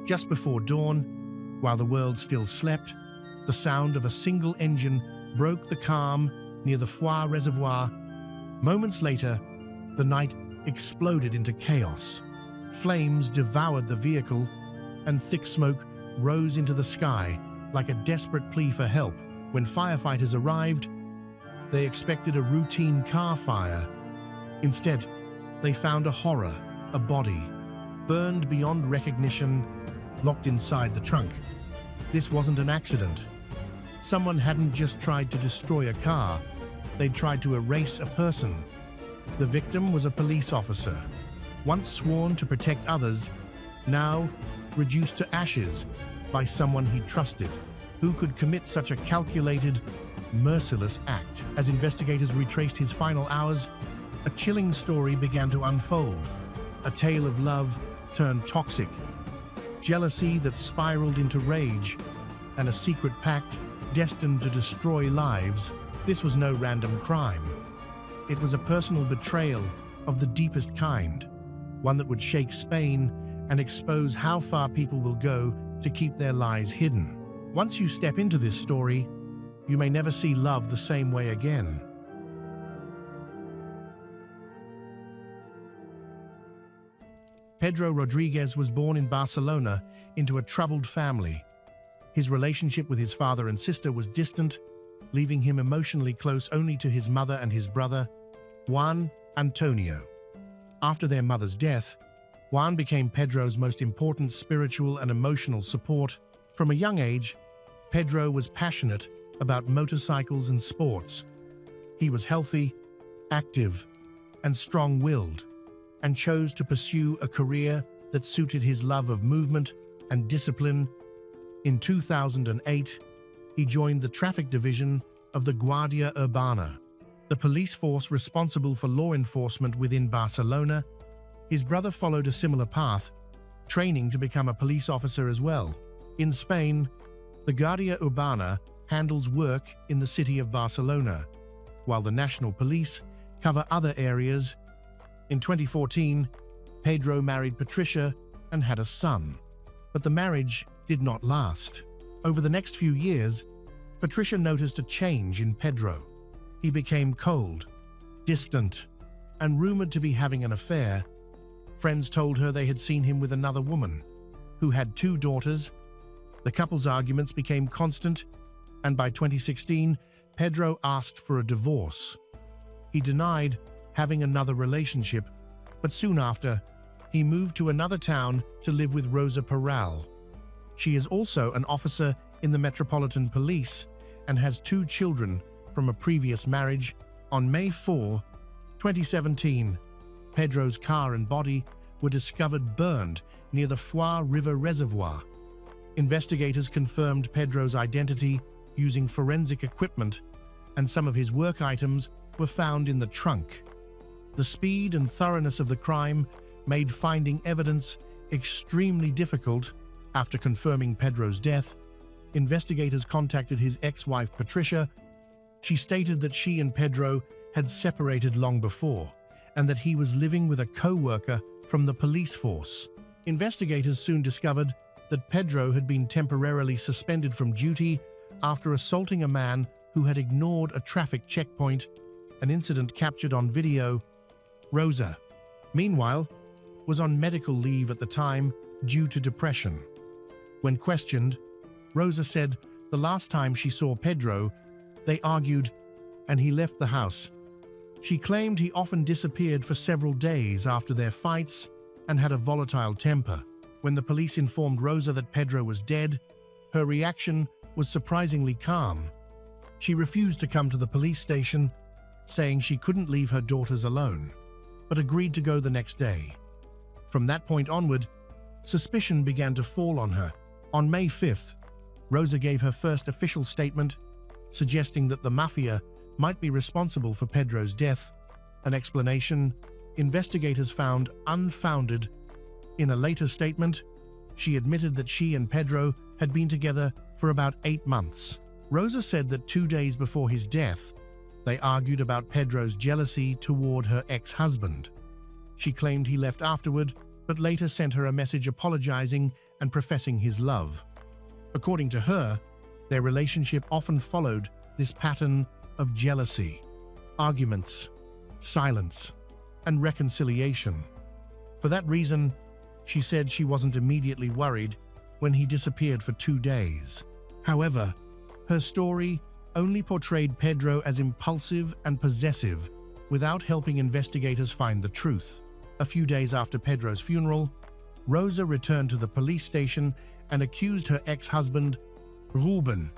Just before dawn, while the world still slept, the sound of a single engine broke the calm near the Foix Reservoir. Moments later, the night exploded into chaos. Flames devoured the vehicle, and thick smoke rose into the sky like a desperate plea for help. When firefighters arrived, they expected a routine car fire. Instead, they found a horror, a body, burned beyond recognition, locked inside the trunk. This wasn't an accident. Someone hadn't just tried to destroy a car, they'd tried to erase a person. The victim was a police officer, once sworn to protect others, now reduced to ashes by someone he trusted. Who could commit such a calculated, merciless act? As investigators retraced his final hours, a chilling story began to unfold. A tale of love turned toxic, jealousy that spiraled into rage, and a secret pact destined to destroy lives. This was no random crime. It was a personal betrayal of the deepest kind, one that would shake Spain and expose how far people will go to keep their lies hidden. Once you step into this story, you may never see love the same way again. Pedro Rodriguez was born in Barcelona into a troubled family. His relationship with his father and sister was distant, leaving him emotionally close only to his mother and his brother, Juan Antonio. After their mother's death, Juan became Pedro's most important spiritual and emotional support. From a young age, Pedro was passionate about motorcycles and sports. He was healthy, active, and strong-willed, and chose to pursue a career that suited his love of movement and discipline. In 2008, he joined the traffic division of the Guardia Urbana, the police force responsible for law enforcement within Barcelona. His brother followed a similar path, training to become a police officer as well. In Spain, the Guardia Urbana handles work in the city of Barcelona, while the national police cover other areas. In 2014, Pedro married Patricia and had a son, but the marriage did not last. Over the next few years, Patricia noticed a change in Pedro. He became cold, distant, and rumored to be having an affair. Friends told her they had seen him with another woman, who had 2 daughters. The couple's arguments became constant, and by 2016, Pedro asked for a divorce. He denied having another relationship, but soon after, he moved to another town to live with Rosa Peral. She is also an officer in the Metropolitan Police and has 2 children from a previous marriage. On May 4, 2017, Pedro's car and body were discovered burned near the Foix River Reservoir. Investigators confirmed Pedro's identity using forensic equipment, and some of his work items were found in the trunk. The speed and thoroughness of the crime made finding evidence extremely difficult. After confirming Pedro's death, investigators contacted his ex-wife Patricia. She stated that she and Pedro had separated long before, and that he was living with a co-worker from the police force. Investigators soon discovered that Pedro had been temporarily suspended from duty after assaulting a man who had ignored a traffic checkpoint, an incident captured on video. Rosa, meanwhile, was on medical leave at the time due to depression. When questioned, Rosa said the last time she saw Pedro, they argued and he left the house. She claimed he often disappeared for several days after their fights and had a volatile temper. When the police informed Rosa that Pedro was dead, her reaction was surprisingly calm. She refused to come to the police station, saying she couldn't leave her daughters alone, but agreed to go the next day. From that point onward, suspicion began to fall on her. On May 5th, Rosa gave her first official statement, suggesting that the mafia might be responsible for Pedro's death, an explanation investigators found unfounded. In a later statement, she admitted that she and Pedro had been together for about 8 months. Rosa said that 2 days before his death, they argued about Pedro's jealousy toward her ex-husband. She claimed he left afterward, but later sent her a message apologizing and professing his love. According to her, their relationship often followed this pattern of jealousy, arguments, silence, and reconciliation. For that reason, she said she wasn't immediately worried when he disappeared for 2 days. However, her story only portrayed Pedro as impulsive and possessive without helping investigators find the truth. A few days after Pedro's funeral, Rosa returned to the police station and accused her ex-husband, Ruben,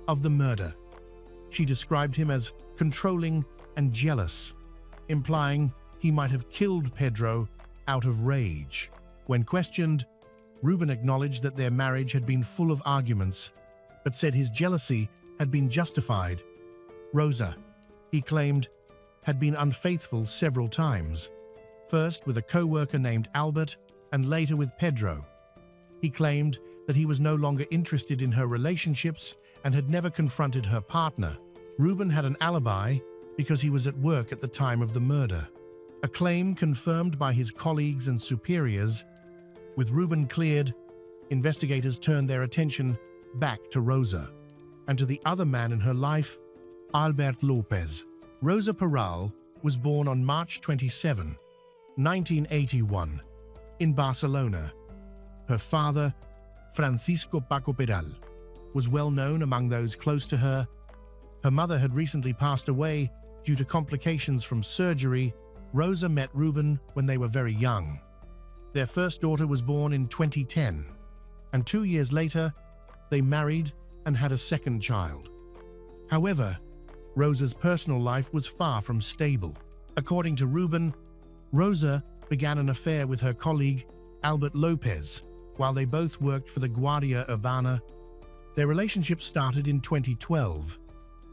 of the murder. She described him as controlling and jealous, implying he might have killed Pedro out of rage. When questioned, Ruben acknowledged that their marriage had been full of arguments, but said his jealousy had been justified. Rosa, he claimed, had been unfaithful several times, first with a co-worker named Albert and later with Pedro. He claimed that he was no longer interested in her relationships and had never confronted her partner. Ruben had an alibi because he was at work at the time of the murder, a claim confirmed by his colleagues and superiors. With Ruben cleared, investigators turned their attention back to Rosa and to the other man in her life, Albert Lopez. Rosa Peral was born on March 27, 1981, in Barcelona. Her father, Francisco Paco Peral, was well known among those close to her. Her mother had recently passed away due to complications from surgery. Rosa met Ruben when they were very young. Their first daughter was born in 2010, and 2 years later, they married and had a second child. However, Rosa's personal life was far from stable. According to Ruben, Rosa began an affair with her colleague, Albert Lopez, while they both worked for the Guardia Urbana. Their relationship started in 2012,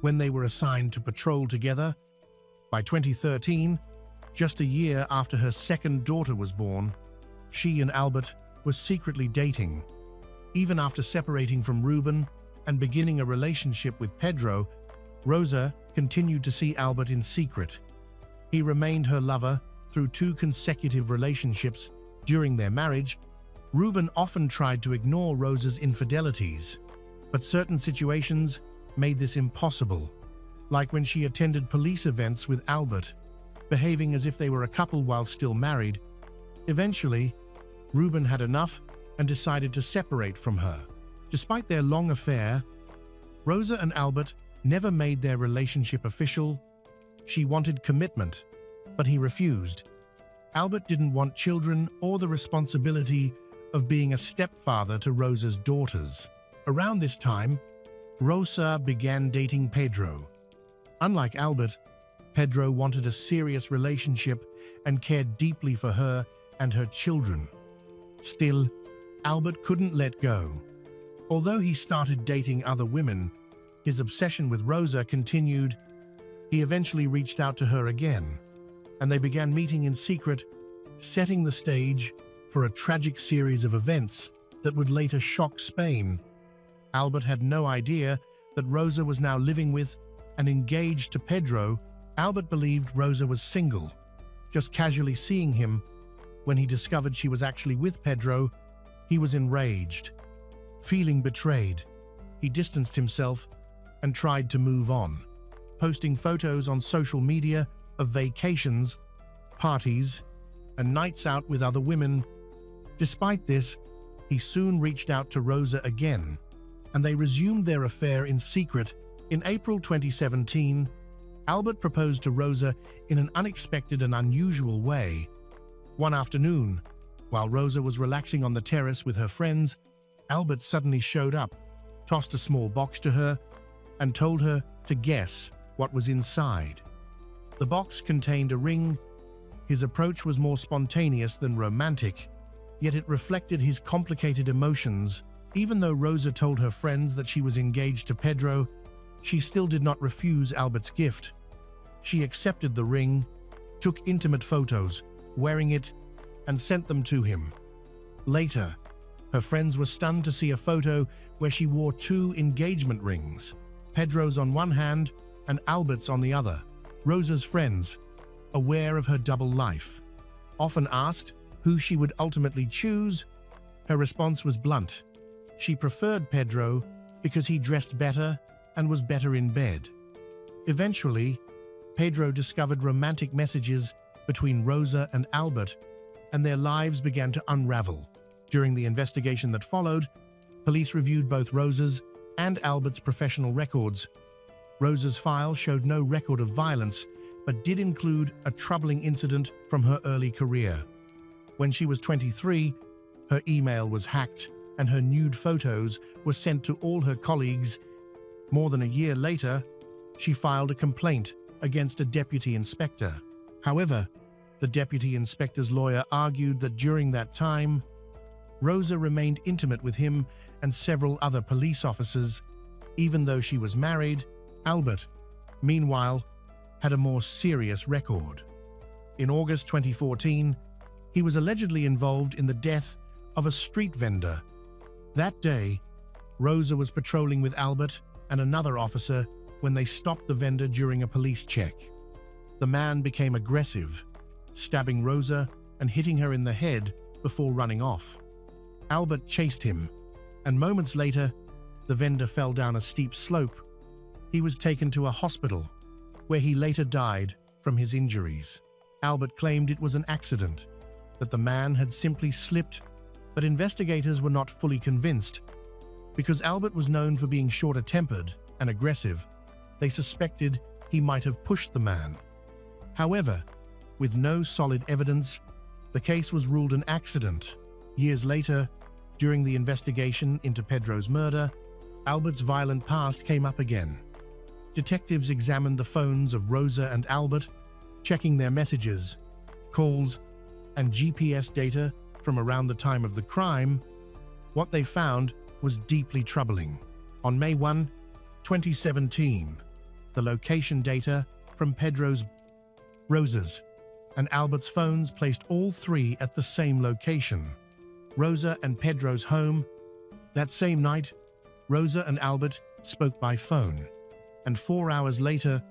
when they were assigned to patrol together. By 2013, just a year after her second daughter was born, she and Albert were secretly dating. Even after separating from Ruben and beginning a relationship with Pedro, Rosa continued to see Albert in secret. He remained her lover through 2 consecutive relationships. During their marriage, Ruben often tried to ignore Rosa's infidelities, but certain situations made this impossible, like when she attended police events with Albert, behaving as if they were a couple while still married. Eventually, Ruben had enough and decided to separate from her. Despite their long affair, Rosa and Albert never made their relationship official. She wanted commitment, but he refused. Albert didn't want children or the responsibility of being a stepfather to Rosa's daughters. Around this time, Rosa began dating Pedro. Unlike Albert, Pedro wanted a serious relationship and cared deeply for her and her children. Still, Albert couldn't let go. Although he started dating other women, his obsession with Rosa continued. He eventually reached out to her again, and they began meeting in secret, setting the stage for a tragic series of events that would later shock Spain. Albert had no idea that Rosa was now living with and engaged to Pedro. Albert believed Rosa was single, just casually seeing him. When he discovered she was actually with Pedro, he was enraged. Feeling betrayed, he distanced himself and tried to move on, posting photos on social media of vacations, parties, and nights out with other women. Despite this, he soon reached out to Rosa again, and they resumed their affair in secret. In April 2017, Albert proposed to Rosa in an unexpected and unusual way. One afternoon, while Rosa was relaxing on the terrace with her friends, Albert suddenly showed up, tossed a small box to her, and told her to guess what was inside. The box contained a ring. His approach was more spontaneous than romantic, yet it reflected his complicated emotions. Even though Rosa told her friends that she was engaged to Pedro, she still did not refuse Albert's gift. She accepted the ring, took intimate photos wearing it, and sent them to him. Later, her friends were stunned to see a photo where she wore 2 engagement rings, Pedro's on one hand and Albert's on the other. Rosa's friends, aware of her double life, often asked who she would ultimately choose. Her response was blunt. She preferred Pedro because he dressed better and was better in bed. Eventually, Pedro discovered romantic messages between Rosa and Albert, and their lives began to unravel. During the investigation that followed, police reviewed both Rosa's and Albert's professional records. Rosa's file showed no record of violence, but did include a troubling incident from her early career. When she was 23, her email was hacked, and her nude photos were sent to all her colleagues. More than a year later, she filed a complaint against a deputy inspector. However, the deputy inspector's lawyer argued that during that time, Rosa remained intimate with him and several other police officers. Even though she was married, Albert, meanwhile, had a more serious record. In August 2014, he was allegedly involved in the death of a street vendor. That day, Rosa was patrolling with Albert and another officer when they stopped the vendor during a police check. The man became aggressive, stabbing Rosa and hitting her in the head before running off. Albert chased him, and moments later, the vendor fell down a steep slope. He was taken to a hospital, where he later died from his injuries. Albert claimed it was an accident, that the man had simply slipped, but investigators were not fully convinced. Because Albert was known for being shorter-tempered and aggressive, they suspected he might have pushed the man. However, with no solid evidence, the case was ruled an accident. Years later, during the investigation into Pedro's murder, Albert's violent past came up again. Detectives examined the phones of Rosa and Albert, checking their messages, calls, and GPS data from around the time of the crime. What they found was deeply troubling. On May 1, 2017, the location data from Pedro's, Rosa's, and Albert's phones placed all three at the same location, Rosa and Pedro's home. That same night, Rosa and Albert spoke by phone, and 4 hours later,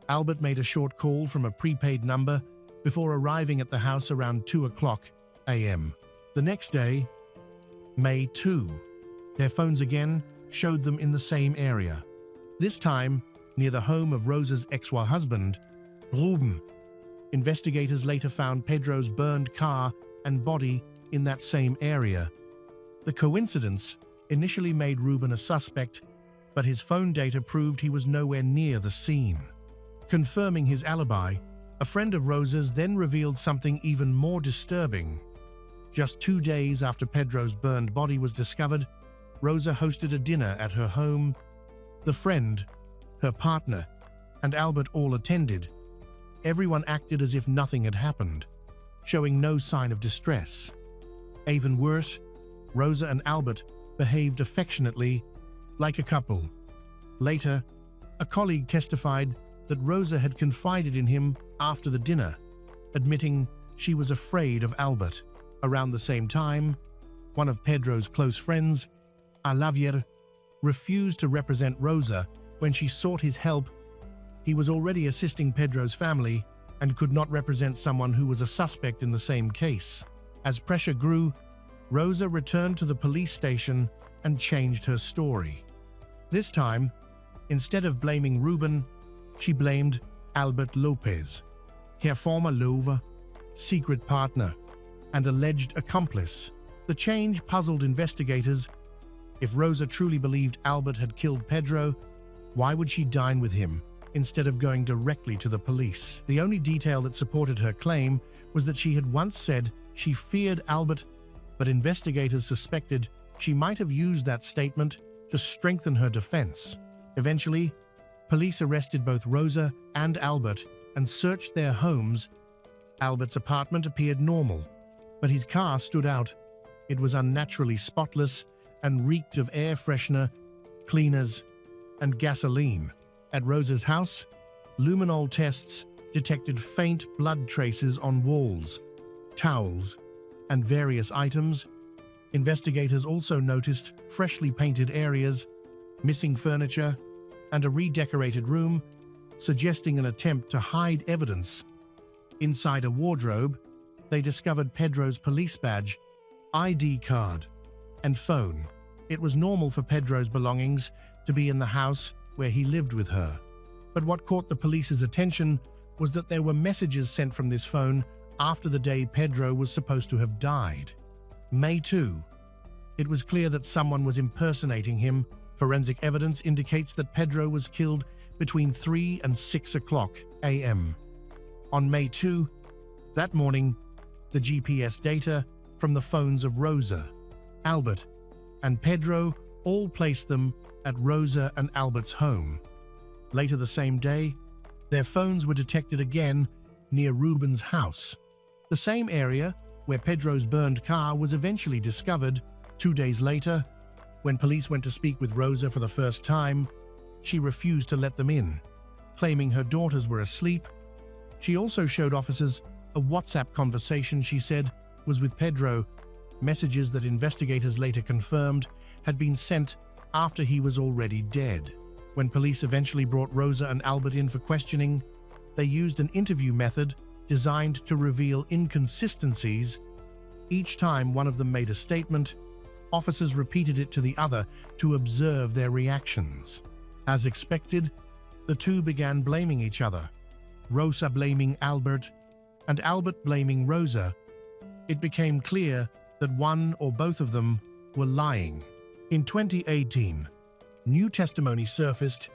Albert made a short call from a prepaid number before arriving at the house around 2:00 a.m. The next day, May 2, their phones again showed them in the same area, this time near the home of Rosa's ex-husband, Ruben. Investigators later found Pedro's burned car and body in that same area. The coincidence initially made Ruben a suspect, but his phone data proved he was nowhere near the scene. Confirming his alibi, a friend of Rosa's then revealed something even more disturbing. Just 2 days after Pedro's burned body was discovered, Rosa hosted a dinner at her home. The friend, her partner, and Albert all attended. Everyone acted as if nothing had happened, showing no sign of distress. Even worse, Rosa and Albert behaved affectionately, like a couple. Later, a colleague testified that Rosa had confided in him after the dinner, admitting she was afraid of Albert. Around the same time, one of Pedro's close friends, Javier, refused to represent Rosa when she sought his help. He was already assisting Pedro's family and could not represent someone who was a suspect in the same case. As pressure grew, Rosa returned to the police station and changed her story. This time, instead of blaming Ruben, she blamed Albert Lopez, her former lover, secret partner, and alleged accomplice. The change puzzled investigators. If Rosa truly believed Albert had killed Pedro, why would she dine with him instead of going directly to the police? The only detail that supported her claim was that she had once said she feared Albert, but investigators suspected she might have used that statement to strengthen her defense. Eventually, police arrested both Rosa and Albert and searched their homes. Albert's apartment appeared normal, but his car stood out. It was unnaturally spotless and reeked of air freshener, cleaners, and gasoline. At Rosa's house, luminol tests detected faint blood traces on walls, towels, and various items. Investigators also noticed freshly painted areas, missing furniture, and a redecorated room, suggesting an attempt to hide evidence. Inside a wardrobe, they discovered Pedro's police badge, ID card, and phone. It was normal for Pedro's belongings to be in the house where he lived with her. But what caught the police's attention was that there were messages sent from this phone after the day Pedro was supposed to have died. May 2. It was clear that someone was impersonating him. Forensic evidence indicates that Pedro was killed between 3 and 6 o'clock a.m. On May 2, that morning, the GPS data from the phones of Rosa, Albert, and Pedro all placed them at Rosa and Albert's home. Later the same day, their phones were detected again near Ruben's house, the same area where Pedro's burned car was eventually discovered. 2 days later, when police went to speak with Rosa for the first time, she refused to let them in, claiming her daughters were asleep. She also showed officers a WhatsApp conversation she said was with Pedro, messages that investigators later confirmed had been sent after he was already dead. When police eventually brought Rosa and Albert in for questioning, they used an interview method designed to reveal inconsistencies. Each time one of them made a statement, officers repeated it to the other to observe their reactions. As expected, the two began blaming each other, Rosa blaming Albert and Albert blaming Rosa. It became clear that one or both of them were lying. In 2018, new testimony surfaced.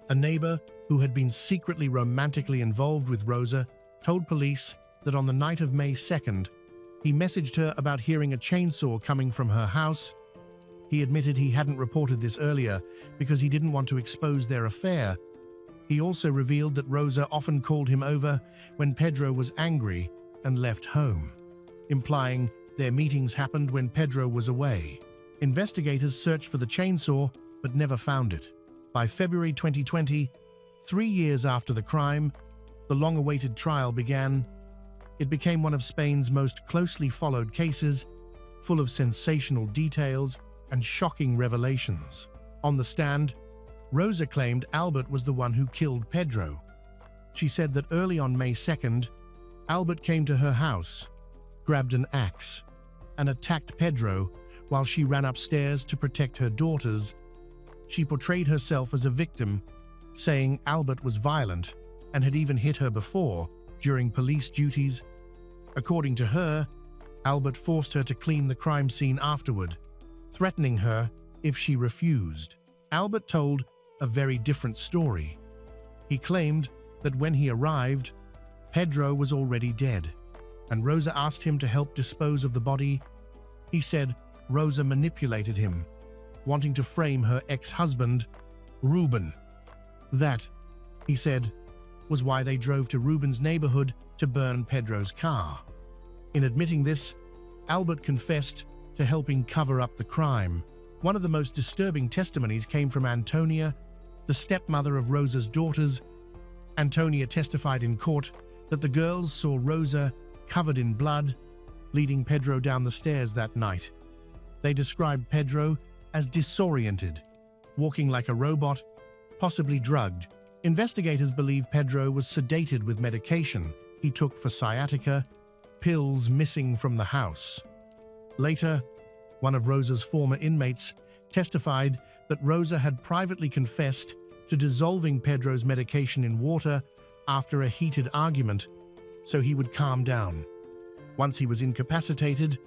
A neighbor who had been secretly romantically involved with Rosa told police that on the night of May 2nd, he messaged her about hearing a chainsaw coming from her house. He admitted he hadn't reported this earlier because he didn't want to expose their affair. He also revealed that Rosa often called him over when Pedro was angry and left home, implying their meetings happened when Pedro was away. Investigators searched for the chainsaw but never found it. By February 2020, 3 years after the crime, the long-awaited trial began. It became one of Spain's most closely followed cases, full of sensational details and shocking revelations. On the stand, Rosa claimed Albert was the one who killed Pedro. She said that early on May 2nd, Albert came to her house, grabbed an axe, and attacked Pedro while she ran upstairs to protect her daughters. She portrayed herself as a victim, saying Albert was violent and had even hit her before during police duties. According to her, Albert forced her to clean the crime scene afterward, threatening her if she refused. Albert told a very different story. He claimed that when he arrived, Pedro was already dead, and Rosa asked him to help dispose of the body. He said Rosa manipulated him, wanting to frame her ex-husband, Ruben. That, he said, was why they drove to Ruben's neighborhood to burn Pedro's car. In admitting this, Albert confessed to helping cover up the crime. One of the most disturbing testimonies came from Antonia, the stepmother of Rosa's daughters. Antonia testified in court that the girls saw Rosa covered in blood, leading Pedro down the stairs that night. They described Pedro as disoriented, walking like a robot, possibly drugged. Investigators believe Pedro was sedated with medication he took for sciatica, pills missing from the house. Later, one of Rosa's former inmates testified that Rosa had privately confessed to dissolving Pedro's medication in water after a heated argument so he would calm down. Once he was incapacitated,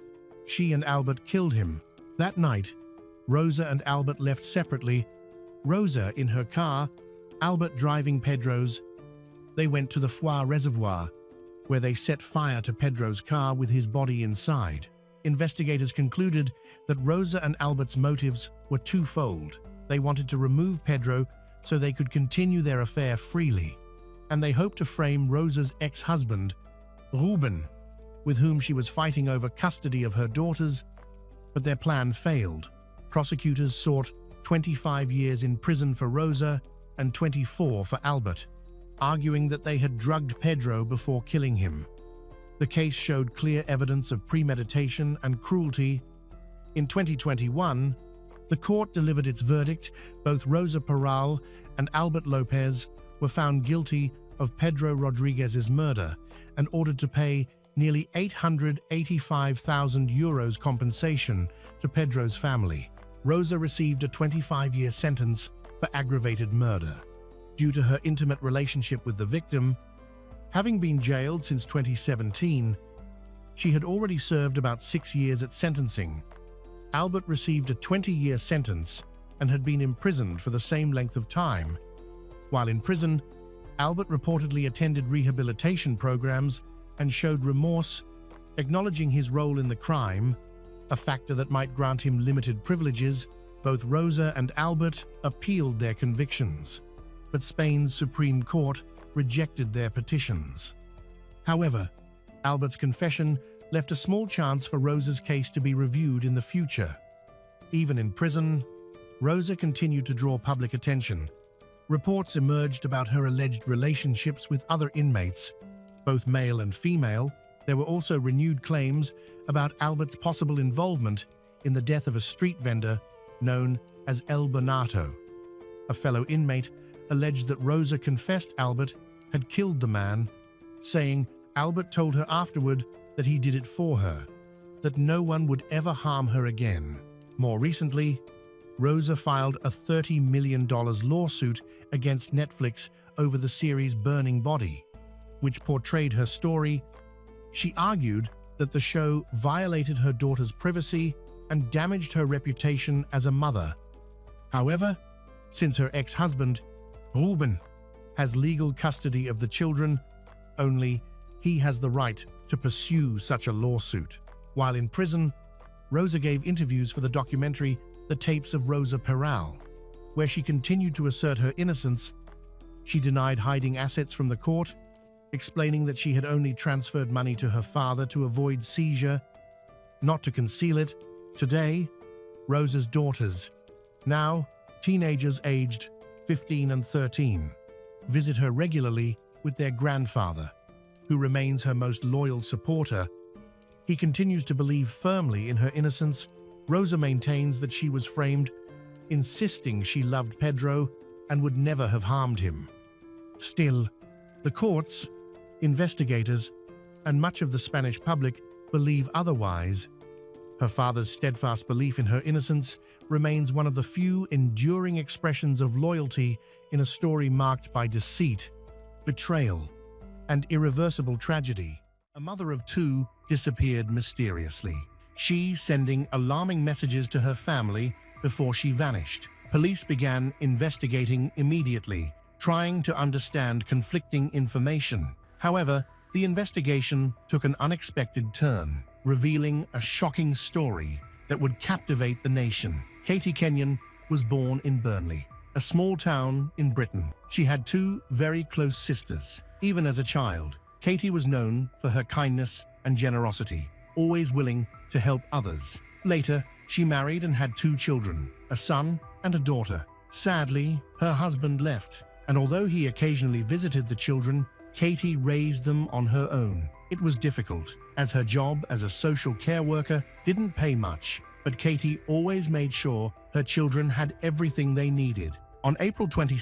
she and Albert killed him. That night, Rosa and Albert left separately, Rosa in her car, Albert driving Pedro's. They went to the Foix reservoir, where they set fire to Pedro's car with his body inside. Investigators concluded that Rosa and Albert's motives were twofold. They wanted to remove Pedro so they could continue their affair freely, and they hoped to frame Rosa's ex-husband, Ruben, with whom she was fighting over custody of her daughters, but their plan failed. Prosecutors sought 25 years in prison for Rosa and 24 for Albert, arguing that they had drugged Pedro before killing him. The case showed clear evidence of premeditation and cruelty. In 2021, the court delivered its verdict. Both Rosa Peral and Albert Lopez were found guilty of Pedro Rodriguez's murder and ordered to pay nearly €885,000 compensation to Pedro's family. Rosa received a 25-year sentence for aggravated murder. Due to her intimate relationship with the victim, having been jailed since 2017, she had already served about 6 years at sentencing. Albert received a 20-year sentence and had been imprisoned for the same length of time. While in prison, Albert reportedly attended rehabilitation programs and showed remorse, acknowledging his role in the crime, a factor that might grant him limited privileges. Both Rosa and Albert appealed their convictions, but Spain's Supreme Court rejected their petitions. However, Albert's confession left a small chance for Rosa's case to be reviewed in the future. Even in prison, Rosa continued to draw public attention. Reports emerged about her alleged relationships with other inmates, both male and female. There were also renewed claims about Albert's possible involvement in the death of a street vendor known as El Bonato. A fellow inmate alleged that Rosa confessed Albert had killed the man, saying Albert told her afterward that he did it for her, that no one would ever harm her again. More recently, Rosa filed a $30 million lawsuit against Netflix over the series Burning Body, which portrayed her story. She argued that the show violated her daughter's privacy and damaged her reputation as a mother. However, since her ex-husband, Ruben, has legal custody of the children, only he has the right to pursue such a lawsuit. While in prison, Rosa gave interviews for the documentary The Tapes of Rosa Peral, where she continued to assert her innocence. She denied hiding assets from the court, explaining that she had only transferred money to her father to avoid seizure, not to conceal it. Today, Rosa's daughters, now teenagers aged 15 and 13, visit her regularly with their grandfather, who remains her most loyal supporter. He continues to believe firmly in her innocence. Rosa maintains that she was framed, insisting she loved Pedro and would never have harmed him. Still, the courts, investigators, and much of the Spanish public believe otherwise. Her father's steadfast belief in her innocence remains one of the few enduring expressions of loyalty in a story marked by deceit, betrayal, and irreversible tragedy. A mother of two disappeared mysteriously, she sending alarming messages to her family before she vanished. Police began investigating immediately, trying to understand conflicting information. However, the investigation took an unexpected turn, revealing a shocking story that would captivate the nation. Katie Kenyon was born in Burnley, a small town in Britain. She had two very close sisters. Even as a child, Katie was known for her kindness and generosity, always willing to help others. Later, she married and had two children, a son and a daughter. Sadly, her husband left, and although he occasionally visited the children, Katie raised them on her own. It was difficult, as her job as a social care worker didn't pay much, but Katie always made sure her children had everything they needed. On April 22,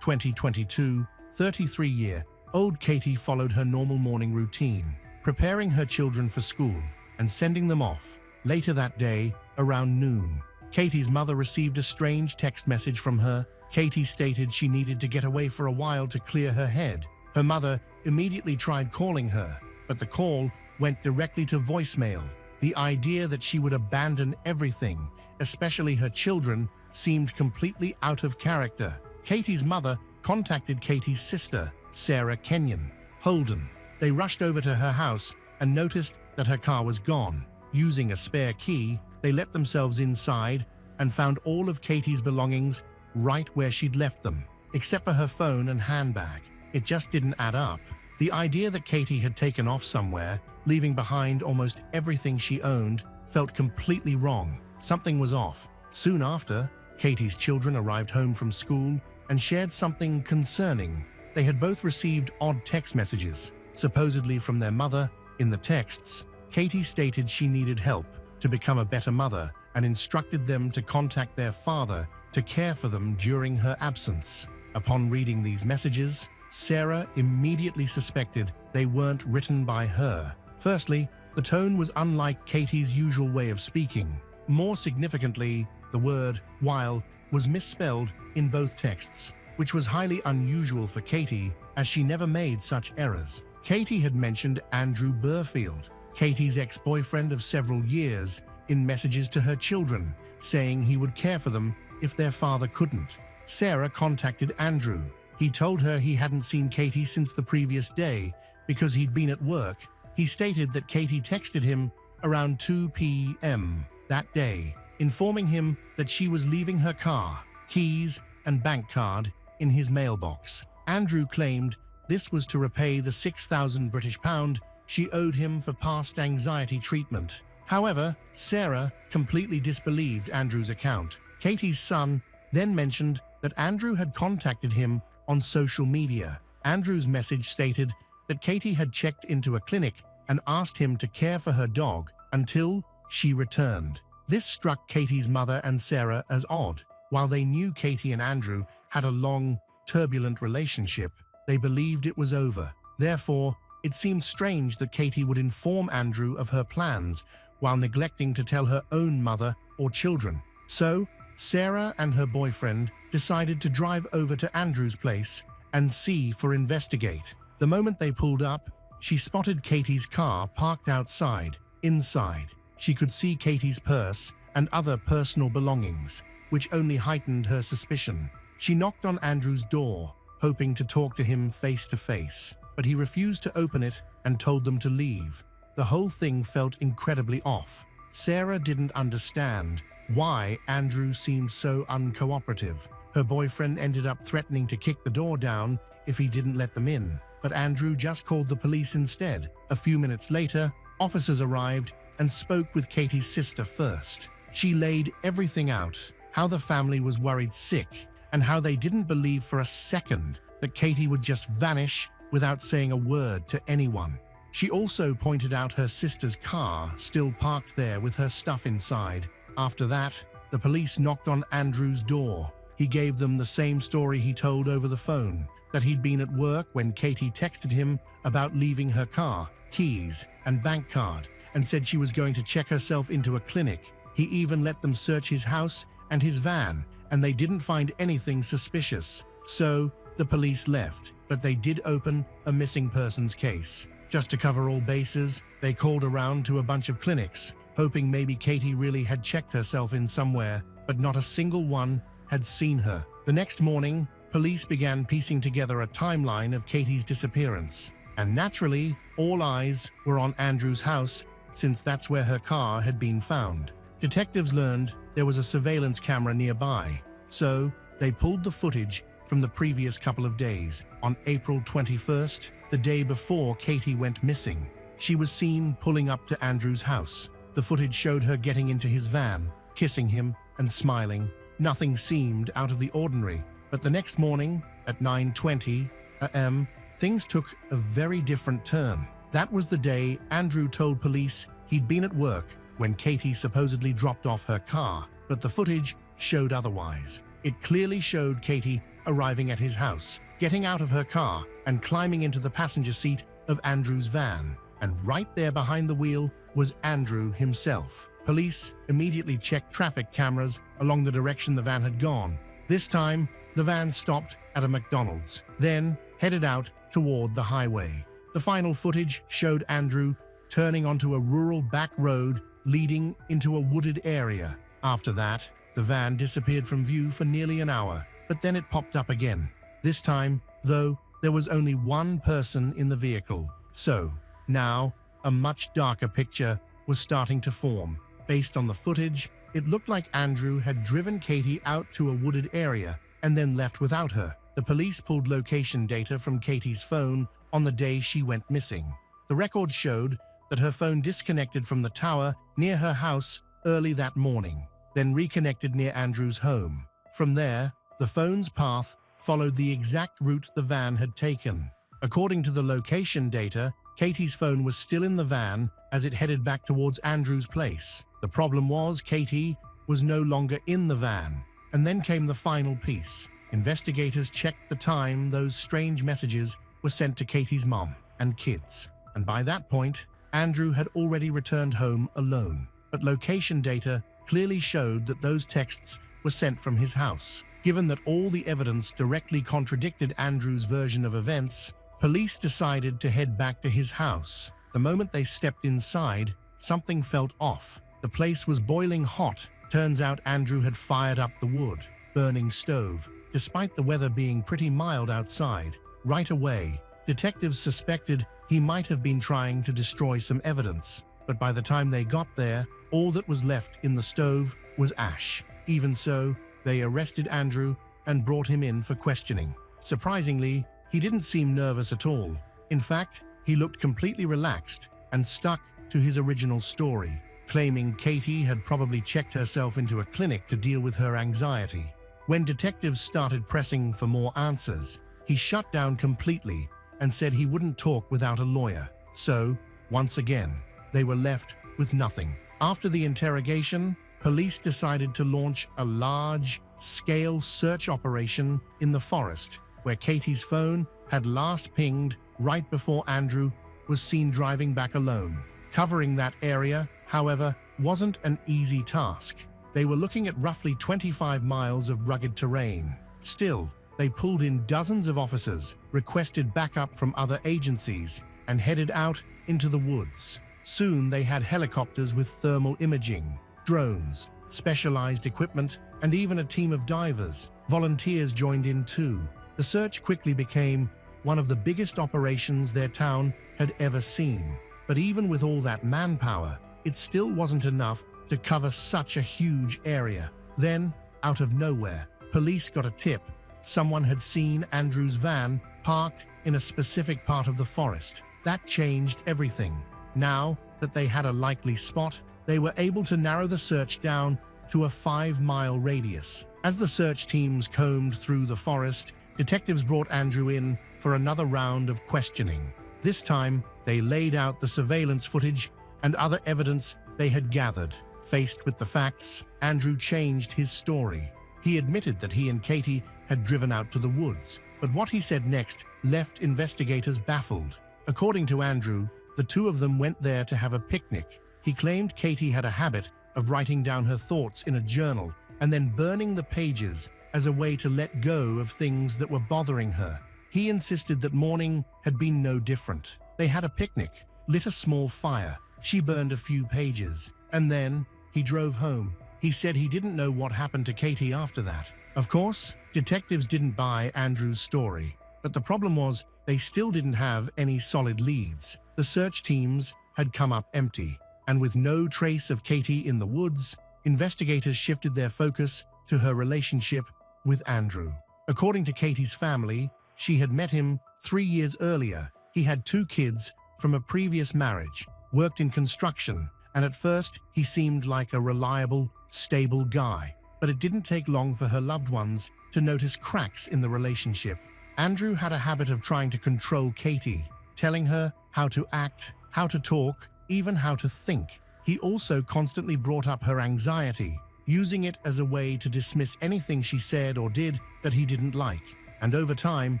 2022, 33-year-old Katie followed her normal morning routine, preparing her children for school and sending them off. Later that day, around noon, Katie's mother received a strange text message from her. Katie stated she needed to get away for a while to clear her head. Her mother immediately tried calling her, but the call went directly to voicemail. The idea that she would abandon everything, especially her children, seemed completely out of character. Katie's mother contacted Katie's sister, Sarah Kenyon Holden. They rushed over to her house and noticed that her car was gone. Using a spare key, they let themselves inside and found all of Katie's belongings right where she'd left them, except for her phone and handbag. It just didn't add up. The idea that Katie had taken off somewhere, leaving behind almost everything she owned, felt completely wrong. Something was off. Soon after, Katie's children arrived home from school and shared something concerning. They had both received odd text messages, supposedly from their mother. In the texts, Katie stated she needed help to become a better mother and instructed them to contact their father to care for them during her absence. Upon reading these messages, Sarah immediately suspected they weren't written by her. Firstly, the tone was unlike Katie's usual way of speaking. More significantly, the word while was misspelled in both texts, which was highly unusual for Katie, as she never made such errors. Katie had mentioned Andrew Burfield, Katie's ex-boyfriend of several years, in messages to her children, saying he would care for them if their father couldn't. Sarah contacted Andrew. He told her he hadn't seen Katie since the previous day because he'd been at work. He stated that Katie texted him around 2 p.m. that day, informing him that she was leaving her car, keys, and bank card in his mailbox. Andrew claimed this was to repay the £6,000 she owed him for past anxiety treatment. However, Sarah completely disbelieved Andrew's account. Katie's son then mentioned that Andrew had contacted him on social media. Andrew's message stated that Katie had checked into a clinic and asked him to care for her dog until she returned. This struck Katie's mother and Sarah as odd. While they knew Katie and Andrew had a long, turbulent relationship, they believed it was over. Therefore, it seemed strange that Katie would inform Andrew of her plans while neglecting to tell her own mother or children. So, Sarah and her boyfriend decided to drive over to Andrew's place and investigate. The moment they pulled up, she spotted Katie's car parked outside. Inside, she could see Katie's purse and other personal belongings, which only heightened her suspicion. She knocked on Andrew's door, hoping to talk to him face to face, but he refused to open it and told them to leave. The whole thing felt incredibly off. Sarah didn't understand why Andrew seemed so uncooperative. Her boyfriend ended up threatening to kick the door down if he didn't let them in, but Andrew just called the police instead. A few minutes later, officers arrived and spoke with Katie's sister first. She laid everything out, how the family was worried sick, and how they didn't believe for a second that Katie would just vanish without saying a word to anyone. She also pointed out her sister's car still parked there with her stuff inside. After that, the police knocked on Andrew's door. He gave them the same story he told over the phone, that he'd been at work when Katie texted him about leaving her car, keys, and bank card, and said she was going to check herself into a clinic. He even let them search his house and his van, and they didn't find anything suspicious. So, the police left, but they did open a missing persons case. Just to cover all bases, they called around to a bunch of clinics, hoping maybe Katie really had checked herself in somewhere, but not a single one had seen her. The next morning, police began piecing together a timeline of Katie's disappearance. And naturally, all eyes were on Andrew's house, since that's where her car had been found. Detectives learned there was a surveillance camera nearby, so they pulled the footage from the previous couple of days. On April 21st, the day before Katie went missing, she was seen pulling up to Andrew's house. The footage showed her getting into his van, kissing him and smiling. Nothing seemed out of the ordinary. But the next morning, at 9:20 a.m., things took a very different turn. That was the day Andrew told police he'd been at work when Katie supposedly dropped off her car, but the footage showed otherwise. It clearly showed Katie arriving at his house, getting out of her car and climbing into the passenger seat of Andrew's van. And right there behind the wheel was Andrew himself. Police immediately checked traffic cameras along the direction the van had gone. This time, the van stopped at a McDonald's, then headed out toward the highway. The final footage showed Andrew turning onto a rural back road leading into a wooded area. After that, the van disappeared from view for nearly an hour, but then it popped up again. This time, though, there was only one person in the vehicle. So, now, a much darker picture was starting to form. Based on the footage, it looked like Andrew had driven Katie out to a wooded area and then left without her. The police pulled location data from Katie's phone on the day she went missing. The records showed that her phone disconnected from the tower near her house early that morning, then reconnected near Andrew's home. From there, the phone's path followed the exact route the van had taken. According to the location data, Katie's phone was still in the van as it headed back towards Andrew's place. The problem was Katie was no longer in the van. And then came the final piece. Investigators checked the time those strange messages were sent to Katie's mom and kids. And by that point, Andrew had already returned home alone. But location data clearly showed that those texts were sent from his house. Given that all the evidence directly contradicted Andrew's version of events, police decided to head back to his house. The moment they stepped inside, something felt off. The place was boiling hot. Turns out Andrew had fired up the wood, burning stove, despite the weather being pretty mild outside. Right away, detectives suspected he might have been trying to destroy some evidence, but by the time they got there, all that was left in the stove was ash. Even so, they arrested Andrew and brought him in for questioning. Surprisingly, he didn't seem nervous at all. In fact, he looked completely relaxed and stuck to his original story, claiming Katie had probably checked herself into a clinic to deal with her anxiety. When detectives started pressing for more answers, he shut down completely and said he wouldn't talk without a lawyer. So, once again, they were left with nothing. After the interrogation, police decided to launch a large-scale search operation in the forest, where Katie's phone had last pinged right before Andrew was seen driving back alone. Covering that area, however, wasn't an easy task. They were looking at roughly 25 miles of rugged terrain. Still, they pulled in dozens of officers, requested backup from other agencies, and headed out into the woods. Soon they had helicopters with thermal imaging, drones, specialized equipment, and even a team of divers. Volunteers joined in too. The search quickly became one of the biggest operations their town had ever seen. But even with all that manpower, it still wasn't enough to cover such a huge area. Then, out of nowhere, police got a tip. Someone had seen Andrew's van parked in a specific part of the forest. That changed everything. Now that they had a likely spot, they were able to narrow the search down to a 5-mile radius. As the search teams combed through the forest, detectives brought Andrew in for another round of questioning. This time, they laid out the surveillance footage and other evidence they had gathered. Faced with the facts, Andrew changed his story. He admitted that he and Katie had driven out to the woods, but what he said next left investigators baffled. According to Andrew, the two of them went there to have a picnic. He claimed Katie had a habit of writing down her thoughts in a journal and then burning the pages as a way to let go of things that were bothering her. He insisted that morning had been no different. They had a picnic, lit a small fire. She burned a few pages, and then he drove home. He said he didn't know what happened to Katie after that. Of course, detectives didn't buy Andrew's story, but the problem was they still didn't have any solid leads. The search teams had come up empty, and with no trace of Katie in the woods, investigators shifted their focus to her relationship with Andrew. According to Katie's family, she had met him 3 years earlier. He had 2 kids from a previous marriage, worked in construction, and at first he seemed like a reliable, stable guy. But it didn't take long for her loved ones to notice cracks in the relationship. Andrew had a habit of trying to control Katie, telling her how to act, how to talk, even how to think. He also constantly brought up her anxiety, using it as a way to dismiss anything she said or did that he didn't like. And over time,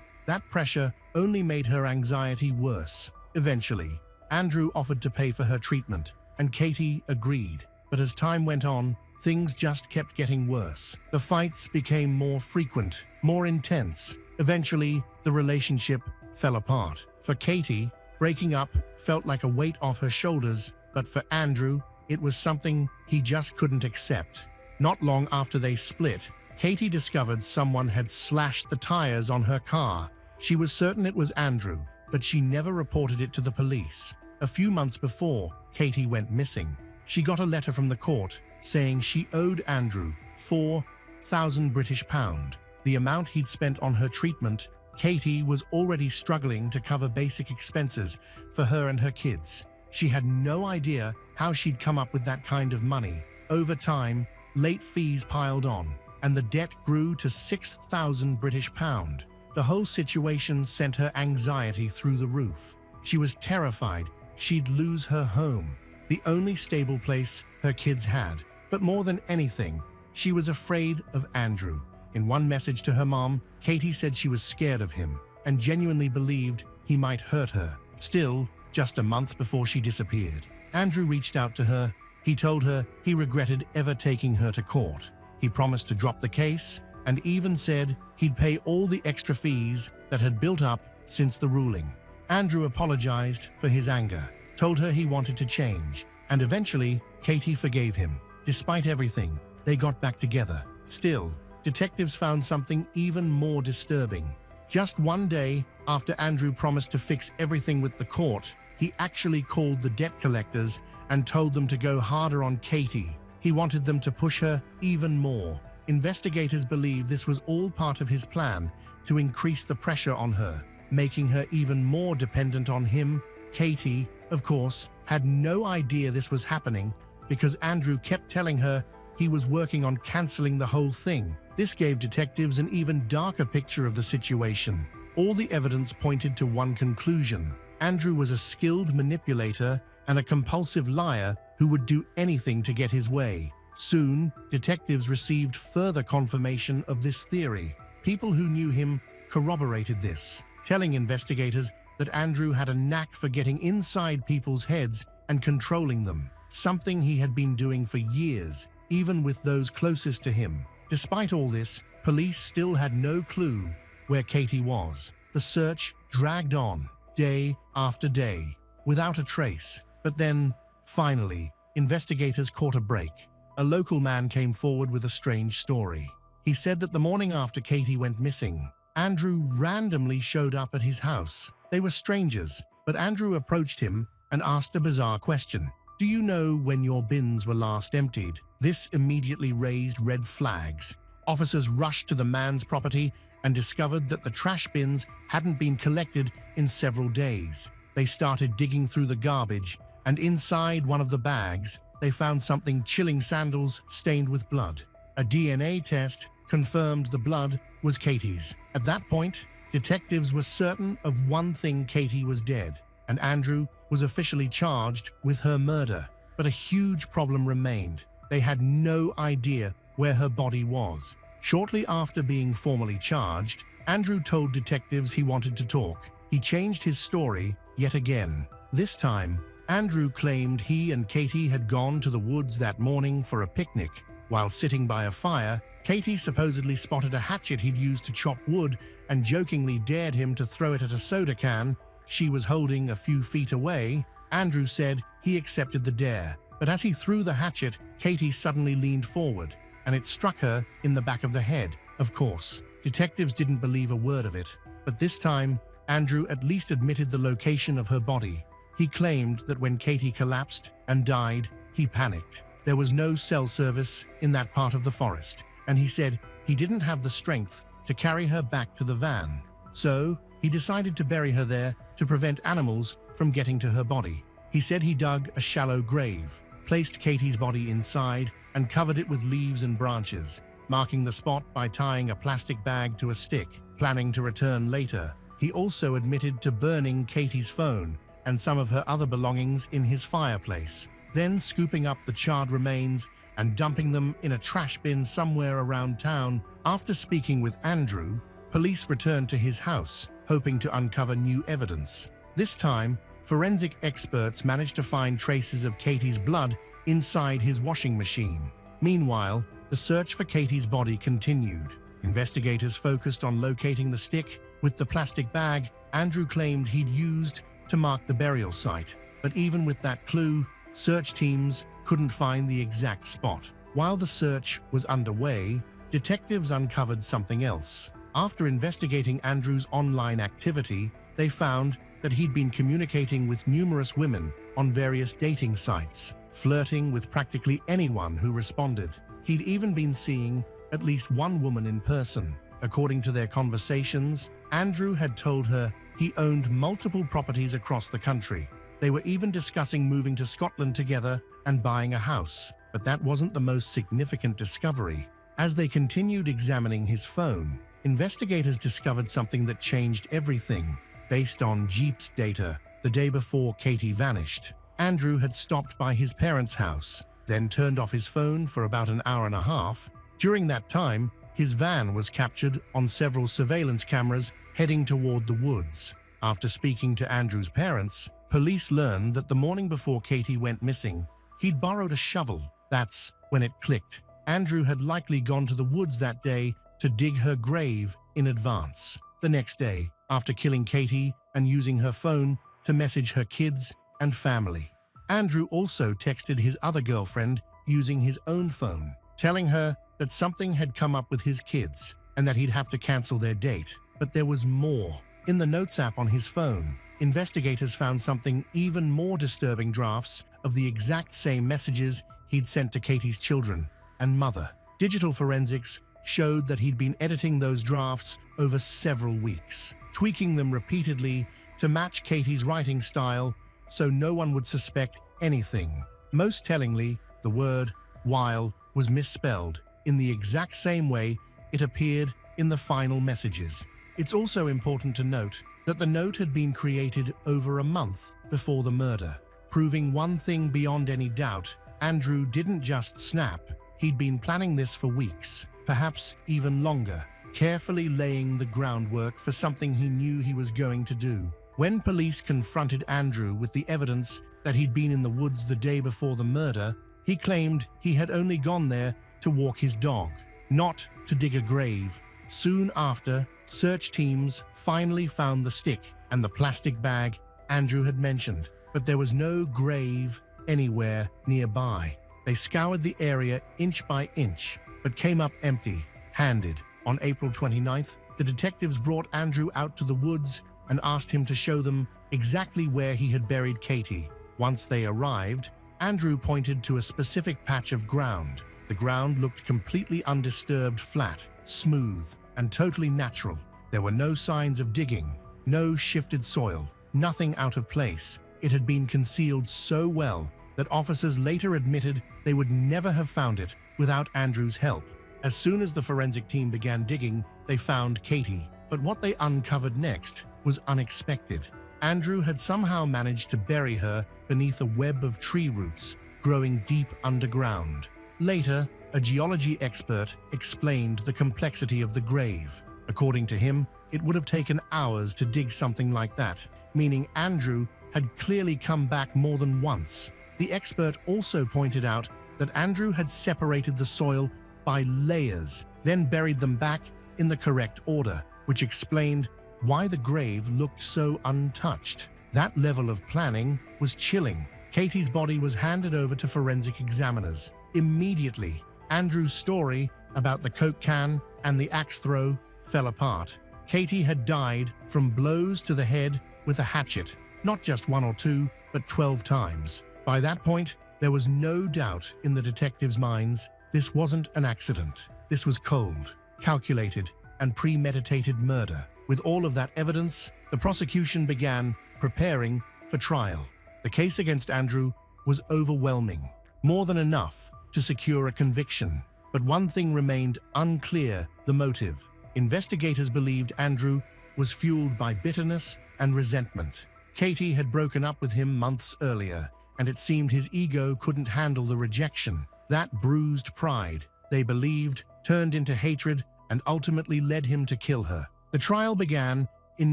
that pressure only made her anxiety worse. Eventually, Andrew offered to pay for her treatment, and Katie agreed. But as time went on, things just kept getting worse. The fights became more frequent, more intense. Eventually, the relationship fell apart. For Katie, breaking up felt like a weight off her shoulders, but for Andrew, it was something he just couldn't accept. Not long after they split, Katie discovered someone had slashed the tires on her car. She was certain it was Andrew, but she never reported it to the police. A few months before, Katie went missing. She got a letter from the court saying she owed Andrew 4,000 British pound, the amount he'd spent on her treatment. Katie was already struggling to cover basic expenses for her and her kids. She had no idea how she'd come up with that kind of money. Over time, late fees piled on, and the debt grew to 6,000 British pound. The whole situation sent her anxiety through the roof. She was terrified she'd lose her home, the only stable place her kids had. But more than anything, she was afraid of Andrew. In one message to her mom, Katie said she was scared of him and genuinely believed he might hurt her. Still, just a month before she disappeared, Andrew reached out to her. He told her he regretted ever taking her to court. He promised to drop the case and even said he'd pay all the extra fees that had built up since the ruling. Andrew apologized for his anger, told her he wanted to change, and eventually Katie forgave him. Despite everything, they got back together. Still, detectives found something even more disturbing. Just one day after Andrew promised to fix everything with the court, he actually called the debt collectors and told them to go harder on Katie. He wanted them to push her even more. Investigators believe this was all part of his plan to increase the pressure on her, making her even more dependent on him. Katie, of course, had no idea this was happening because Andrew kept telling her he was working on canceling the whole thing. This gave detectives an even darker picture of the situation. All the evidence pointed to one conclusion: Andrew was a skilled manipulator and a compulsive liar who would do anything to get his way. Soon, detectives received further confirmation of this theory. People who knew him corroborated this, telling investigators that Andrew had a knack for getting inside people's heads and controlling them, something he had been doing for years, even with those closest to him. Despite all this, police still had no clue where Katie was. The search dragged on, day after day, without a trace. But then, finally, investigators caught a break. A local man came forward with a strange story. He said that the morning after Katie went missing, Andrew randomly showed up at his house. They were strangers, but Andrew approached him and asked a bizarre question. "Do you know when your bins were last emptied?" This immediately raised red flags. Officers rushed to the man's property and discovered that the trash bins hadn't been collected in several days. They started digging through the garbage, and inside one of the bags, they found something: chilling sandals stained with blood. A DNA test confirmed the blood was Katie's. At that point, detectives were certain of one thing: Katie was dead, and Andrew was officially charged with her murder. But a huge problem remained. They had no idea where her body was. Shortly after being formally charged, Andrew told detectives he wanted to talk. He changed his story yet again. This time, Andrew claimed he and Katie had gone to the woods that morning for a picnic. While sitting by a fire, Katie supposedly spotted a hatchet he'd used to chop wood and jokingly dared him to throw it at a soda can she was holding a few feet away. Andrew said he accepted the dare, but as he threw the hatchet, Katie suddenly leaned forward, and it struck her in the back of the head. Of course, detectives didn't believe a word of it, but this time, Andrew at least admitted the location of her body. He claimed that when Katie collapsed and died, he panicked. There was no cell service in that part of the forest, and he said he didn't have the strength to carry her back to the van. So, he decided to bury her there to prevent animals from getting to her body. He said he dug a shallow grave, placed Katie's body inside, and covered it with leaves and branches, marking the spot by tying a plastic bag to a stick, planning to return later. He also admitted to burning Katie's phone and some of her other belongings in his fireplace, then scooping up the charred remains and dumping them in a trash bin somewhere around town. After speaking with Andrew, police returned to his house, hoping to uncover new evidence. This time, forensic experts managed to find traces of Katie's blood inside his washing machine. Meanwhile, the search for Katie's body continued. Investigators focused on locating the stick with the plastic bag Andrew claimed he'd used to mark the burial site. But even with that clue, search teams couldn't find the exact spot. While the search was underway, detectives uncovered something else. After investigating Andrew's online activity, they found that he'd been communicating with numerous women on various dating sites, flirting with practically anyone who responded. He'd even been seeing at least one woman in person. According to their conversations, Andrew had told her he owned multiple properties across the country. They were even discussing moving to Scotland together and buying a house. But that wasn't the most significant discovery. As they continued examining his phone, investigators discovered something that changed everything. Based on GPS data, the day before Katie vanished, Andrew had stopped by his parents' house, then turned off his phone for about an hour and a half. During that time, his van was captured on several surveillance cameras heading toward the woods. After speaking to Andrew's parents, police learned that the morning before Katie went missing, He'd borrowed a shovel. That's when it clicked. Andrew had likely gone to the woods that day to dig her grave in advance. The next day, after killing Katie and using her phone to message her kids and family, Andrew also texted his other girlfriend using his own phone, telling her that something had come up with his kids and that he'd have to cancel their date. But there was more. In the Notes app on his phone, investigators found something even more disturbing: drafts of the exact same messages he'd sent to Katie's children and mother. Digital forensics showed that he'd been editing those drafts over several weeks, tweaking them repeatedly to match Katie's writing style so no one would suspect anything. Most tellingly, the word "while" was misspelled in the exact same way it appeared in the final messages. It's also important to note that the note had been created over a month before the murder, proving one thing beyond any doubt: Andrew didn't just snap. He'd been planning this for weeks, perhaps even longer, carefully laying the groundwork for something he knew he was going to do. When police confronted Andrew with the evidence that he'd been in the woods the day before the murder, he claimed he had only gone there to walk his dog, not to dig a grave. Soon after, search teams finally found the stick and the plastic bag Andrew had mentioned, but there was no grave anywhere nearby. They scoured the area inch by inch, but came up empty-handed. On April 29th, the detectives brought Andrew out to the woods and asked him to show them exactly where he had buried Katie. Once they arrived, Andrew pointed to a specific patch of ground. The ground looked completely undisturbed, flat, smooth, and totally natural. There were no signs of digging, no shifted soil, nothing out of place. It had been concealed so well that officers later admitted they would never have found it without Andrew's help. As soon as the forensic team began digging, they found Katie. But what they uncovered next was unexpected. Andrew had somehow managed to bury her beneath a web of tree roots growing deep underground. Later, a geology expert explained the complexity of the grave. According to him, it would have taken hours to dig something like that, meaning Andrew had clearly come back more than once. The expert also pointed out that Andrew had separated the soil by layers, then buried them back in the correct order, which explained why the grave looked so untouched. That level of planning was chilling. Katie's body was handed over to forensic examiners. Immediately, Andrew's story about the Coke can and the axe throw fell apart. Katie had died from blows to the head with a hatchet, not just one or two, but 12 times. By that point, there was no doubt in the detectives' minds. This wasn't an accident. This was cold, calculated, and premeditated murder. With all of that evidence, the prosecution began preparing for trial. The case against Andrew was overwhelming, more than enough to secure a conviction. But one thing remained unclear: the motive. Investigators believed Andrew was fueled by bitterness and resentment. Katie had broken up with him months earlier, and it seemed his ego couldn't handle the rejection. That bruised pride, they believed, turned into hatred and ultimately led him to kill her. The trial began in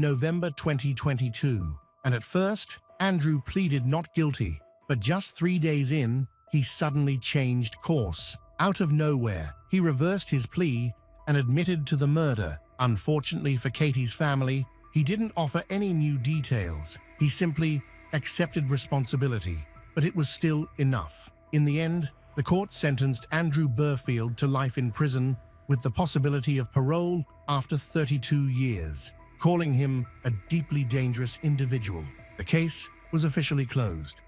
November 2022, and at first, Andrew pleaded not guilty. But just 3 days in, he suddenly changed course. Out of nowhere, he reversed his plea and admitted to the murder. Unfortunately for Katie's family, he didn't offer any new details. He simply accepted responsibility, but it was still enough. In the end, the court sentenced Andrew Burfield to life in prison with the possibility of parole after 32 years, calling him a deeply dangerous individual. The case was officially closed.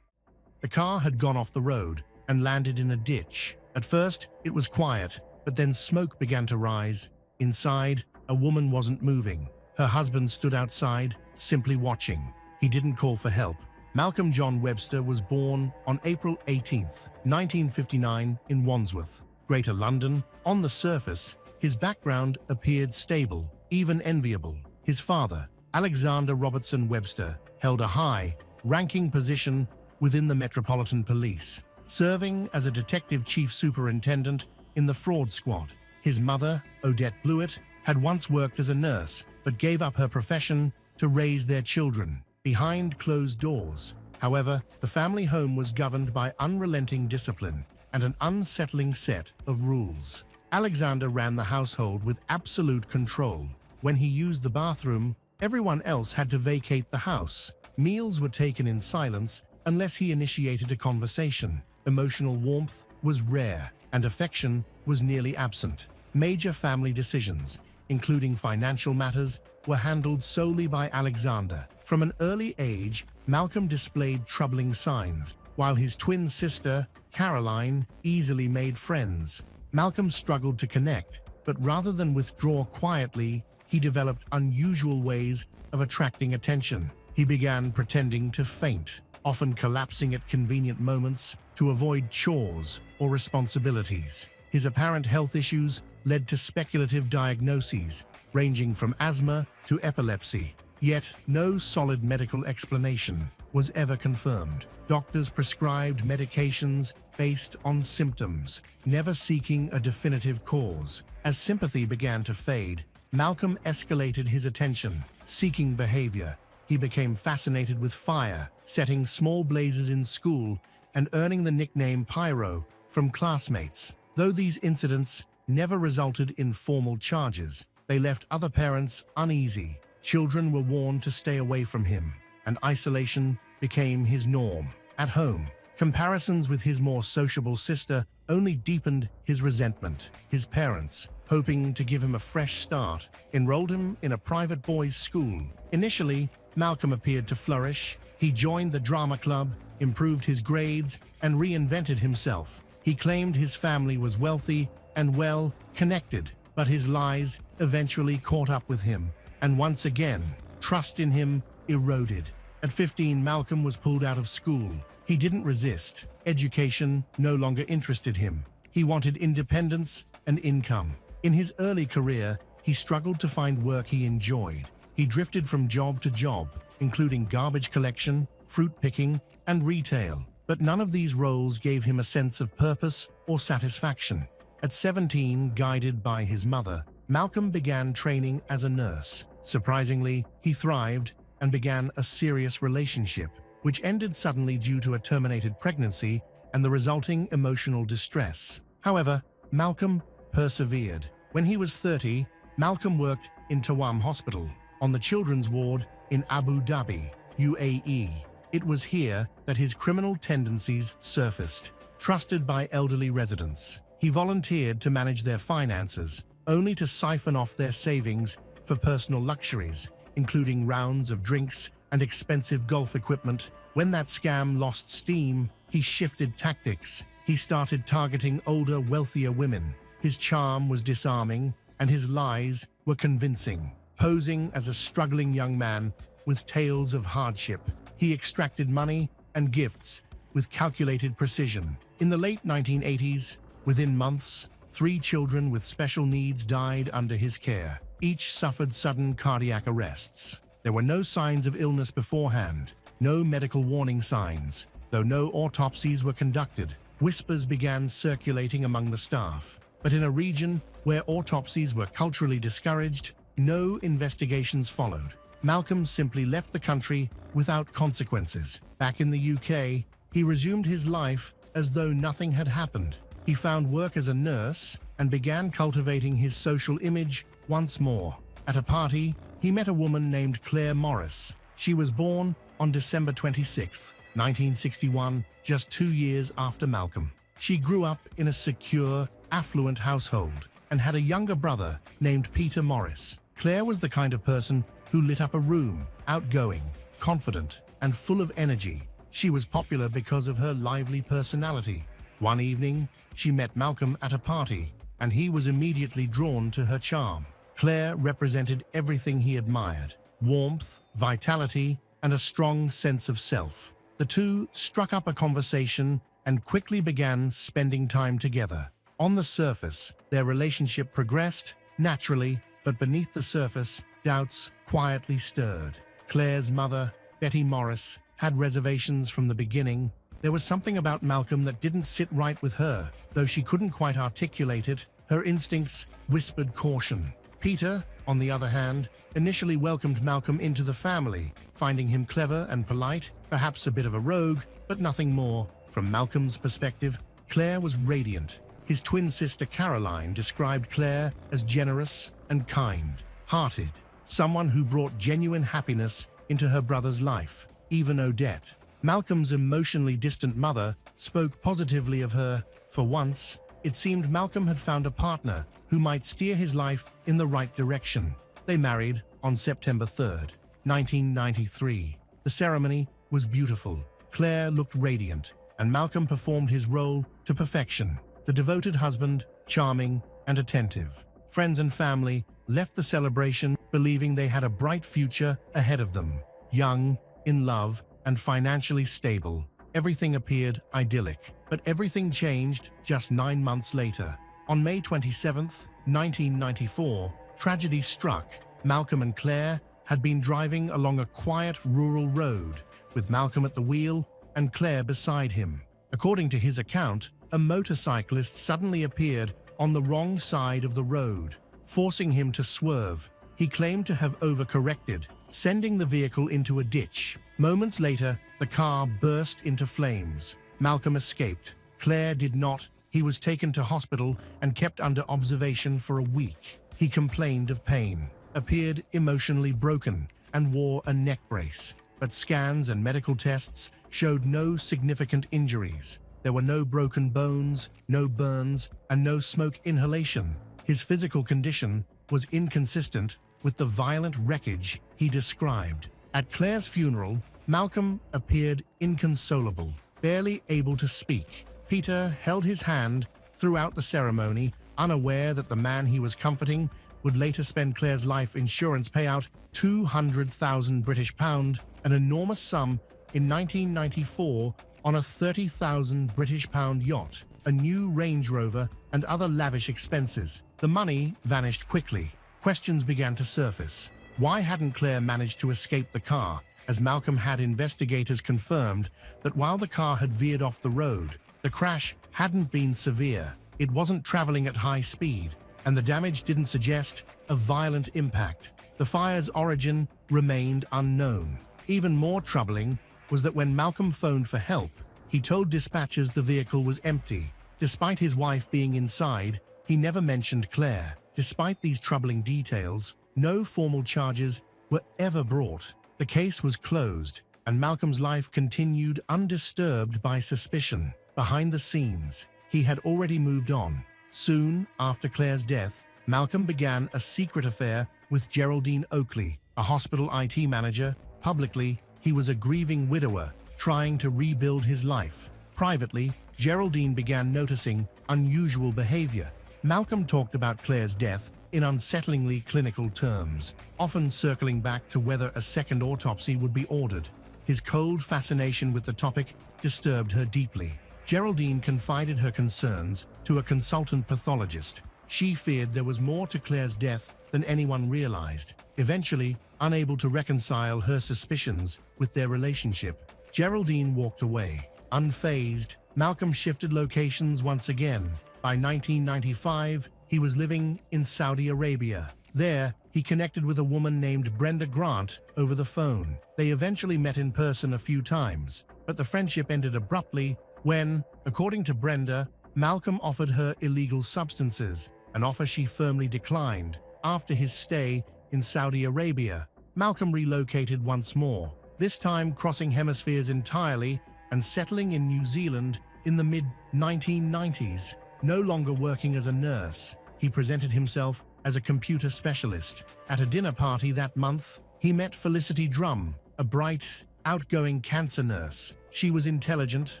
The car had gone off the road and landed in a ditch. At first, it was quiet, but then smoke began to rise. Inside, a woman wasn't moving. Her husband stood outside, simply watching. He didn't call for help. Malcolm John Webster was born on April 18, 1959, in Wandsworth, Greater London. On the surface, his background appeared stable, even enviable. His father, Alexander Robertson Webster, held a high-ranking position within the Metropolitan Police, serving as a detective chief superintendent in the fraud squad. His mother, Odette Blewett, had once worked as a nurse, but gave up her profession to raise their children. Behind closed doors, However, the family home was governed by unrelenting discipline and an unsettling set of rules. Alexander ran the household with absolute control. When he used the bathroom, everyone else had to vacate the house. Meals were taken in silence unless he initiated a conversation. Emotional warmth was rare, and affection was nearly absent. Major family decisions, including financial matters, were handled solely by Alexander. From an early age, Malcolm displayed troubling signs. While his twin sister, Caroline, easily made friends, Malcolm struggled to connect, but rather than withdraw quietly, he developed unusual ways of attracting attention. He began pretending to faint, often collapsing at convenient moments to avoid chores or responsibilities. His apparent health issues led to speculative diagnoses, ranging from asthma to epilepsy. Yet, no solid medical explanation was ever confirmed. Doctors prescribed medications based on symptoms, never seeking a definitive cause. As sympathy began to fade, Malcolm escalated his attention, seeking behavior. He became fascinated with fire, setting small blazes in school and earning the nickname Pyro from classmates. Though these incidents never resulted in formal charges, they left other parents uneasy. Children were warned to stay away from him, and isolation became his norm. At home, comparisons with his more sociable sister only deepened his resentment. His parents, hoping to give him a fresh start, enrolled him in a private boys' school. Initially, Malcolm appeared to flourish. He joined the drama club, improved his grades, and reinvented himself. He claimed his family was wealthy and well-connected, but his lies eventually caught up with him, and once again, trust in him eroded. At 15, Malcolm was pulled out of school. He didn't resist. Education no longer interested him. He wanted independence and income. In his early career, he struggled to find work he enjoyed. He drifted from job to job, including garbage collection, fruit picking, and retail. But none of these roles gave him a sense of purpose or satisfaction. At 17, guided by his mother, Malcolm began training as a nurse. Surprisingly, he thrived and began a serious relationship, which ended suddenly due to a terminated pregnancy and the resulting emotional distress. However, Malcolm persevered. When he was 30, Malcolm worked in Tawam Hospital, on the children's ward in Abu Dhabi, UAE. It was here that his criminal tendencies surfaced. Trusted by elderly residents, he volunteered to manage their finances, only to siphon off their savings for personal luxuries, including rounds of drinks and expensive golf equipment. When that scam lost steam, he shifted tactics. He started targeting older, wealthier women. His charm was disarming, and his lies were convincing. Posing as a struggling young man with tales of hardship, he extracted money and gifts with calculated precision. In the late 1980s, within months, 3 children with special needs died under his care. Each suffered sudden cardiac arrests. There were no signs of illness beforehand, no medical warning signs. Though no autopsies were conducted, whispers began circulating among the staff. But in a region where autopsies were culturally discouraged, no investigations followed. Malcolm simply left the country without consequences. Back in the UK, he resumed his life as though nothing had happened. He found work as a nurse and began cultivating his social image once more. At a party, he met a woman named Claire Morris. She was born on December 26, 1961, just 2 years after Malcolm. She grew up in a secure, affluent household and had a younger brother named Peter Morris. Claire was the kind of person who lit up a room, outgoing, confident, and full of energy. She was popular because of her lively personality. One evening, she met Malcolm at a party, and he was immediately drawn to her charm. Claire represented everything he admired: warmth, vitality, and a strong sense of self. The two struck up a conversation and quickly began spending time together. On the surface, their relationship progressed naturally, but beneath the surface, doubts quietly stirred. Claire's mother, Betty Morris, had reservations from the beginning. There was something about Malcolm that didn't sit right with her. Though she couldn't quite articulate it, her instincts whispered caution. Peter, on the other hand, initially welcomed Malcolm into the family, finding him clever and polite, perhaps a bit of a rogue, but nothing more. From Malcolm's perspective, Claire was radiant. His twin sister Caroline described Claire as generous and kind-hearted, someone who brought genuine happiness into her brother's life. Even Odette, Malcolm's emotionally distant mother, spoke positively of her. For once, it seemed Malcolm had found a partner who might steer his life in the right direction. They married on September 3rd, 1993. The ceremony was beautiful. Claire looked radiant, and Malcolm performed his role to perfection. The devoted husband, charming and attentive. Friends and family left the celebration believing they had a bright future ahead of them. Young, in love, and financially stable, everything appeared idyllic. But everything changed just 9 months later. On May 27, 1994, tragedy struck. Malcolm and Claire had been driving along a quiet rural road, with Malcolm at the wheel and Claire beside him. According to his account, a motorcyclist suddenly appeared on the wrong side of the road, forcing him to swerve. He claimed to have overcorrected, sending the vehicle into a ditch. Moments later, the car burst into flames. Malcolm escaped. Claire did not. He was taken to hospital and kept under observation for a week. He complained of pain, appeared emotionally broken, and wore a neck brace. But scans and medical tests showed no significant injuries. There were no broken bones, no burns, and no smoke inhalation. His physical condition was inconsistent with the violent wreckage he described. At Claire's funeral, Malcolm appeared inconsolable, barely able to speak. Peter held his hand throughout the ceremony, unaware that the man he was comforting would later spend Claire's life insurance payout, £200,000, an enormous sum in 1994 on a £30,000 yacht, a new Range Rover, and other lavish expenses. The money vanished quickly. Questions began to surface. Why hadn't Claire managed to escape the car, as Malcolm had investigators confirmed that while the car had veered off the road, the crash hadn't been severe. It wasn't traveling at high speed, and the damage didn't suggest a violent impact. The fire's origin remained unknown. Even more troubling was that when Malcolm phoned for help, he told dispatchers the vehicle was empty. Despite his wife being inside, he never mentioned Claire. Despite these troubling details, no formal charges were ever brought. The case was closed, and Malcolm's life continued undisturbed by suspicion. Behind the scenes, he had already moved on. Soon after Claire's death, Malcolm began a secret affair with Geraldine Oakley, a hospital IT manager. Publicly, he was a grieving widower trying to rebuild his life. Privately, Geraldine began noticing unusual behavior. Malcolm talked about Claire's death in unsettlingly clinical terms, often circling back to whether a second autopsy would be ordered. His cold fascination with the topic disturbed her deeply. Geraldine confided her concerns to a consultant pathologist. She feared there was more to Claire's death than anyone realized. Eventually, unable to reconcile her suspicions with their relationship, Geraldine walked away. Unfazed, Malcolm shifted locations once again. By 1995, he was living in Saudi Arabia. There, he connected with a woman named Brenda Grant over the phone. They eventually met in person a few times, but the friendship ended abruptly when, according to Brenda, Malcolm offered her illegal substances, an offer she firmly declined. After his stay in Saudi Arabia, Malcolm relocated once more, this time crossing hemispheres entirely and settling in New Zealand in the mid-1990s. No longer working as a nurse, he presented himself as a computer specialist. At a dinner party that month, he met Felicity Drum, a bright, outgoing cancer nurse. She was intelligent,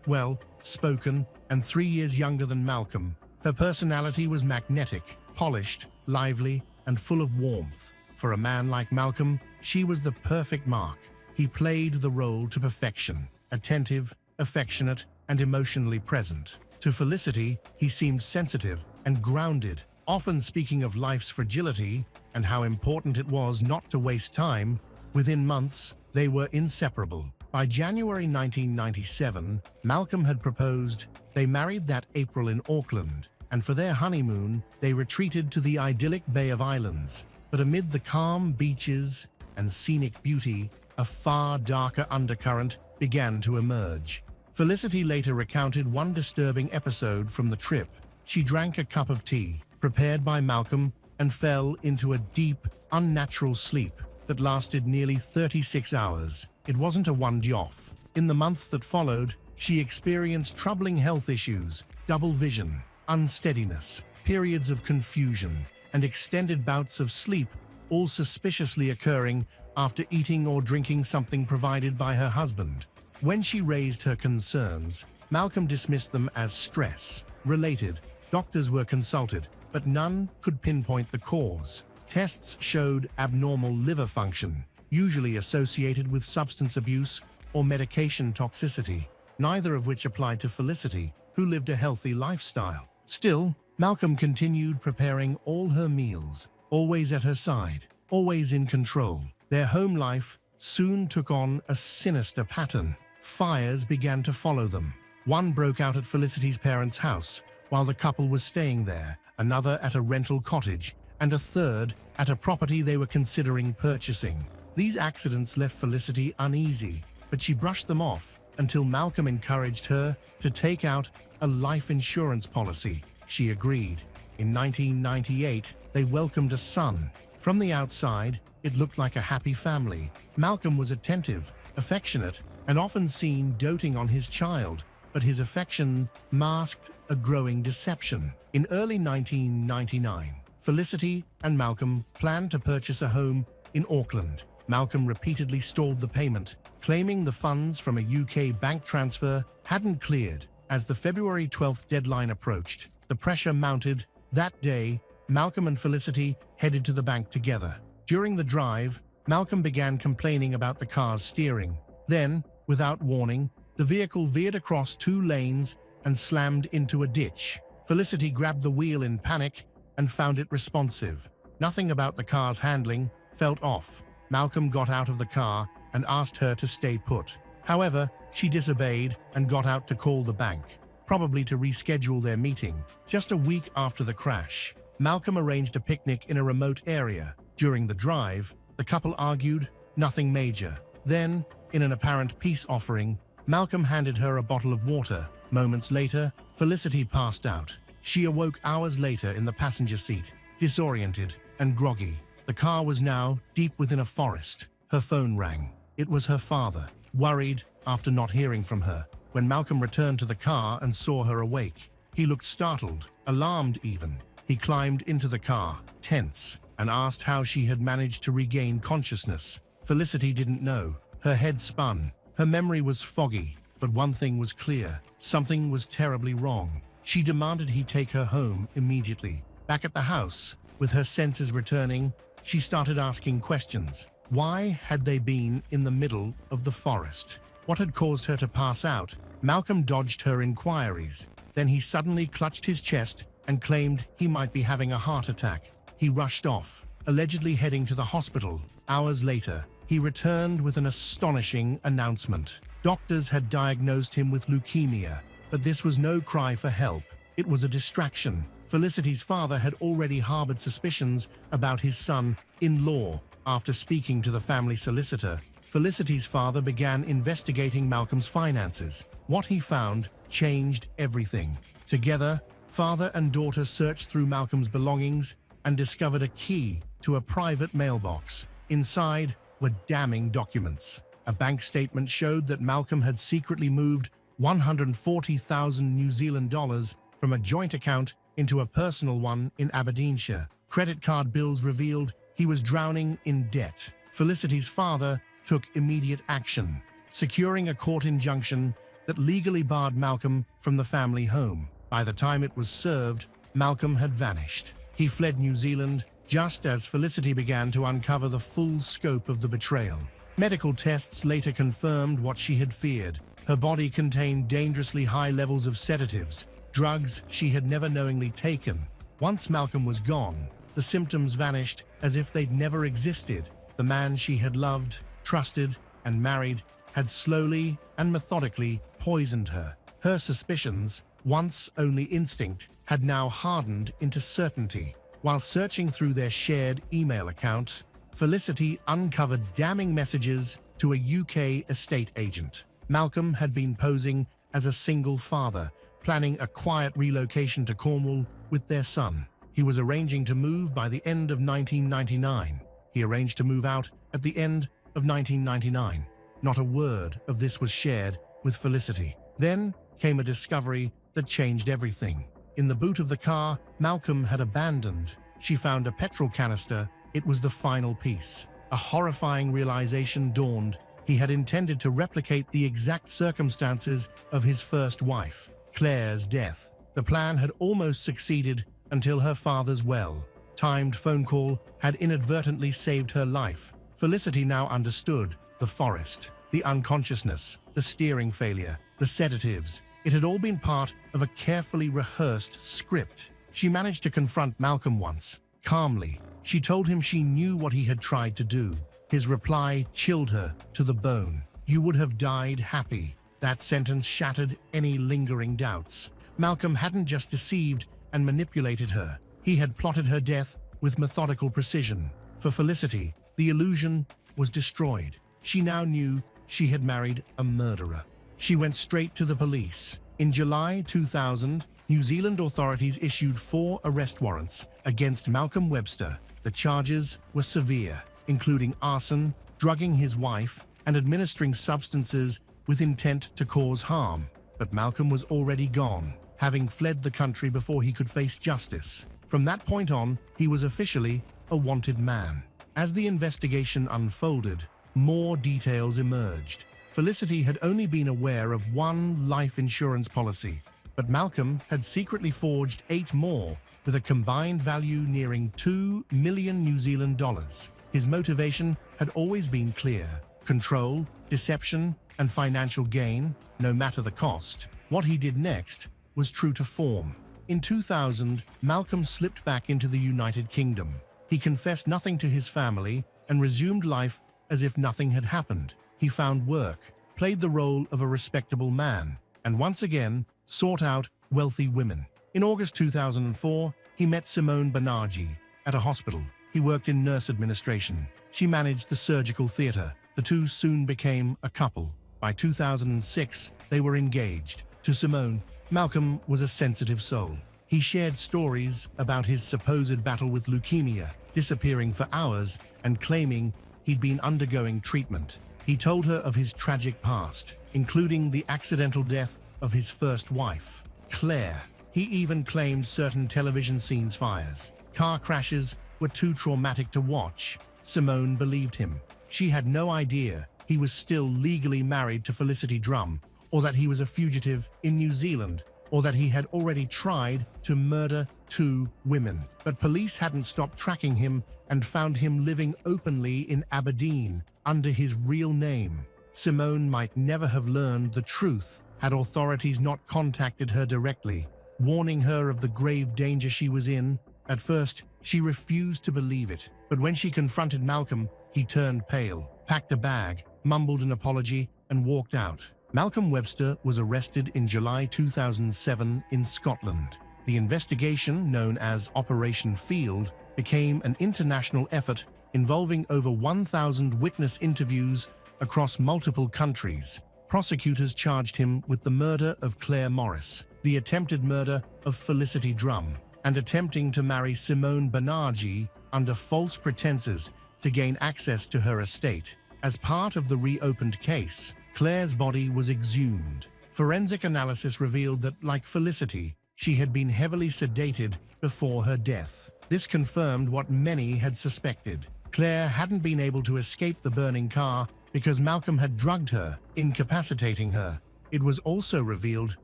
well-spoken, and 3 years younger than Malcolm. Her personality was magnetic, polished, lively, and full of warmth. For a man like Malcolm, she was the perfect mark. He played the role to perfection, attentive, affectionate, and emotionally present. To Felicity, he seemed sensitive and grounded, often speaking of life's fragility and how important it was not to waste time. Within months, they were inseparable. By January 1997, Malcolm had proposed. They married that April in Auckland, and for their honeymoon, they retreated to the idyllic Bay of Islands. But amid the calm beaches and scenic beauty, a far darker undercurrent began to emerge. Felicity later recounted one disturbing episode from the trip. She drank a cup of tea, prepared by Malcolm, and fell into a deep, unnatural sleep that lasted nearly 36 hours. It wasn't a one-off. In the months that followed, she experienced troubling health issues, double vision, unsteadiness, periods of confusion, and extended bouts of sleep, all suspiciously occurring after eating or drinking something provided by her husband. When she raised her concerns, Malcolm dismissed them as stress-related. Doctors were consulted, but none could pinpoint the cause. Tests showed abnormal liver function, usually associated with substance abuse or medication toxicity, neither of which applied to Felicity, who lived a healthy lifestyle. Still, Malcolm continued preparing all her meals, always at her side, always in control. Their home life soon took on a sinister pattern. Fires began to follow them. One broke out at Felicity's parents' house while the couple was staying there, another at a rental cottage, and a third at a property they were considering purchasing. These accidents left Felicity uneasy, but she brushed them off until Malcolm encouraged her to take out a life insurance policy. She agreed. In 1998, they welcomed a son. From the outside, it looked like a happy family. Malcolm was attentive, affectionate, and often seen doting on his child, but his affection masked a growing deception. In early 1999, Felicity and Malcolm planned to purchase a home in Auckland. Malcolm repeatedly stalled the payment, claiming the funds from a UK bank transfer hadn't cleared. As the February 12th deadline approached, the pressure mounted. That day, Malcolm and Felicity headed to the bank together. During the drive, Malcolm began complaining about the car's steering. Then, without warning, the vehicle veered across 2 lanes and slammed into a ditch. Felicity grabbed the wheel in panic and found it responsive. Nothing about the car's handling felt off. Malcolm got out of the car and asked her to stay put. However, she disobeyed and got out to call the bank, probably to reschedule their meeting. Just a week after the crash, Malcolm arranged a picnic in a remote area. During the drive, the couple argued, nothing major. Then, in an apparent peace offering, Malcolm handed her a bottle of water. Moments later, Felicity passed out. She awoke hours later in the passenger seat, disoriented and groggy. The car was now deep within a forest. Her phone rang. It was her father, worried after not hearing from her. When Malcolm returned to the car and saw her awake, he looked startled, alarmed even. He climbed into the car, tense, and asked how she had managed to regain consciousness. Felicity didn't know. Her head spun. Her memory was foggy, but one thing was clear. Something was terribly wrong. She demanded he take her home immediately. Back at the house, with her senses returning, she started asking questions. Why had they been in the middle of the forest? What had caused her to pass out? Malcolm dodged her inquiries. Then he suddenly clutched his chest and claimed he might be having a heart attack. He rushed off, allegedly heading to the hospital. Hours later, he returned with an astonishing announcement. Doctors had diagnosed him with leukemia, but this was no cry for help. It was a distraction. Felicity's father had already harbored suspicions about his son-in-law. After speaking to the family solicitor, Felicity's father began investigating Malcolm's finances. What he found changed everything. Together, father and daughter searched through Malcolm's belongings and discovered a key to a private mailbox. Inside were damning documents. A bank statement showed that Malcolm had secretly moved 140,000 New Zealand dollars from a joint account into a personal one in Aberdeenshire. Credit card bills revealed he was drowning in debt. Felicity's father took immediate action, securing a court injunction that legally barred Malcolm from the family home. By the time it was served, Malcolm had vanished. He fled New Zealand just as Felicity began to uncover the full scope of the betrayal. Medical tests later confirmed what she had feared. Her body contained dangerously high levels of sedatives, drugs she had never knowingly taken. Once Malcolm was gone, the symptoms vanished as if they'd never existed. The man she had loved, trusted, and married had slowly and methodically poisoned her. Her suspicions, once only instinct, had now hardened into certainty. While searching through their shared email account, Felicity uncovered damning messages to a UK estate agent. Malcolm had been posing as a single father, planning a quiet relocation to Cornwall with their son. He was arranging to move by the end of 1999. He arranged to move out at the end of 1999. Not a word of this was shared with Felicity. Then came a discovery that changed everything. In the boot of the car Malcolm had abandoned, she found a petrol canister. It was the final piece. A horrifying realization dawned. He had intended to replicate the exact circumstances of his first wife, Claire's death. The plan had almost succeeded until her father's well-timed phone call had inadvertently saved her life. Felicity now understood the forest, the unconsciousness, the steering failure, the sedatives. It had all been part of a carefully rehearsed script. She managed to confront Malcolm once. Calmly, she told him she knew what he had tried to do. His reply chilled her to the bone. "You would have died happy." That sentence shattered any lingering doubts. Malcolm hadn't just deceived and manipulated her. He had plotted her death with methodical precision. For Felicity, the illusion was destroyed. She now knew she had married a murderer. She went straight to the police. In July 2000, New Zealand authorities issued 4 arrest warrants against Malcolm Webster. The charges were severe, including arson, drugging his wife, and administering substances with intent to cause harm. But Malcolm was already gone, having fled the country before he could face justice. From that point on, he was officially a wanted man. As the investigation unfolded, more details emerged. Felicity had only been aware of one life insurance policy, but Malcolm had secretly forged 8 more, with a combined value nearing 2 million New Zealand dollars. His motivation had always been clear: control, deception, and financial gain, no matter the cost. What he did next was true to form. In 2000, Malcolm slipped back into the United Kingdom. He confessed nothing to his family and resumed life as if nothing had happened. He found work, played the role of a respectable man, and once again sought out wealthy women. In August 2004, he met Simone Banerjee at a hospital. He worked in nurse administration. She managed the surgical theater. The two soon became a couple. By 2006, they were engaged. To Simone, Malcolm was a sensitive soul. He shared stories about his supposed battle with leukemia, disappearing for hours and claiming he'd been undergoing treatment. He told her of his tragic past, including the accidental death of his first wife, Claire. He even claimed certain television scenes fires. Car crashes were too traumatic to watch. Simone believed him. She had no idea he was still legally married to Felicity Drum, or that he was a fugitive in New Zealand, or that he had already tried to murder 2 women. But police hadn't stopped tracking him and found him living openly in Aberdeen under his real name. Simone might never have learned the truth had authorities not contacted her directly, warning her of the grave danger she was in. At first, she refused to believe it, but when she confronted Malcolm, he turned pale, packed a bag, mumbled an apology, and walked out. Malcolm Webster was arrested in July 2007 in Scotland. The investigation, known as Operation Field, became an international effort involving over 1,000 witness interviews across multiple countries. Prosecutors charged him with the murder of Claire Morris, the attempted murder of Felicity Drum, and attempting to marry Simone Banerjee under false pretenses to gain access to her estate. As part of the reopened case, Claire's body was exhumed. Forensic analysis revealed that, like Felicity, she had been heavily sedated before her death. This confirmed what many had suspected. Claire hadn't been able to escape the burning car because Malcolm had drugged her, incapacitating her. It was also revealed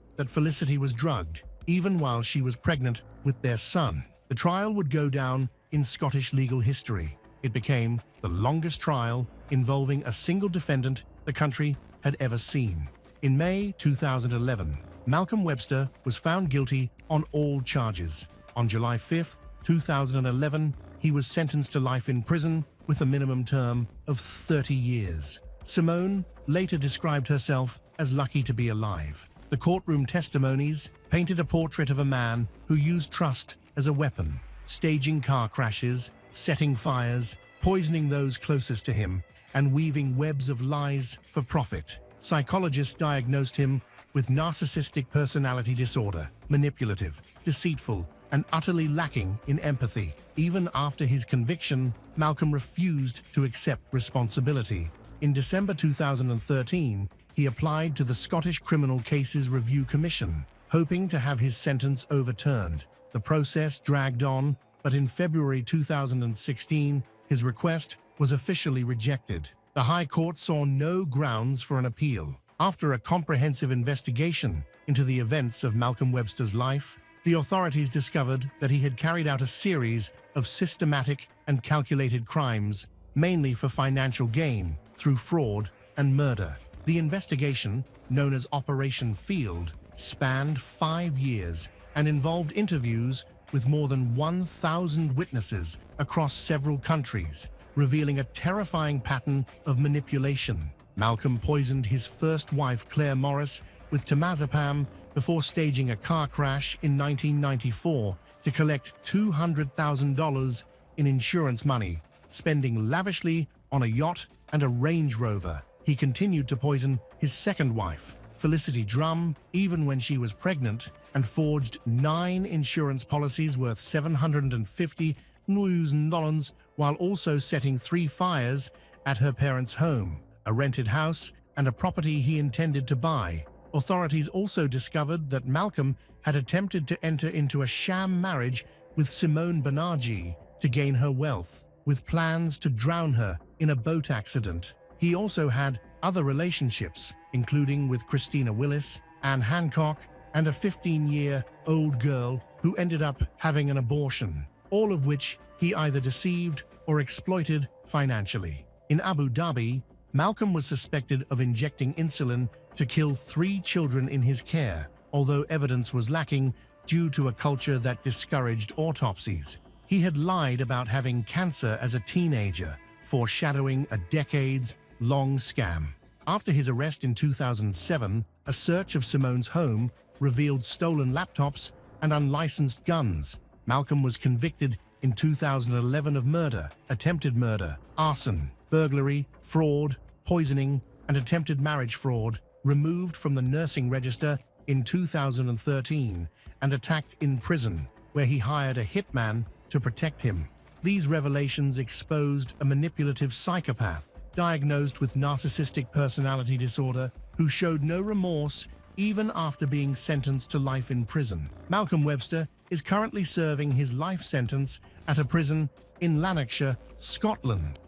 that Felicity was drugged, even while she was pregnant with their son. The trial would go down in Scottish legal history. It became the longest trial involving a single defendant the country had ever seen. In May 2011, Malcolm Webster was found guilty on all charges. On July 5, 2011, he was sentenced to life in prison with a minimum term of 30 years. Simone later described herself as lucky to be alive. The courtroom testimonies painted a portrait of a man who used trust as a weapon. staging car crashes, setting fires, poisoning those closest to him, and weaving webs of lies for profit. Psychologists diagnosed him with narcissistic personality disorder, manipulative, deceitful, and utterly lacking in empathy. Even after his conviction, Malcolm refused to accept responsibility. In December 2013, he applied to the Scottish Criminal Cases Review Commission, hoping to have his sentence overturned. The process dragged on, but in February 2016, his request was officially rejected. The High Court saw no grounds for an appeal. After a comprehensive investigation into the events of Malcolm Webster's life, the authorities discovered that he had carried out a series of systematic and calculated crimes, mainly for financial gain, through fraud and murder. The investigation, known as Operation Field, spanned 5 years and involved interviews with more than 1,000 witnesses across several countries, revealing a terrifying pattern of manipulation. Malcolm poisoned his first wife, Claire Morris, with temazepam before staging a car crash in 1994 to collect $200,000 in insurance money, spending lavishly on a yacht and a Range Rover. He continued to poison his second wife, Felicity Drum, even when she was pregnant, and forged 9 insurance policies worth $750,000 while also setting 3 fires at her parents' home, a rented house, and a property he intended to buy. Authorities also discovered that Malcolm had attempted to enter into a sham marriage with Simone Banerjee to gain her wealth, with plans to drown her in a boat accident. He also had other relationships, including with Christina Willis, Anne Hancock, and a 15-year-old girl who ended up having an abortion, all of which he either deceived or exploited financially. In Abu Dhabi, Malcolm was suspected of injecting insulin to kill 3 children in his care, although evidence was lacking due to a culture that discouraged autopsies. He had lied about having cancer as a teenager, foreshadowing a decades-long scam. After his arrest in 2007, a search of Simone's home revealed stolen laptops and unlicensed guns. Malcolm was convicted in 2011 of murder, attempted murder, arson, burglary, fraud, poisoning, and attempted marriage fraud, removed from the nursing register in 2013, and attacked in prison, where he hired a hitman to protect him. These revelations exposed a manipulative psychopath diagnosed with narcissistic personality disorder who showed no remorse even after being sentenced to life in prison. Malcolm Webster is currently serving his life sentence at a prison in Lanarkshire, Scotland.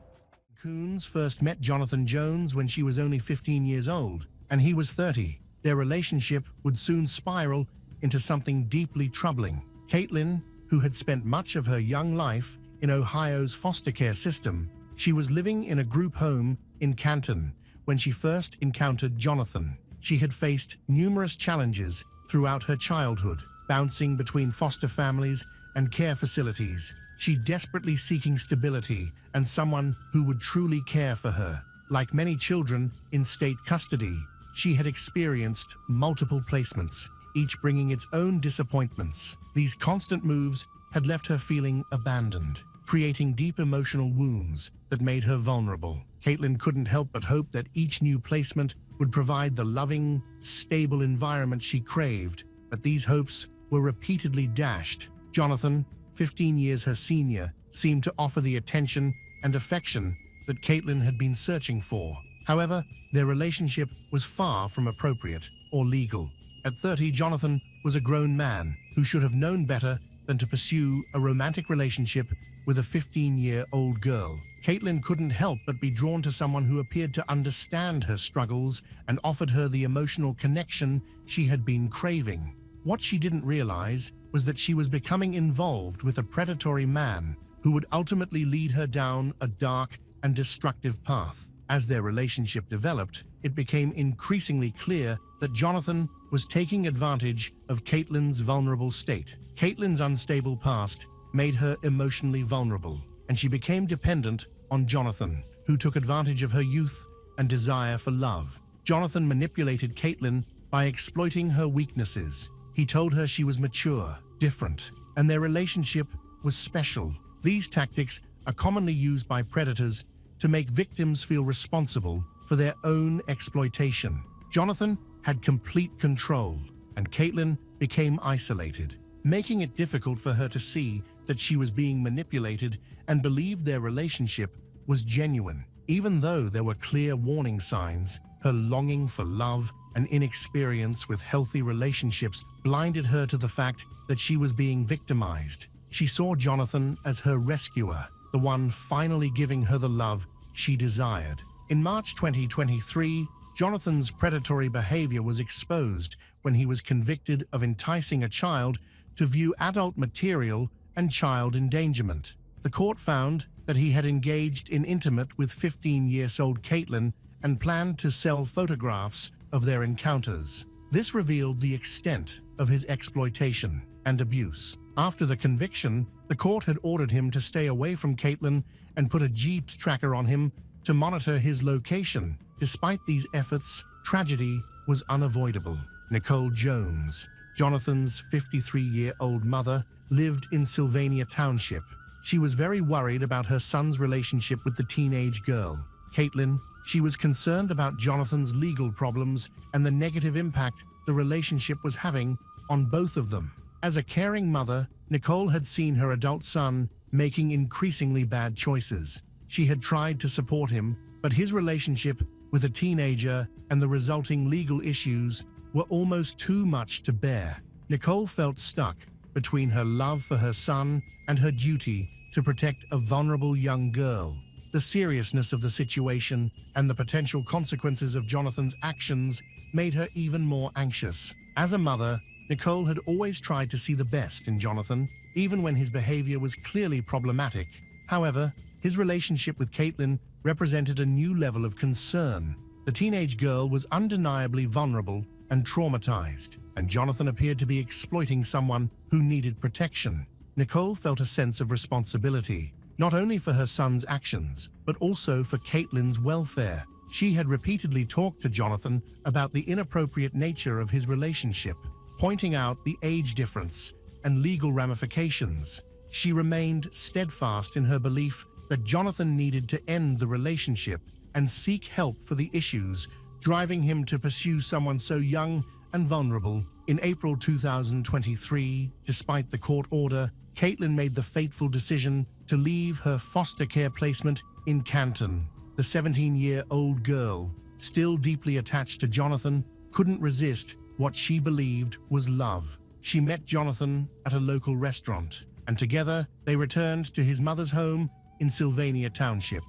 Coons first met Jonathan Jones when she was only 15 years old, and he was 30. Their relationship would soon spiral into something deeply troubling. Caitlin, who had spent much of her young life in Ohio's foster care system, she was living in a group home in Canton when she first encountered Jonathan. She had faced numerous challenges throughout her childhood, bouncing between foster families and care facilities, she desperately seeking stability and someone who would truly care for her. Like many children in state custody, she had experienced multiple placements, each bringing its own disappointments. These constant moves had left her feeling abandoned, creating deep emotional wounds that made her vulnerable. Caitlin couldn't help but hope that each new placement would provide the loving, stable environment she craved, but these hopes were repeatedly dashed. Jonathan, 15 years her senior, seemed to offer the attention and affection that Caitlin had been searching for. However, their relationship was far from appropriate or legal. At 30, Jonathan was a grown man who should have known better than to pursue a romantic relationship with a 15-year-old girl. Caitlin couldn't help but be drawn to someone who appeared to understand her struggles and offered her the emotional connection she had been craving. What she didn't realize was that she was becoming involved with a predatory man who would ultimately lead her down a dark and destructive path. As their relationship developed, it became increasingly clear that Jonathan was taking advantage of Caitlin's vulnerable state. Caitlin's unstable past made her emotionally vulnerable, and she became dependent on Jonathan, who took advantage of her youth and desire for love. Jonathan manipulated Caitlin by exploiting her weaknesses. He told her she was mature, different, and their relationship was special. These tactics are commonly used by predators to make victims feel responsible for their own exploitation. Jonathan had complete control, and Caitlin became isolated, making it difficult for her to see that she was being manipulated and believed their relationship was genuine. Even though there were clear warning signs, her longing for love and inexperience with healthy relationships blinded her to the fact that she was being victimized. She saw Jonathan as her rescuer, the one finally giving her the love she desired. In March 2023, Jonathan's predatory behavior was exposed when he was convicted of enticing a child to view adult material and child endangerment. The court found that he had engaged in intimate with 15-year-old Caitlin and planned to sell photographs of their encounters. This revealed the extent of his exploitation and abuse. After the conviction, the court had ordered him to stay away from Caitlin and put a GPS tracker on him to monitor his location. Despite these efforts, tragedy was unavoidable. Nicole Jones, Jonathan's 53-year-old mother, lived in Sylvania Township. She was very worried about her son's relationship with the teenage girl, Caitlin. She was concerned about Jonathan's legal problems and the negative impact the relationship was having on both of them. As a caring mother, Nicole had seen her adult son making increasingly bad choices. She had tried to support him, but his relationship with a teenager and the resulting legal issues were almost too much to bear. Nicole felt stuck between her love for her son and her duty to protect a vulnerable young girl. The seriousness of the situation and the potential consequences of Jonathan's actions made her even more anxious. As a mother, Nicole had always tried to see the best in Jonathan, even when his behavior was clearly problematic. However, his relationship with Caitlin represented a new level of concern. The teenage girl was undeniably vulnerable and traumatized, and Jonathan appeared to be exploiting someone who needed protection. Nicole felt a sense of responsibility, not only for her son's actions, but also for Caitlin's welfare. She had repeatedly talked to Jonathan about the inappropriate nature of his relationship, pointing out the age difference and legal ramifications. She remained steadfast in her belief that Jonathan needed to end the relationship and seek help for the issues driving him to pursue someone so young and vulnerable. In April 2023, despite the court order, Caitlin made the fateful decision to leave her foster care placement in Canton. The 17-year-old girl, still deeply attached to Jonathan, couldn't resist what she believed was love. She met Jonathan at a local restaurant, and together they returned to his mother's home in Sylvania Township.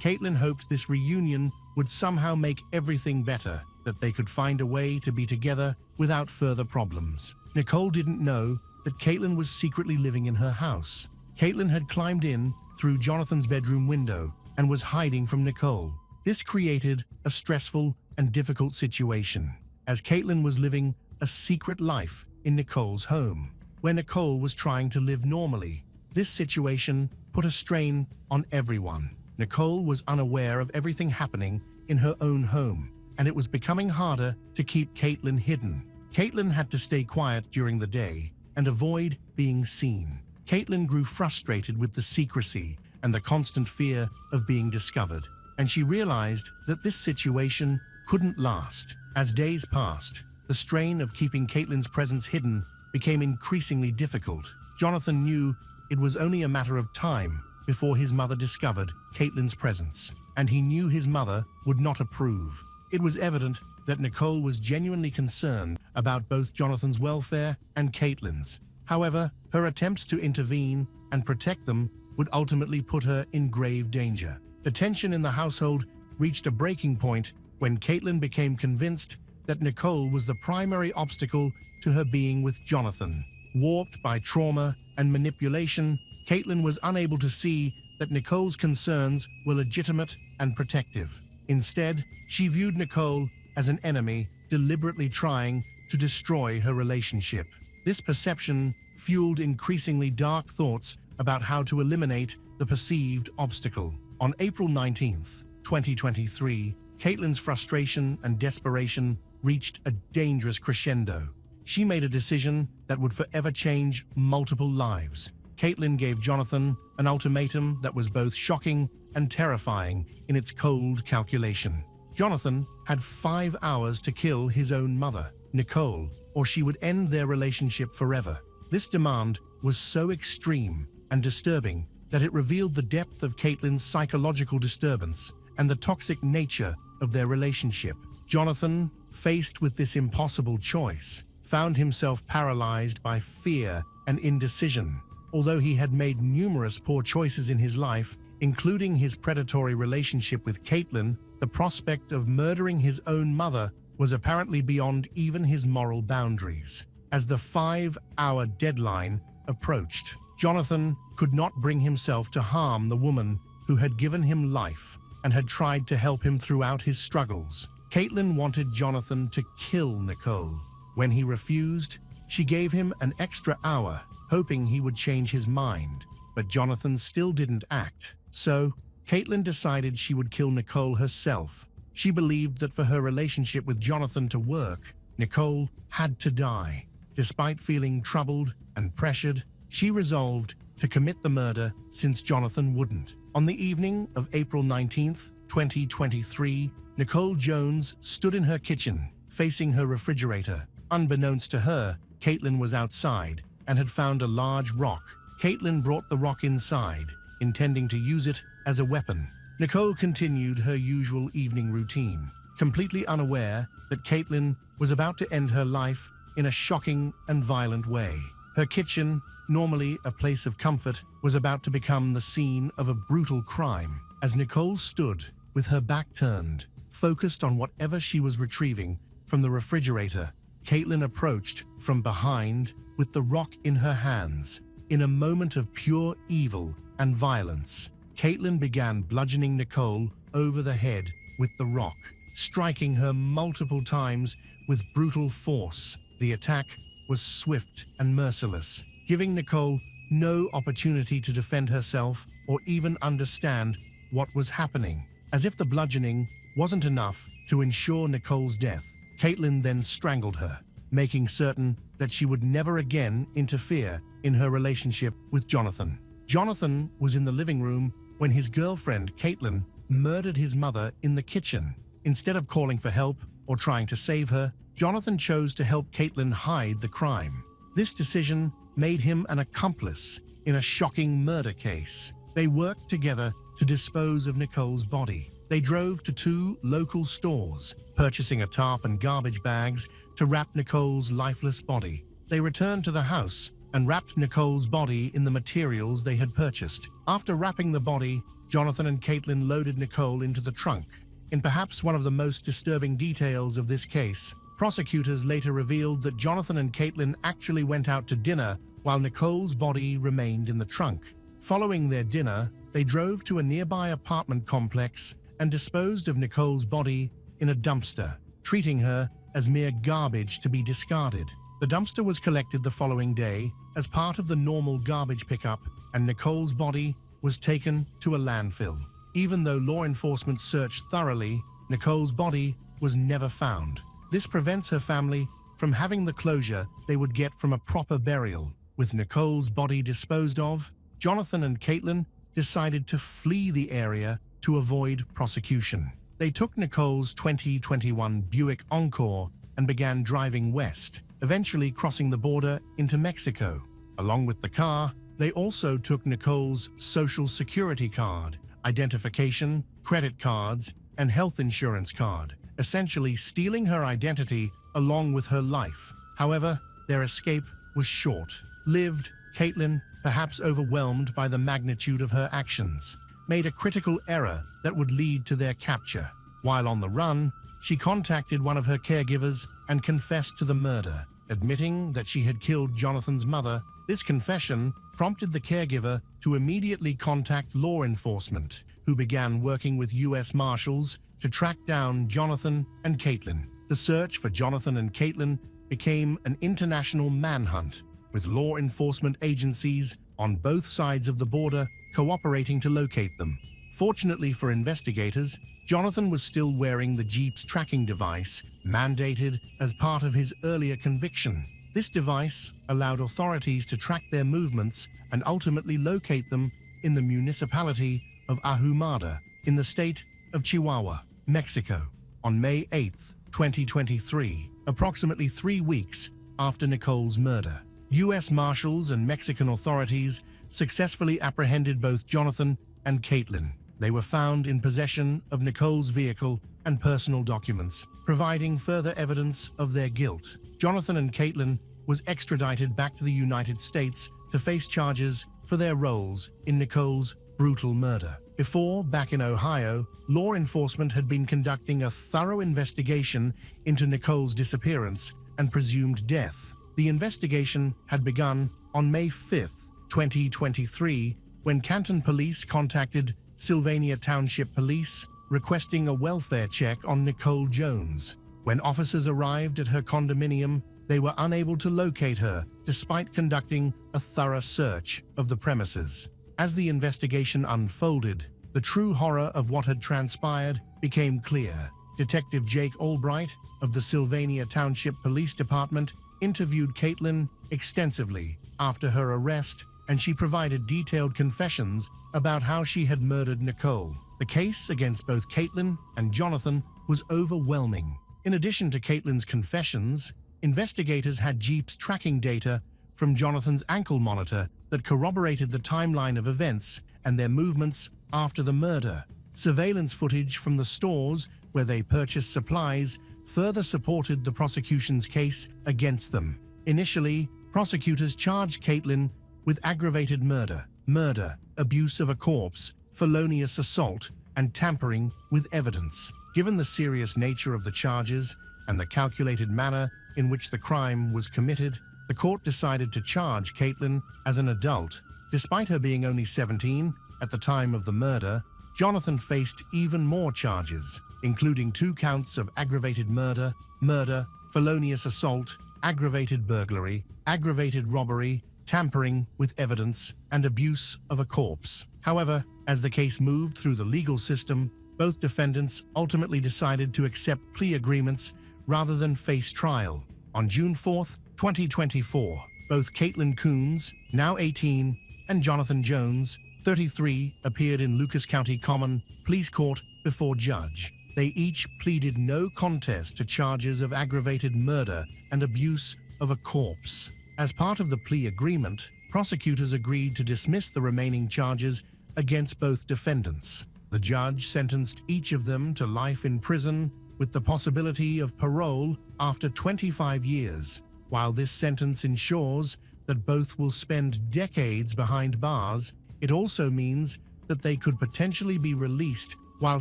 Caitlin hoped this reunion would somehow make everything better, that they could find a way to be together without further problems. Nicole didn't know that Caitlin was secretly living in her house. Caitlin had climbed in through Jonathan's bedroom window and was hiding from Nicole. This created a stressful and difficult situation, as Caitlin was living a secret life in Nicole's home, where Nicole was trying to live normally. This situation put a strain on everyone. Nicole was unaware of everything happening in her own home, and it was becoming harder to keep Caitlin hidden. Caitlin had to stay quiet during the day and avoid being seen. Caitlin grew frustrated with the secrecy and the constant fear of being discovered, and she realized that this situation couldn't last. As days passed, the strain of keeping Caitlin's presence hidden became increasingly difficult. Jonathan knew it was only a matter of time before his mother discovered Caitlin's presence, and he knew his mother would not approve. It was evident that Nicole was genuinely concerned about both Jonathan's welfare and Caitlin's. However, her attempts to intervene and protect them would ultimately put her in grave danger. The tension in the household reached a breaking point when Caitlin became convinced that Nicole was the primary obstacle to her being with Jonathan. Warped by trauma and manipulation, Caitlin was unable to see that Nicole's concerns were legitimate and protective. Instead, she viewed Nicole as an enemy, deliberately trying to destroy her relationship. This perception fueled increasingly dark thoughts about how to eliminate the perceived obstacle. On April 19, 2023, Caitlin's frustration and desperation reached a dangerous crescendo. She made a decision that would forever change multiple lives. Caitlin gave Jonathan an ultimatum that was both shocking and terrifying in its cold calculation. Jonathan had 5 hours to kill his own mother, Nicole, or she would end their relationship forever. This demand was so extreme and disturbing that it revealed the depth of Caitlin's psychological disturbance and the toxic nature of their relationship. Jonathan, faced with this impossible choice, found himself paralyzed by fear and indecision. Although he had made numerous poor choices in his life, including his predatory relationship with Caitlin, the prospect of murdering his own mother was apparently beyond even his moral boundaries. As the 5-hour deadline approached, Jonathan could not bring himself to harm the woman who had given him life and had tried to help him throughout his struggles. Caitlin wanted Jonathan to kill Nicole. When he refused, she gave him an extra hour, hoping he would change his mind. But Jonathan still didn't act. So, Caitlin decided she would kill Nicole herself. She believed that for her relationship with Jonathan to work, Nicole had to die. Despite feeling troubled and pressured, she resolved to commit the murder since Jonathan wouldn't. On the evening of April 19th, 2023, Nicole Jones stood in her kitchen, facing her refrigerator. Unbeknownst to her, Caitlin was outside and had found a large rock. Caitlin brought the rock inside, intending to use it as a weapon. Nicole continued her usual evening routine, completely unaware that Caitlin was about to end her life in a shocking and violent way. Her kitchen, normally a place of comfort, was about to become the scene of a brutal crime. As Nicole stood with her back turned, focused on whatever she was retrieving from the refrigerator, Caitlin approached from behind with the rock in her hands. In a moment of pure evil and violence, Caitlin began bludgeoning Nicole over the head with the rock, striking her multiple times with brutal force. The attack was swift and merciless, giving Nicole no opportunity to defend herself or even understand what was happening. As if the bludgeoning wasn't enough to ensure Nicole's death, Caitlin then strangled her, making certain that she would never again interfere in her relationship with Jonathan. Jonathan was in the living room when his girlfriend, Caitlin, murdered his mother in the kitchen. Instead of calling for help or trying to save her, Jonathan chose to help Caitlin hide the crime. This decision made him an accomplice in a shocking murder case. They worked together to dispose of Nicole's body. They drove to 2 local stores, purchasing a tarp and garbage bags to wrap Nicole's lifeless body. They returned to the house and wrapped Nicole's body in the materials they had purchased. After wrapping the body, Jonathan and Caitlin loaded Nicole into the trunk. In perhaps one of the most disturbing details of this case, prosecutors later revealed that Jonathan and Caitlin actually went out to dinner while Nicole's body remained in the trunk. Following their dinner, they drove to a nearby apartment complex and disposed of Nicole's body in a dumpster, treating her as mere garbage to be discarded. The dumpster was collected the following day as part of the normal garbage pickup, and Nicole's body was taken to a landfill. Even though law enforcement searched thoroughly, Nicole's body was never found. This prevents her family from having the closure they would get from a proper burial. With Nicole's body disposed of, Jonathan and Caitlin decided to flee the area to avoid prosecution. They took Nicole's 2021 Buick Encore and began driving west, eventually crossing the border into Mexico. Along with the car, they also took Nicole's social security card, identification, credit cards, and health insurance card, essentially stealing her identity along with her life. However, their escape was short-lived. Caitlin, perhaps overwhelmed by the magnitude of her actions, made a critical error that would lead to their capture. While on the run, she contacted one of her caregivers and confessed to the murder, admitting that she had killed Jonathan's mother. This confession prompted the caregiver to immediately contact law enforcement, who began working with U.S. Marshals to track down Jonathan and Caitlin. The search for Jonathan and Caitlin became an international manhunt, with law enforcement agencies on both sides of the border cooperating to locate them. Fortunately for investigators, Jonathan was still wearing the Jeep's tracking device, mandated as part of his earlier conviction. This device allowed authorities to track their movements and ultimately locate them in the municipality of Ahumada in the state of Chihuahua, Mexico, on May 8, 2023, approximately 3 weeks after Nicole's murder. U.S. Marshals and Mexican authorities successfully apprehended both Jonathan and Caitlin. They were found in possession of Nicole's vehicle and personal documents, providing further evidence of their guilt. Jonathan and Caitlin was extradited back to the United States to face charges for their roles in Nicole's brutal murder. Before, back in Ohio, law enforcement had been conducting a thorough investigation into Nicole's disappearance and presumed death. The investigation had begun on May 5, 2023, when Canton Police contacted Sylvania Township Police requesting a welfare check on Nicole Jones. When officers arrived at her condominium, they were unable to locate her despite conducting a thorough search of the premises. As the investigation unfolded, the true horror of what had transpired became clear. Detective Jake Albright of the Sylvania Township Police Department interviewed Caitlin extensively after her arrest, and she provided detailed confessions about how she had murdered Nicole. The case against both Caitlin and Jonathan was overwhelming. In addition to Caitlin's confessions, investigators had Jeep's tracking data from Jonathan's ankle monitor that corroborated the timeline of events and their movements after the murder. Surveillance footage from the stores where they purchased supplies further supported the prosecution's case against them. Initially, prosecutors charged Caitlin with aggravated murder, abuse of a corpse, felonious assault, and tampering with evidence. Given the serious nature of the charges and the calculated manner in which the crime was committed, the court decided to charge Caitlin as an adult. Despite her being only 17 at the time of the murder, Jonathan faced even more charges, including 2 counts of aggravated murder, felonious assault, aggravated burglary, aggravated robbery, tampering with evidence, and abuse of a corpse. However, as the case moved through the legal system, both defendants ultimately decided to accept plea agreements rather than face trial. On June 4, 2024, both Caitlin Coons, now 18, and Jonathan Jones, 33, appeared in Lucas County Common Police Court before judge. They each pleaded no contest to charges of aggravated murder and abuse of a corpse. As part of the plea agreement, prosecutors agreed to dismiss the remaining charges against both defendants. The judge sentenced each of them to life in prison with the possibility of parole after 25 years. While this sentence ensures that both will spend decades behind bars, it also means that they could potentially be released while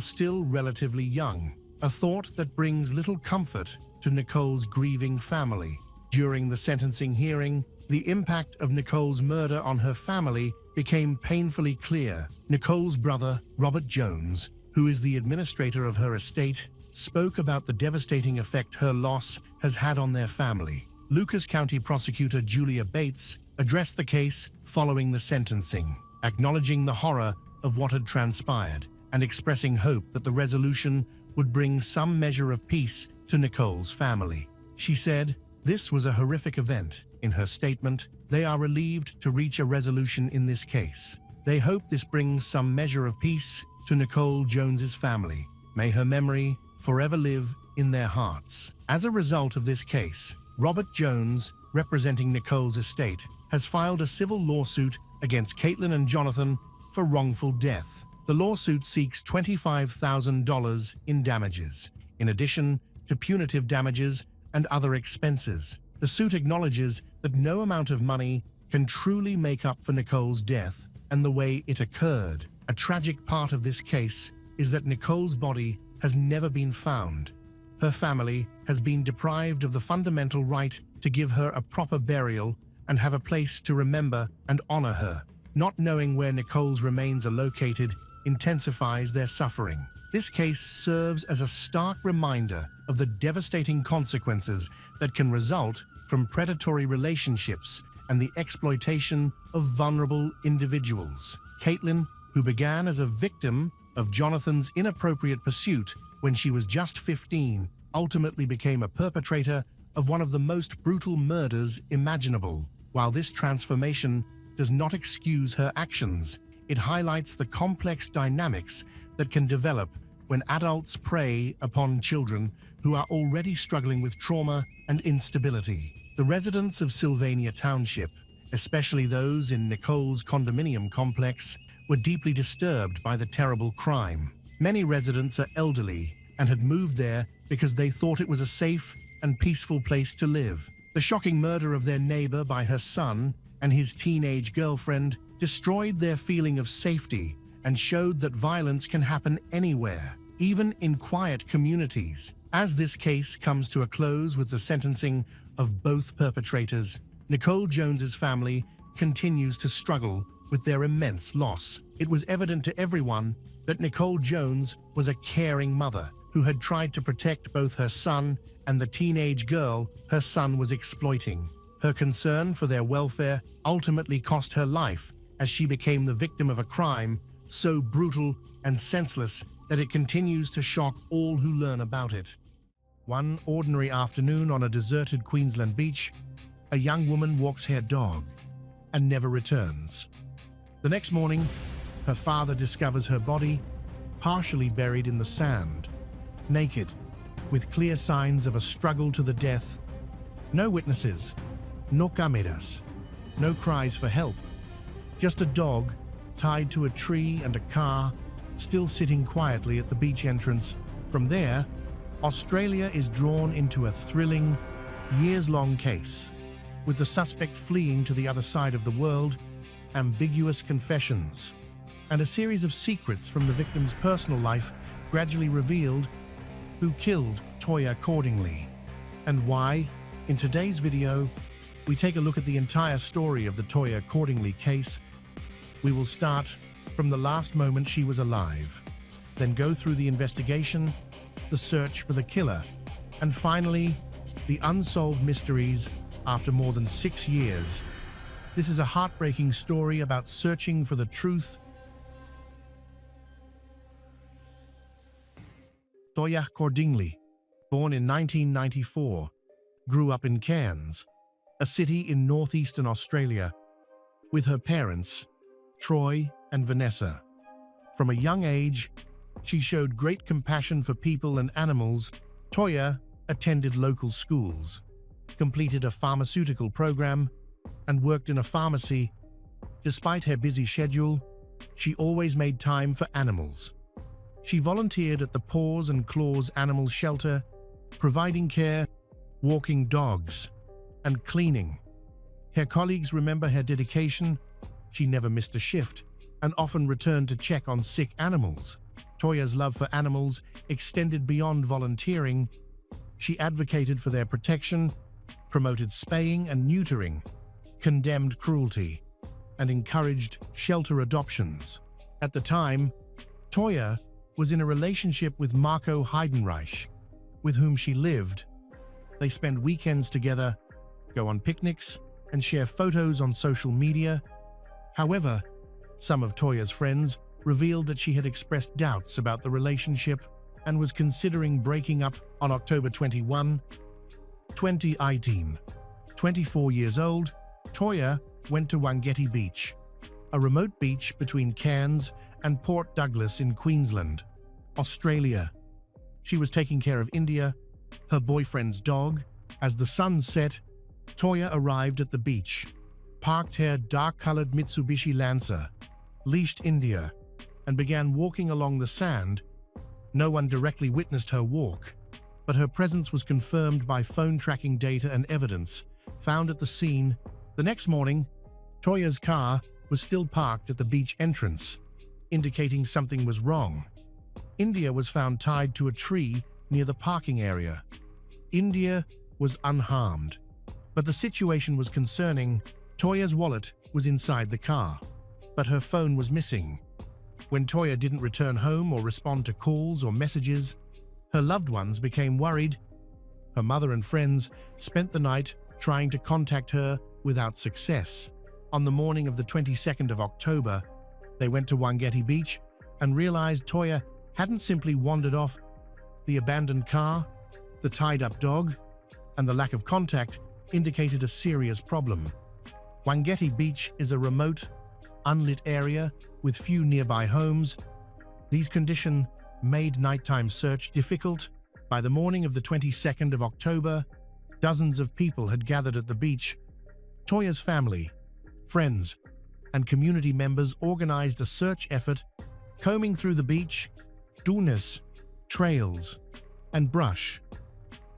still relatively young, a thought that brings little comfort to Nicole's grieving family. During the sentencing hearing, the impact of Nicole's murder on her family became painfully clear. Nicole's brother, Robert Jones, who is the administrator of her estate, spoke about the devastating effect her loss has had on their family. Lucas County Prosecutor Julia Bates addressed the case following the sentencing, acknowledging the horror of what had transpired and expressing hope that the resolution would bring some measure of peace to Nicole's family. She said, "This was a horrific event." In her statement, they are relieved to reach a resolution in this case. They hope this brings some measure of peace to Nicole Jones's family. May her memory forever live in their hearts. As a result of this case, Robert Jones, representing Nicole's estate, has filed a civil lawsuit against Caitlin and Jonathan for wrongful death. The lawsuit seeks $25,000 in damages, in addition to punitive damages and other expenses. The suit acknowledges that no amount of money can truly make up for Nicole's death and the way it occurred. A tragic part of this case is that Nicole's body has never been found. Her family has been deprived of the fundamental right to give her a proper burial and have a place to remember and honor her. Not knowing where Nicole's remains are located intensifies their suffering. This case serves as a stark reminder of the devastating consequences that can result from predatory relationships and the exploitation of vulnerable individuals. Caitlin, who began as a victim of Jonathan's inappropriate pursuit when she was just 15, ultimately became a perpetrator of one of the most brutal murders imaginable. While this transformation does not excuse her actions, it highlights the complex dynamics that can develop when adults prey upon children who are already struggling with trauma and instability. The residents of Sylvania Township, especially those in Nicole's condominium complex, were deeply disturbed by the terrible crime. Many residents are elderly and had moved there because they thought it was a safe and peaceful place to live. The shocking murder of their neighbor by her son and his teenage girlfriend destroyed their feeling of safety and showed that violence can happen anywhere, even in quiet communities. As this case comes to a close with the sentencing of both perpetrators, Nicole Jones's family continues to struggle with their immense loss. It was evident to everyone that Nicole Jones was a caring mother who had tried to protect both her son and the teenage girl her son was exploiting. Her concern for their welfare ultimately cost her life as she became the victim of a crime so brutal and senseless that it continues to shock all who learn about it. One ordinary afternoon on a deserted Queensland beach, a young woman walks her dog and never returns. The next morning, her father discovers her body partially buried in the sand, naked, with clear signs of a struggle to the death. No witnesses, no cameras, no cries for help, just a dog tied to a tree and a car still sitting quietly at the beach entrance. From there, Australia is drawn into a thrilling, years-long case, with the suspect fleeing to the other side of the world, ambiguous confessions, and a series of secrets from the victim's personal life gradually revealed who killed Toya Cordingley and why. In today's video, we take a look at the entire story of the Toya Cordingley case. We will start from the last moment she was alive, then go through the investigation, the search for the killer, and finally, the unsolved mysteries after more than 6 years. This is a heartbreaking story about searching for the truth. Toya Cordingley, born in 1994, grew up in Cairns, a city in northeastern Australia, with her parents, Troy and Vanessa. From a young age, she showed great compassion for people and animals. Toya attended local schools, completed a pharmaceutical program, and worked in a pharmacy. Despite her busy schedule, she always made time for animals. She volunteered at the Paws and Claws Animal Shelter, providing care, walking dogs, and cleaning. Her colleagues remember her dedication. She never missed a shift and often returned to check on sick animals. Toya's love for animals extended beyond volunteering. She advocated for their protection, promoted spaying and neutering, condemned cruelty, and encouraged shelter adoptions. At the time, Toya was in a relationship with Marco Heidenreich, with whom she lived. They spend weekends together, go on picnics, and share photos on social media. However, some of Toya's friends revealed that she had expressed doubts about the relationship and was considering breaking up. On October 21, 2018, 24 years old, Toya went to Wangeti Beach, a remote beach between Cairns and Port Douglas in Queensland, Australia. She was taking care of India, her boyfriend's dog. As the sun set, Toya arrived at the beach, parked her dark-colored Mitsubishi Lancer, leashed India, and began walking along the sand. No one directly witnessed her walk, but her presence was confirmed by phone tracking data and evidence found at the scene. The next morning, Toya's car was still parked at the beach entrance, indicating something was wrong. India was found tied to a tree near the parking area. India was unharmed, but the situation was concerning. Toya's wallet was inside the car, but her phone was missing. When Toya didn't return home or respond to calls or messages, her loved ones became worried. Her mother and friends spent the night trying to contact her without success. On the morning of the 22nd of October, they went to Wangeti Beach and realized Toya hadn't simply wandered off. The abandoned car, the tied-up dog, and the lack of contact indicated a serious problem. Wangeti Beach is a remote, unlit area with few nearby homes. These conditions made nighttime search difficult. By the morning of the 22nd of October, dozens of people had gathered at the beach. Toya's family, friends, and community members organized a search effort, combing through the beach, dunes, trails, and brush.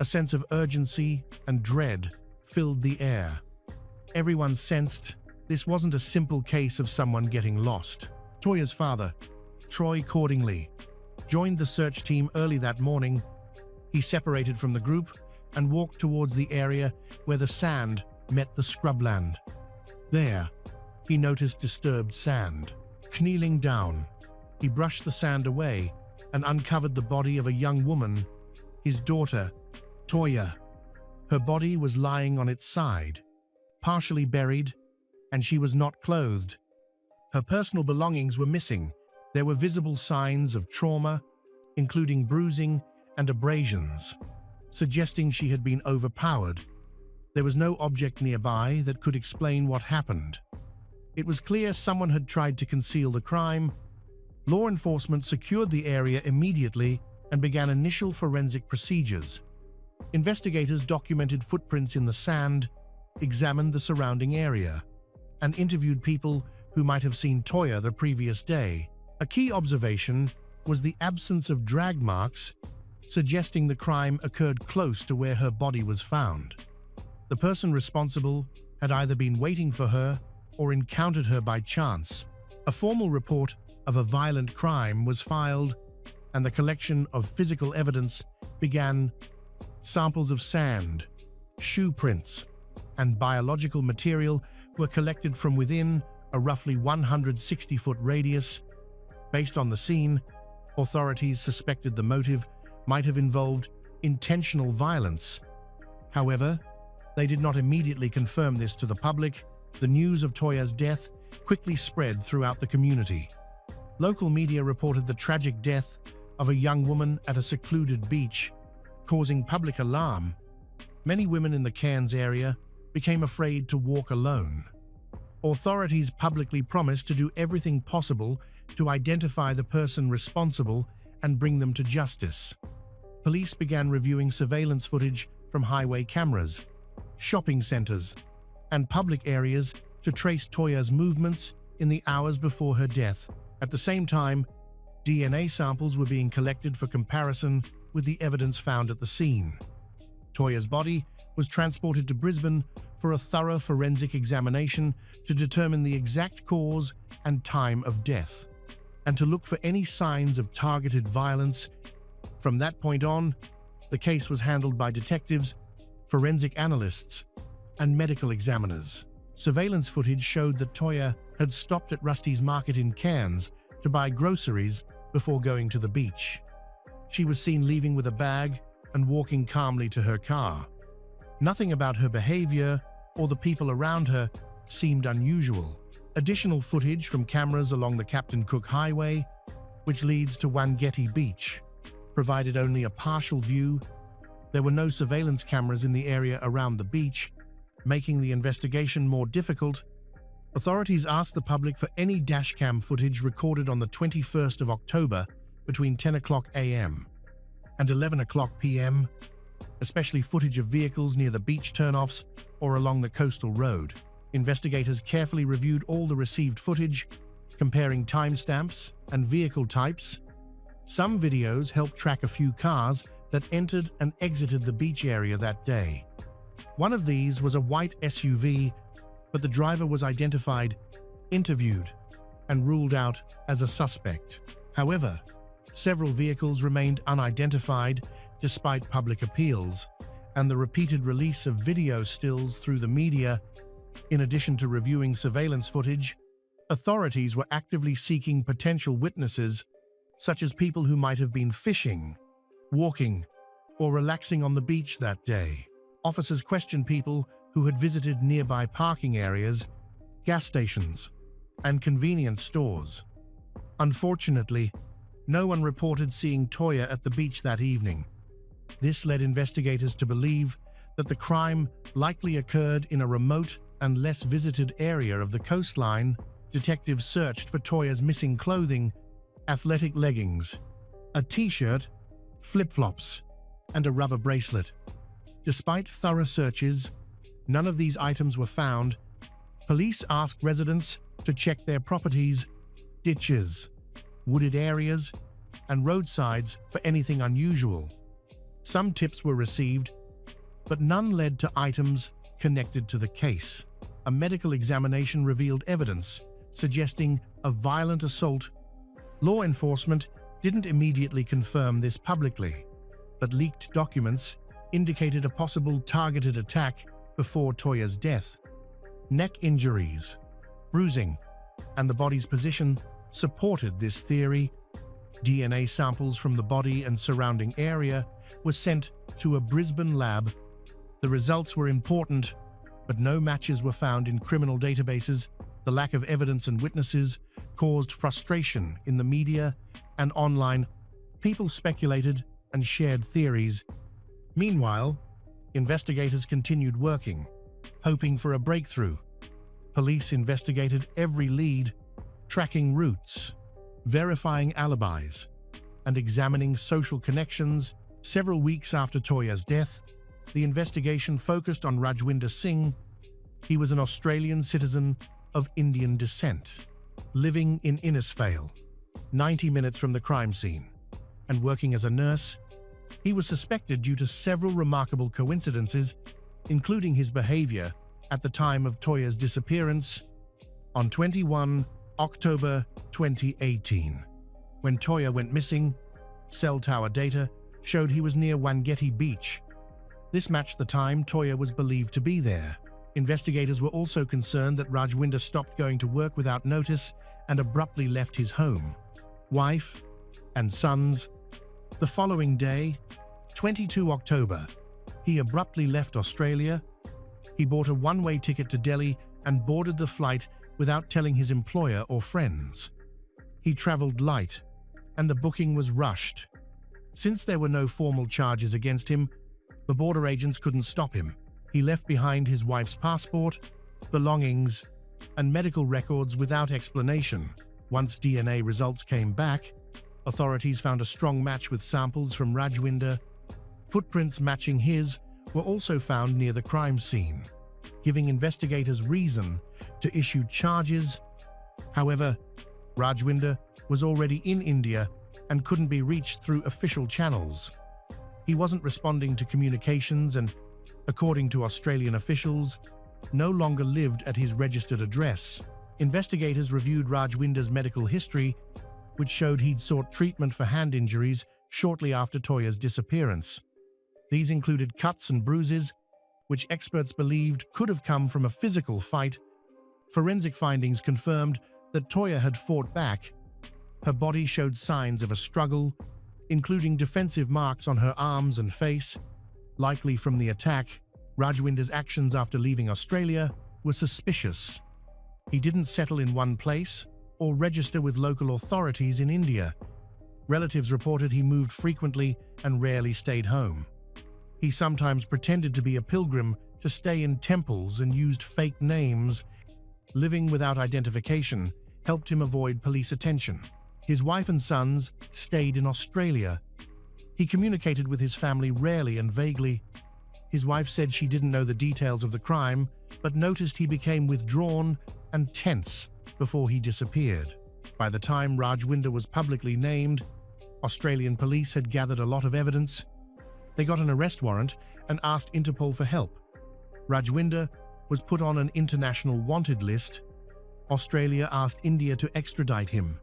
A sense of urgency and dread filled the air. Everyone sensed this wasn't a simple case of someone getting lost. Toya's father, Troy Cordingley, joined the search team early that morning. He separated from the group and walked towards the area where the sand met the scrubland. There, he noticed disturbed sand. Kneeling down, he brushed the sand away and uncovered the body of a young woman, his daughter, Toya. Her body was lying on its side, partially buried, and she was not clothed. Her personal belongings were missing. There were visible signs of trauma, including bruising and abrasions, suggesting she had been overpowered. There was no object nearby that could explain what happened. It was clear someone had tried to conceal the crime. Law enforcement secured the area immediately and began initial forensic procedures. Investigators documented footprints in the sand, examined the surrounding area, and interviewed people who might have seen Toya the previous day. A key observation was the absence of drag marks, suggesting the crime occurred close to where her body was found. The person responsible had either been waiting for her or encountered her by chance. A formal report of a violent crime was filed, and the collection of physical evidence began. Samples of sand, shoe prints, and biological material were collected from within a roughly 160-foot radius. Based on the scene, authorities suspected the motive might have involved intentional violence. However, they did not immediately confirm this to the public. The news of Toya's death quickly spread throughout the community. Local media reported the tragic death of a young woman at a secluded beach, causing public alarm. Many women in the Cairns area became afraid to walk alone. Authorities publicly promised to do everything possible to identify the person responsible and bring them to justice. Police began reviewing surveillance footage from highway cameras, shopping centers, and public areas to trace Toya's movements in the hours before her death. At the same time, DNA samples were being collected for comparison with the evidence found at the scene. Toya's body was transported to Brisbane for a thorough forensic examination to determine the exact cause and time of death, and to look for any signs of targeted violence. From that point on, the case was handled by detectives, forensic analysts, and medical examiners. Surveillance footage showed that Toya had stopped at Rusty's Market in Cairns to buy groceries before going to the beach. She was seen leaving with a bag and walking calmly to her car. Nothing about her behavior or the people around her seemed unusual. Additional footage from cameras along the Captain Cook Highway, which leads to Wangeti Beach, provided only a partial view. There were no surveillance cameras in the area around the beach, making the investigation more difficult. Authorities asked the public for any dashcam footage recorded on the 21st of October between 10 o'clock a.m. and 11 o'clock p.m., especially footage of vehicles near the beach turnoffs or along the coastal road. Investigators carefully reviewed all the received footage, comparing timestamps and vehicle types. Some videos helped track a few cars that entered and exited the beach area that day. One of these was a white SUV, but the driver was identified, interviewed, and ruled out as a suspect. However, several vehicles remained unidentified despite public appeals, and the repeated release of video stills through the media. In addition to reviewing surveillance footage, authorities were actively seeking potential witnesses, such as people who might have been fishing, walking, or relaxing on the beach that day. Officers questioned people who had visited nearby parking areas, gas stations, and convenience stores. Unfortunately, no one reported seeing Toya at the beach that evening. This led investigators to believe that the crime likely occurred in a remote and less visited area of the coastline, detectives searched for Toya's missing clothing, athletic leggings, a t-shirt, flip-flops, and a rubber bracelet. Despite thorough searches, none of these items were found. Police asked residents to check their properties, ditches, wooded areas, and roadsides for anything unusual. Some tips were received, but none led to items connected to the case. A medical examination revealed evidence suggesting a violent assault. Law enforcement didn't immediately confirm this publicly, but leaked documents indicated a possible targeted attack before Toya's death. Neck injuries, bruising, and the body's position supported this theory. DNA samples from the body and surrounding area were sent to a Brisbane lab. The results were important, but no matches were found in criminal databases. The lack of evidence and witnesses caused frustration in the media and online. People speculated and shared theories. Meanwhile, investigators continued working, hoping for a breakthrough. Police investigated every lead, tracking routes, verifying alibis, and examining social connections. Several weeks after Toya's death, the investigation focused on Rajwinder Singh. He was an Australian citizen of Indian descent, living in Innisfail, 90 minutes from the crime scene, and working as a nurse. He was suspected due to several remarkable coincidences, including his behavior at the time of Toya's disappearance. On 21 October 2018, when Toya went missing, cell tower data showed he was near Wangeti Beach. This matched the time Toya was believed to be there. Investigators were also concerned that Rajwinder stopped going to work without notice and abruptly left his home, wife, and sons. The following day, 22 October, he abruptly left Australia. He bought a one-way ticket to Delhi and boarded the flight without telling his employer or friends. He traveled light, and the booking was rushed. Since there were no formal charges against him, the border agents couldn't stop him. He left behind his wife's passport, belongings, and medical records without explanation. Once DNA results came back, authorities found a strong match with samples from Rajwinder. Footprints matching his were also found near the crime scene, giving investigators reason to issue charges. However, Rajwinder was already in India and couldn't be reached through official channels. He wasn't responding to communications and, according to Australian officials, no longer lived at his registered address. Investigators reviewed Rajwinder's medical history, which showed he'd sought treatment for hand injuries shortly after Toya's disappearance. These included cuts and bruises, which experts believed could have come from a physical fight. Forensic findings confirmed that Toya had fought back. Her body showed signs of a struggle, including defensive marks on her arms and face, likely from the attack. Rajwinder's actions after leaving Australia were suspicious. He didn't settle in one place or register with local authorities in India. Relatives reported he moved frequently and rarely stayed home. He sometimes pretended to be a pilgrim to stay in temples and used fake names. Living without identification helped him avoid police attention. His wife and sons stayed in Australia. He communicated with his family rarely and vaguely. His wife said she didn't know the details of the crime, but noticed he became withdrawn and tense before he disappeared. By the time Rajwinder was publicly named, Australian police had gathered a lot of evidence. They got an arrest warrant and asked Interpol for help. Rajwinder was put on an international wanted list. Australia asked India to extradite him,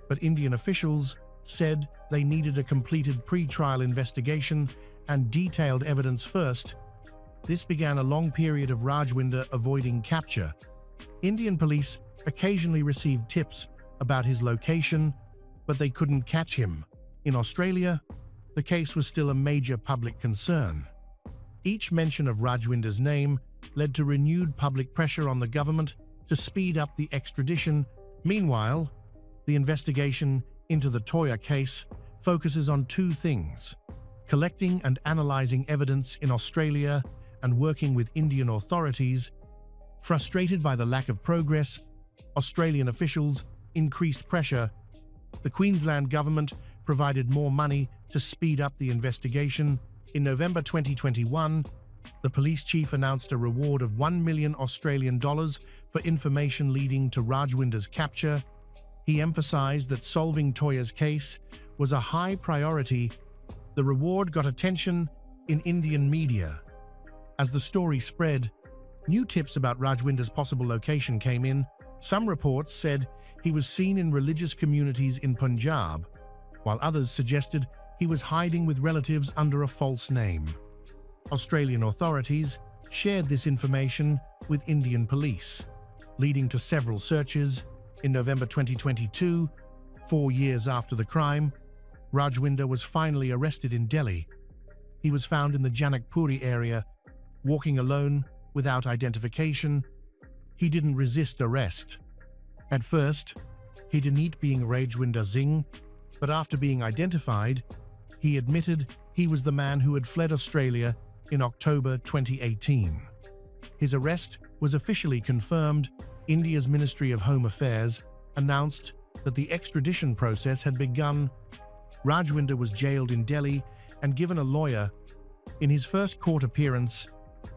but Indian officials said they needed a completed pre-trial investigation and detailed evidence first. This began a long period of Rajwinder avoiding capture. Indian police occasionally received tips about his location, but they couldn't catch him. In Australia, the case was still a major public concern. Each mention of Rajwinder's name led to renewed public pressure on the government to speed up the extradition. Meanwhile, the investigation into the Toya case focuses on two things: collecting and analyzing evidence in Australia and working with Indian authorities. Frustrated by the lack of progress, Australian officials increased pressure. The Queensland government provided more money to speed up the investigation. In November 2021, the police chief announced a reward of $1 million Australian dollars for information leading to Rajwinder's capture. He emphasized that solving Toya's case was a high priority. The reward got attention in Indian media. As the story spread, new tips about Rajwinder's possible location came in. Some reports said he was seen in religious communities in Punjab, while others suggested he was hiding with relatives under a false name. Australian authorities shared this information with Indian police, leading to several searches. In November 2022, 4 years after the crime, Rajwinder was finally arrested in Delhi. He was found in the Janakpuri area, walking alone without identification. He didn't resist arrest. At first, he denied being Rajwinder Singh, but after being identified, he admitted he was the man who had fled Australia in October 2018. His arrest was officially confirmed. India's Ministry of Home Affairs announced that the extradition process had begun. Rajwinder was jailed in Delhi and given a lawyer. In his first court appearance,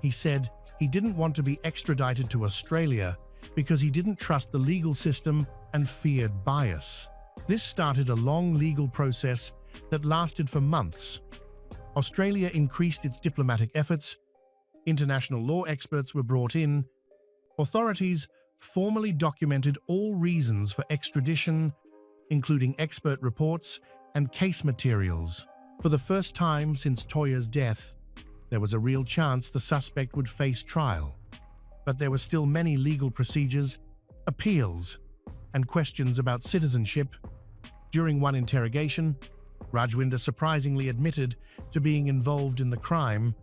he said he didn't want to be extradited to Australia because he didn't trust the legal system and feared bias. This started a long legal process that lasted for months. Australia increased its diplomatic efforts. International law experts were brought in. Authorities formally documented all reasons for extradition, including expert reports and case materials. For the first time since Toya's death, there was a real chance the suspect would face trial. But there were still many legal procedures, appeals, and questions about citizenship. During one interrogation, Rajwinder surprisingly admitted to being involved in the crime.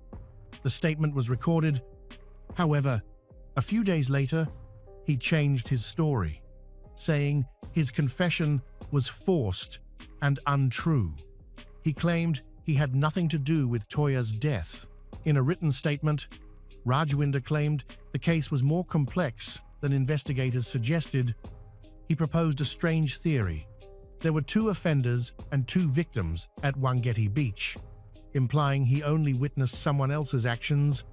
The statement was recorded. However, a few days later, he changed his story, saying his confession was forced and untrue. He claimed he had nothing to do with Toya's death. In a written statement, Rajwinder claimed the case was more complex than investigators suggested. He proposed a strange theory. There were 2 offenders and 2 victims at Wangeti Beach, implying he only witnessed someone else's actions.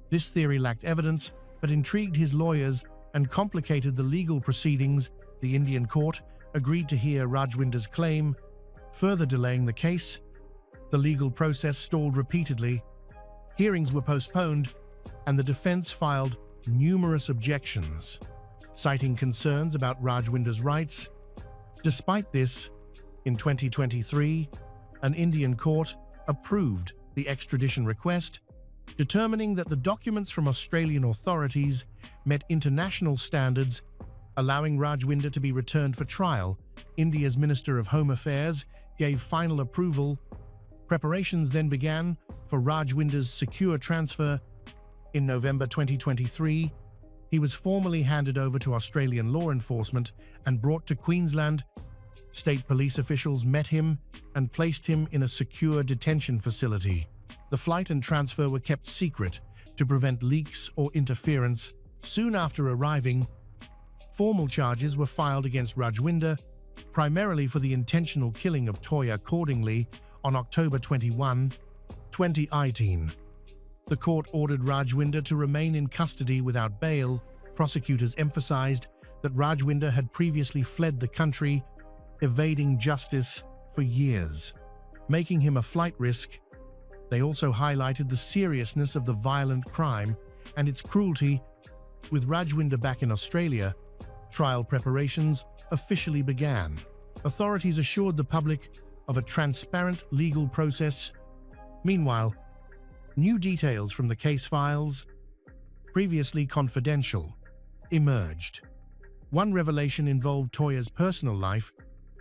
This theory lacked evidence, but intrigued his lawyers and complicated the legal proceedings. The Indian court agreed to hear Rajwinder's claim, further delaying the case. The legal process stalled repeatedly. Hearings were postponed, and the defense filed numerous objections, citing concerns about Rajwinder's rights. Despite this, in 2023, an Indian court approved the extradition request, determining that the documents from Australian authorities met international standards, allowing Rajwinder to be returned for trial. India's Minister of Home Affairs gave final approval. Preparations then began for Rajwinder's secure transfer. In November 2023, he was formally handed over to Australian law enforcement and brought to Queensland. State police officials met him and placed him in a secure detention facility. The flight and transfer were kept secret to prevent leaks or interference. Soon after arriving, formal charges were filed against Rajwinder, primarily for the intentional killing of Toya. Accordingly, on October 21, 2018, the court ordered Rajwinder to remain in custody without bail. Prosecutors emphasized that Rajwinder had previously fled the country, evading justice for years, making him a flight risk. They also highlighted the seriousness of the violent crime and its cruelty. With Rajwinder back in Australia, trial preparations officially began. Authorities assured the public of a transparent legal process. Meanwhile, new details from the case files, previously confidential, emerged. One revelation involved Toya's personal life.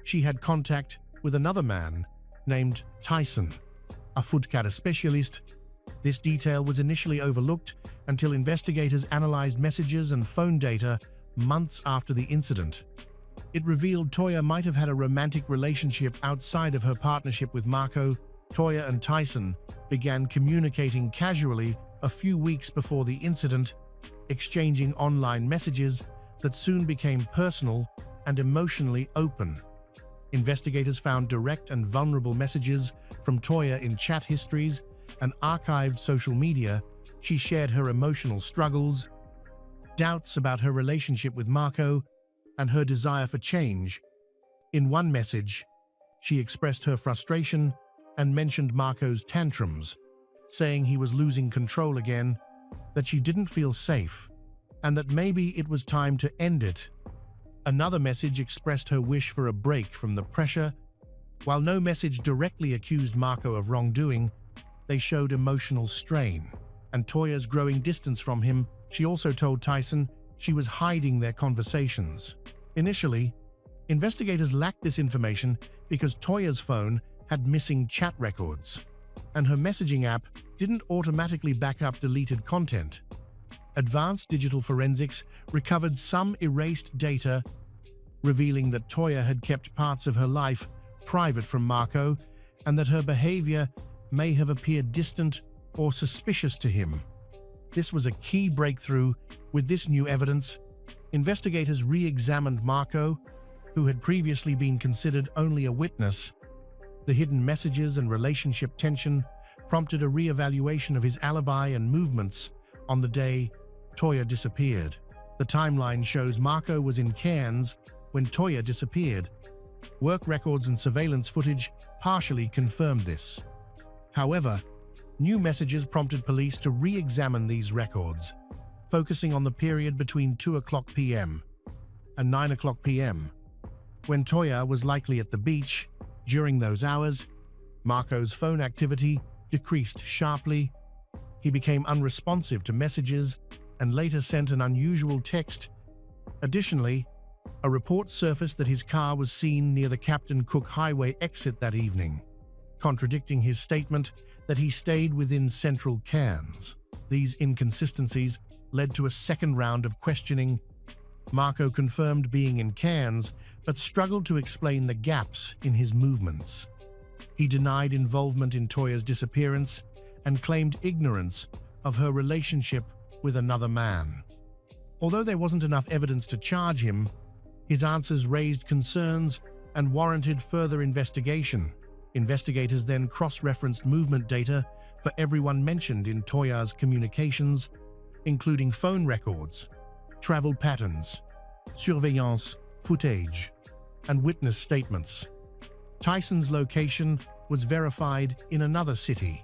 She had contact with another man named Tyson, a foodkara specialist. This detail was initially overlooked until investigators analyzed messages and phone data months after the incident. It revealed Toya might have had a romantic relationship outside of her partnership with Marco. Toya and Tyson began communicating casually a few weeks before the incident, exchanging online messages that soon became personal and emotionally open. Investigators found direct and vulnerable messages from Toya in chat histories and archived social media. She shared her emotional struggles, doubts about her relationship with Marco, and her desire for change. In one message, she expressed her frustration and mentioned Marco's tantrums, saying he was losing control again, that she didn't feel safe, and that maybe it was time to end it. Another message expressed her wish for a break from the pressure. While no message directly accused Marco of wrongdoing, they showed emotional strain and Toya's growing distance from him. She also told Tyson she was hiding their conversations. Initially, investigators lacked this information because Toya's phone had missing chat records, and her messaging app didn't automatically back up deleted content. Advanced digital forensics recovered some erased data, revealing that Toya had kept parts of her life private from Marco and that her behavior may have appeared distant or suspicious to him. This was a key breakthrough. With this new evidence, investigators re-examined Marco, who had previously been considered only a witness. The hidden messages and relationship tension prompted a re-evaluation of his alibi and movements on the day Toya disappeared. The timeline shows Marco was in Cairns when Toya disappeared. Work records and surveillance footage partially confirmed this. However, new messages prompted police to re-examine these records, focusing on the period between 2:00 p.m. and 9:00 p.m., when Toya was likely at the beach. During those hours, Marco's phone activity decreased sharply. He became unresponsive to messages and later sent an unusual text. Additionally, a report surfaced that his car was seen near the Captain Cook Highway exit that evening, contradicting his statement that he stayed within central Cairns. These inconsistencies led to a second round of questioning. Marco confirmed being in Cairns, but struggled to explain the gaps in his movements. He denied involvement in Toya's disappearance and claimed ignorance of her relationship with another man. Although there wasn't enough evidence to charge him, his answers raised concerns and warranted further investigation. Investigators then cross-referenced movement data for everyone mentioned in Toya's communications, including phone records, travel patterns, surveillance footage, and witness statements. Tyson's location was verified in another city,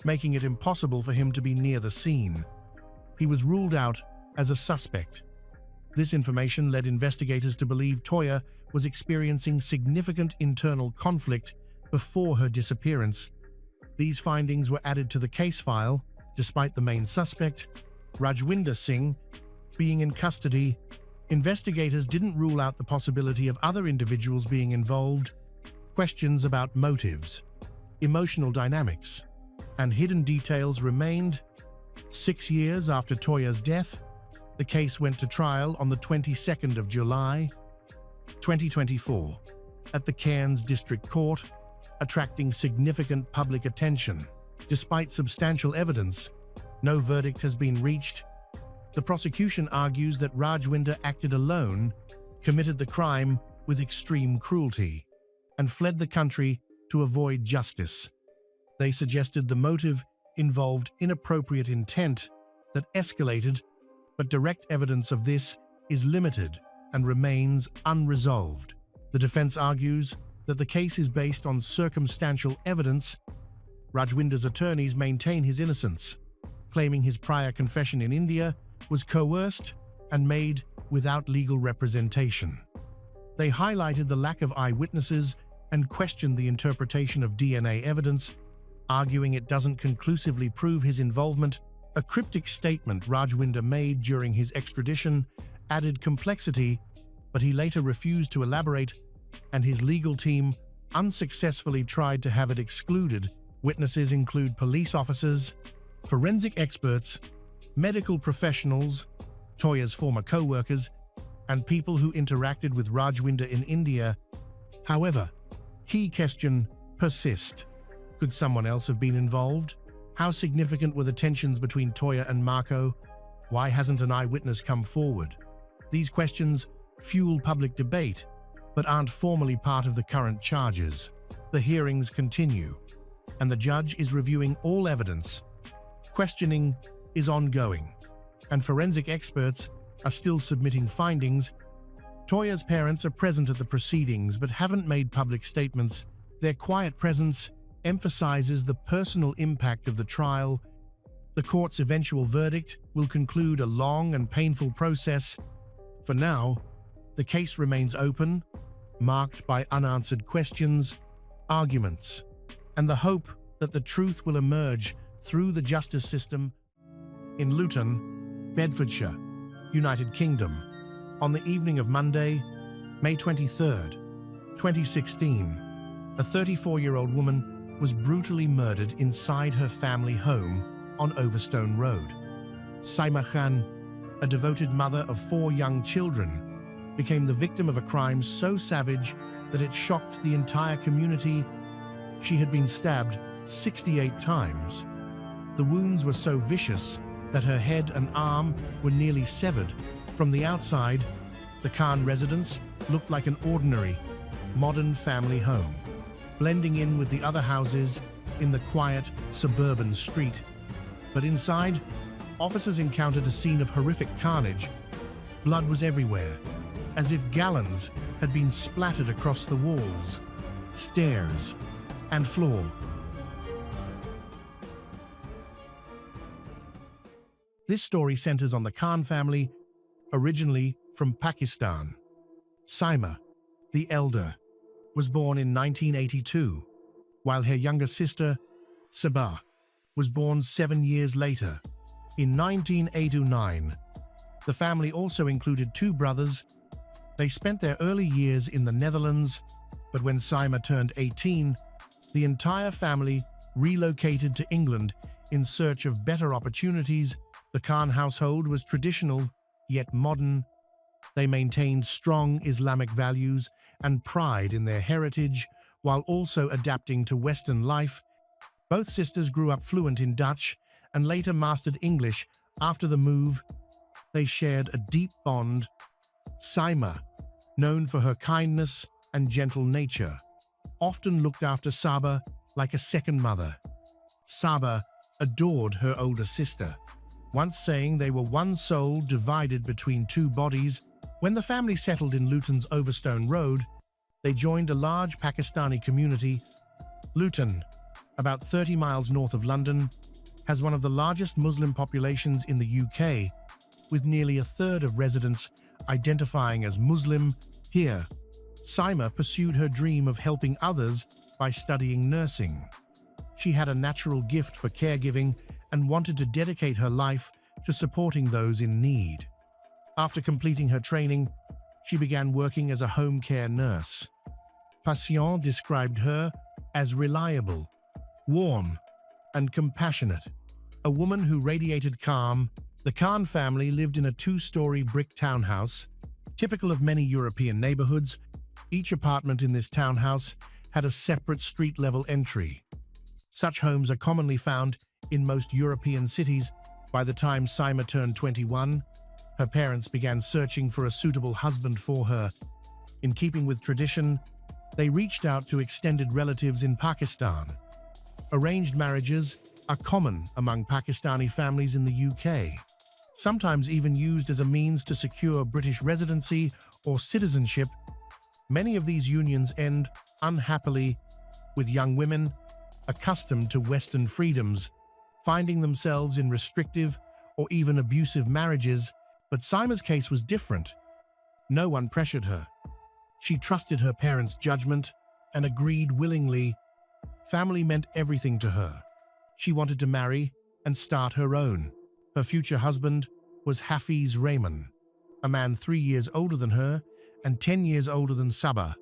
making it impossible for him to be near the scene. He was ruled out as a suspect. This information led investigators to believe Toya was experiencing significant internal conflict before her disappearance. These findings were added to the case file, despite the main suspect, Rajwinder Singh, being in custody. Investigators didn't rule out the possibility of other individuals being involved. Questions about motives, emotional dynamics, and hidden details remained. 6 years after Toya's death, the case went to trial on the 22nd of July, 2024, at the Cairns District Court, attracting significant public attention. Despite substantial evidence, no verdict has been reached. The prosecution argues that Rajwinder acted alone, committed the crime with extreme cruelty, and fled the country to avoid justice. They suggested the motive involved inappropriate intent that escalated, but direct evidence of this is limited and remains unresolved. The defense argues that the case is based on circumstantial evidence. Rajwinder's attorneys maintain his innocence, claiming his prior confession in India was coerced and made without legal representation. They highlighted the lack of eyewitnesses and questioned the interpretation of DNA evidence, arguing it doesn't conclusively prove his involvement. A cryptic statement Rajwinder made during his extradition added complexity, but he later refused to elaborate, and his legal team unsuccessfully tried to have it excluded. Witnesses include police officers, forensic experts, medical professionals, Toya's former co-workers, and people who interacted with Rajwinder in India. However, key question persists. Could someone else have been involved? How significant were the tensions between Toya and Marco? Why hasn't an eyewitness come forward? These questions fuel public debate, but aren't formally part of the current charges. The hearings continue, and the judge is reviewing all evidence. Questioning is ongoing, and forensic experts are still submitting findings. Toya's parents are present at the proceedings but haven't made public statements. Their quiet presence emphasizes the personal impact of the trial. The court's eventual verdict will conclude a long and painful process. For now, the case remains open, marked by unanswered questions, arguments, and the hope that the truth will emerge through the justice system. In Luton, Bedfordshire, United Kingdom, on the evening of Monday, May 23, 2016, a 34-year-old woman was brutally murdered inside her family home on Overstone Road. Saima Khan, a devoted mother of 4 young children, became the victim of a crime so savage that it shocked the entire community. She had been stabbed 68 times. The wounds were so vicious that her head and arm were nearly severed. From the outside, the Khan residence looked like an ordinary, modern family home, blending in with the other houses in the quiet, suburban street. But inside, officers encountered a scene of horrific carnage. Blood was everywhere, as if gallons had been splattered across the walls, stairs, and floor. This story centers on the Khan family, originally from Pakistan. Saima, the elder, was born in 1982, while her younger sister, Sabah, was born 7 years later, in 1989. The family also included 2 brothers. They spent their early years in the Netherlands, but when Saima turned 18, the entire family relocated to England in search of better opportunities. The Khan household was traditional, yet modern. They maintained strong Islamic values and pride in their heritage, while also adapting to Western life. Both sisters grew up fluent in Dutch and later mastered English after the move. They shared a deep bond. Saima, known for her kindness and gentle nature, often looked after Sabah like a second mother. Sabah adored her older sister, once saying they were one soul divided between 2 bodies. When the family settled in Luton's Overstone Road, they joined a large Pakistani community. Luton, about 30 miles north of London, has one of the largest Muslim populations in the UK, with nearly a third of residents identifying as Muslim. Here, Saima pursued her dream of helping others by studying nursing. She had a natural gift for caregiving and wanted to dedicate her life to supporting those in need. After completing her training, she began working as a home care nurse. Patient described her as reliable, warm, and compassionate, a woman who radiated calm. The Khan family lived in a 2-story brick townhouse, typical of many European neighborhoods. Each apartment in this townhouse had a separate street-level entry. Such homes are commonly found in most European cities. By the time Saima turned 21, her parents began searching for a suitable husband for her. In keeping with tradition, they reached out to extended relatives in Pakistan. Arranged marriages are common among Pakistani families in the UK, sometimes even used as a means to secure British residency or citizenship. Many of these unions end unhappily, with young women, accustomed to Western freedoms, finding themselves in restrictive or even abusive marriages. But Saima's case was different. No one pressured her. She trusted her parents' judgment and agreed willingly. Family meant everything to her. She wanted to marry and start her own. Her future husband was Hafiz Rahman, a man 3 years older than her and 10 years older than Sabah.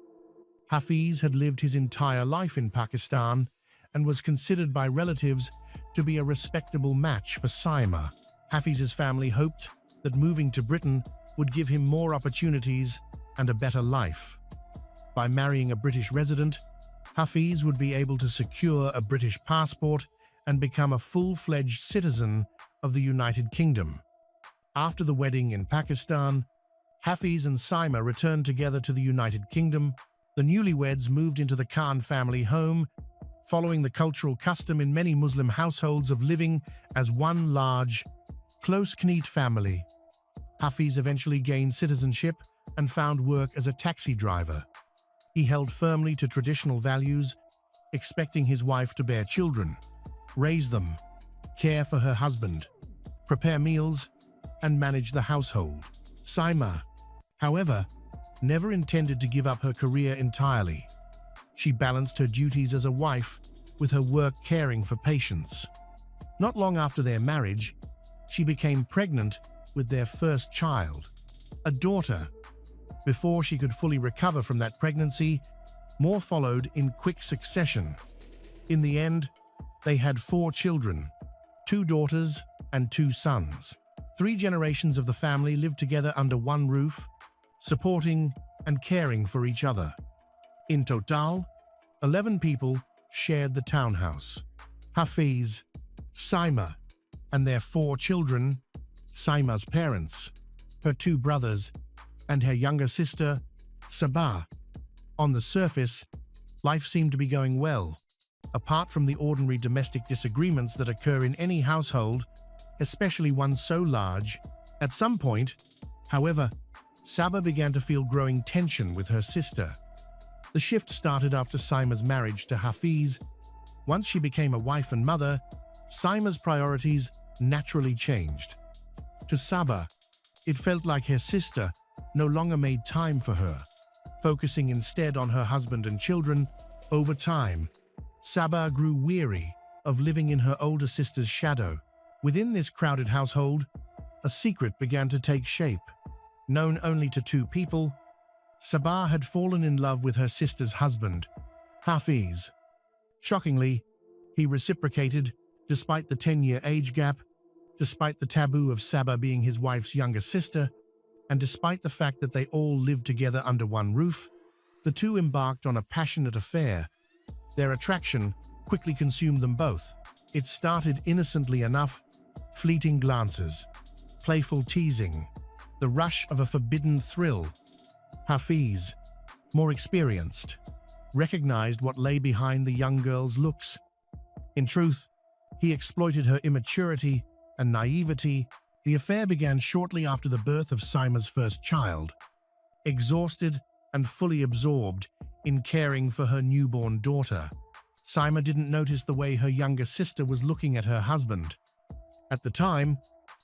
Hafiz had lived his entire life in Pakistan and was considered by relatives to be a respectable match for Saima. Hafiz's family hoped that moving to Britain would give him more opportunities and a better life. By marrying a British resident, Hafiz would be able to secure a British passport and become a full-fledged citizen of the United Kingdom. After the wedding in Pakistan, Hafiz and Saima returned together to the United Kingdom. The newlyweds moved into the Khan family home, following the cultural custom in many Muslim households of living as one large, close-knit family. Hafiz eventually gained citizenship and found work as a taxi driver. He held firmly to traditional values, expecting his wife to bear children, raise them, care for her husband, prepare meals, and manage the household. Saima, however, never intended to give up her career entirely. She balanced her duties as a wife with her work caring for patients. Not long after their marriage, she became pregnant with their first child, a daughter. Before she could fully recover from that pregnancy, more followed in quick succession. In the end, they had 4 children, 2 daughters and 2 sons. 3 generations of the family lived together under one roof, supporting and caring for each other. In total, 11 people shared the townhouse. Hafiz, Saima, and their 4 children, Saima's parents, her 2 brothers, and her younger sister, Sabah. On the surface, life seemed to be going well, apart from the ordinary domestic disagreements that occur in any household, especially one so large. At some point, however, Sabah began to feel growing tension with her sister. The shift started after Saima's marriage to Hafiz. Once she became a wife and mother, Saima's priorities naturally changed. To Sabah, it felt like her sister no longer made time for her, focusing instead on her husband and children. Over time, Sabah grew weary of living in her older sister's shadow. Within this crowded household, a secret began to take shape. Known only to 2 people, Sabah had fallen in love with her sister's husband, Hafiz. Shockingly, he reciprocated, despite the 10-year age gap, despite the taboo of Sabah being his wife's younger sister, and despite the fact that they all lived together under one roof. The 2 embarked on a passionate affair. Their attraction quickly consumed them both. It started innocently enough, fleeting glances, playful teasing, the rush of a forbidden thrill. Hafiz, more experienced, recognized what lay behind the young girl's looks. In truth, he exploited her immaturity and naivety. The affair began shortly after the birth of Saima's first child. Exhausted and fully absorbed in caring for her newborn daughter, Saima didn't notice the way her younger sister was looking at her husband. At the time,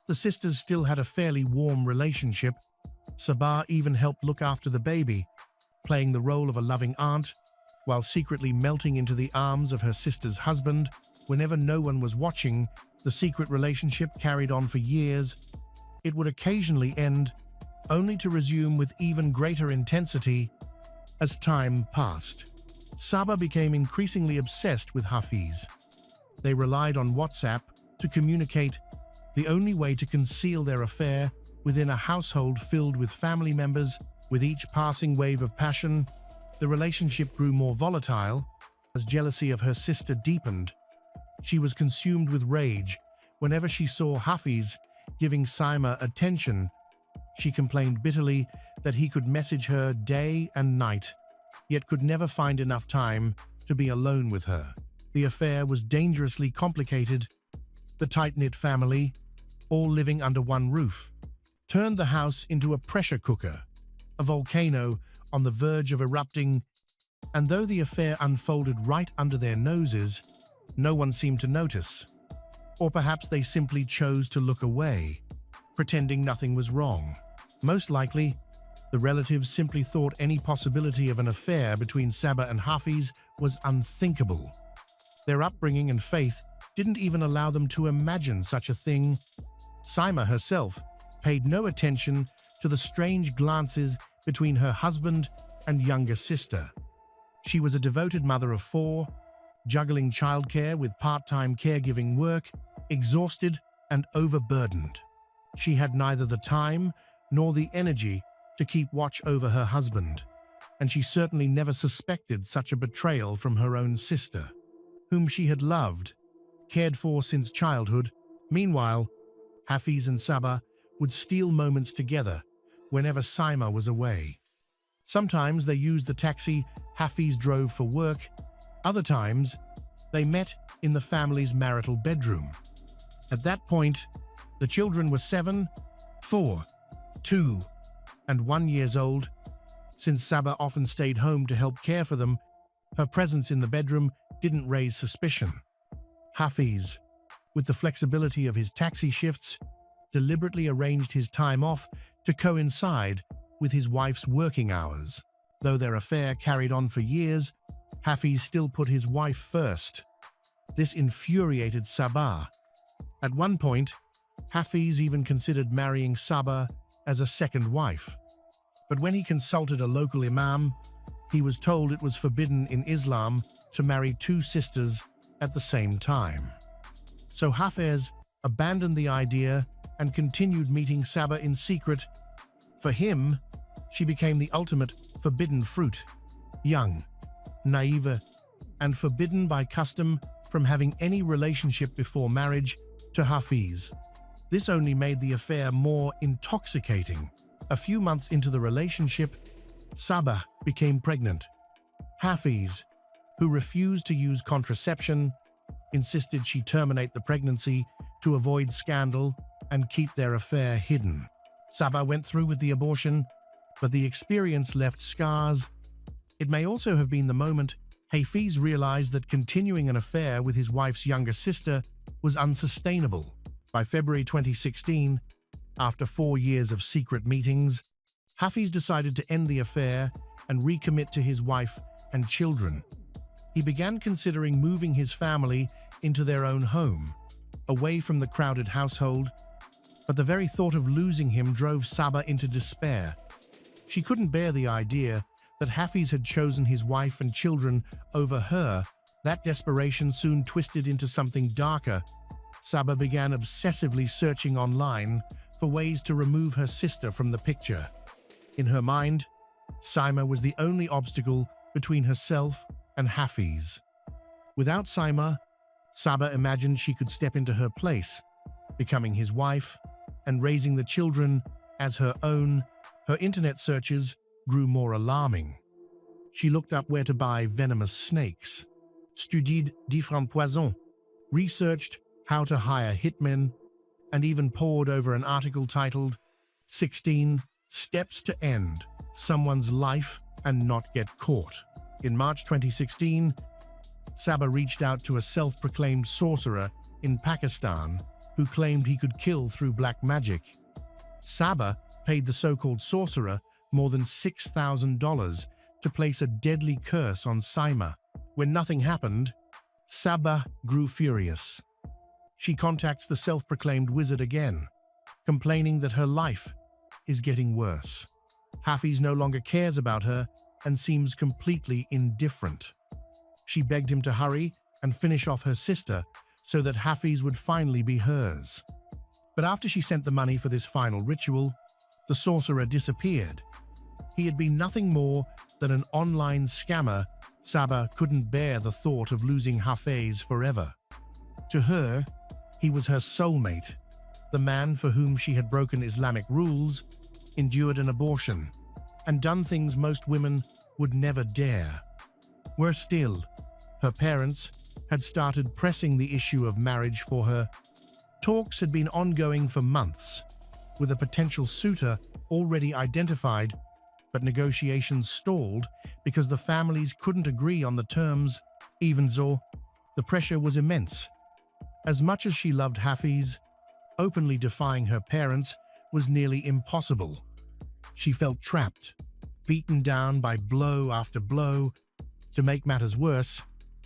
the sisters still had a fairly warm relationship. Sabah even helped look after the baby, playing the role of a loving aunt, while secretly melting into the arms of her sister's husband. Whenever no one was watching, the secret relationship carried on for years. It would occasionally end, only to resume with even greater intensity as time passed. Sabah became increasingly obsessed with Hafiz. They relied on WhatsApp to communicate, the only way to conceal their affair within a household filled with family members. With each passing wave of passion, the relationship grew more volatile. As jealousy of her sister deepened, she was consumed with rage. Whenever she saw Hafiz giving Saima attention, she complained bitterly that he could message her day and night, yet could never find enough time to be alone with her. The affair was dangerously complicated. The tight-knit family, all living under one roof, turned the house into a pressure cooker, a volcano on the verge of erupting. And though the affair unfolded right under their noses, no one seemed to notice. Or perhaps they simply chose to look away, pretending nothing was wrong. Most likely, the relatives simply thought any possibility of an affair between Sabah and Hafiz was unthinkable. Their upbringing and faith didn't even allow them to imagine such a thing. Saima herself paid no attention to the strange glances between her husband and younger sister. She was a devoted mother of 4, juggling childcare with part-time caregiving work, exhausted and overburdened. She had neither the time nor the energy to keep watch over her husband, and she certainly never suspected such a betrayal from her own sister, whom she had loved, cared for since childhood. Meanwhile, Hafiz and Sabah would steal moments together whenever Saima was away. Sometimes they used the taxi Hafiz drove for work. Other times, they met in the family's marital bedroom. At that point, the children were 7, 4, 2, and 1 years old. Since Sabah often stayed home to help care for them, her presence in the bedroom didn't raise suspicion. Hafiz, with the flexibility of his taxi shifts, deliberately arranged his time off to coincide with his wife's working hours. Though their affair carried on for years, Hafiz still put his wife first. This infuriated Sabah. At one point, Hafiz even considered marrying Sabah as a second wife. But when he consulted a local imam, he was told it was forbidden in Islam to marry two sisters at the same time. So Hafiz abandoned the idea and continued meeting Sabah in secret. For him, she became the ultimate forbidden fruit, young, naive, and forbidden by custom from having any relationship before marriage to Hafiz. This only made the affair more intoxicating. A few months into the relationship, Sabah became pregnant. Hafiz, who refused to use contraception, insisted she terminate the pregnancy to avoid scandal and keep their affair hidden. Sabah went through with the abortion, but the experience left scars. It may also have been the moment Hafiz realized that continuing an affair with his wife's younger sister was unsustainable. By February 2016, after 4 years of secret meetings, Hafiz decided to end the affair and recommit to his wife and children. He began considering moving his family into their own home, away from the crowded household, but the very thought of losing him drove Sabah into despair. She couldn't bear the idea that Hafiz had chosen his wife and children over her. That desperation soon twisted into something darker. Sabah began obsessively searching online for ways to remove her sister from the picture. In her mind, Saima was the only obstacle between herself and Hafiz. Without Saima, Sabah imagined she could step into her place, becoming his wife and raising the children as her own. Her internet searches grew more alarming. She looked up where to buy venomous snakes, studied différents poisons, researched how to hire hitmen, and even pored over an article titled 16 Steps to End Someone's Life and Not Get Caught. In March 2016, Sabah reached out to a self-proclaimed sorcerer in Pakistan who claimed he could kill through black magic. Sabah paid the so-called sorcerer more than $6,000 to place a deadly curse on Saima. When nothing happened, Sabah grew furious. She contacts the self-proclaimed wizard again, complaining that her life is getting worse. Hafiz no longer cares about her and seems completely indifferent. She begged him to hurry and finish off her sister so that Hafiz would finally be hers. But after she sent the money for this final ritual, the sorcerer disappeared. He had been nothing more than an online scammer. Sabah couldn't bear the thought of losing Hafiz forever. To her, he was her soulmate, the man for whom she had broken Islamic rules, endured an abortion, and done things most women would never dare. Worse still, her parents had started pressing the issue of marriage for her. Talks had been ongoing for months, with a potential suitor already identified, but negotiations stalled because the families couldn't agree on the terms. Even so, the pressure was immense. As much as she loved Hafiz, openly defying her parents was nearly impossible. She felt trapped, beaten down by blow after blow. To make matters worse,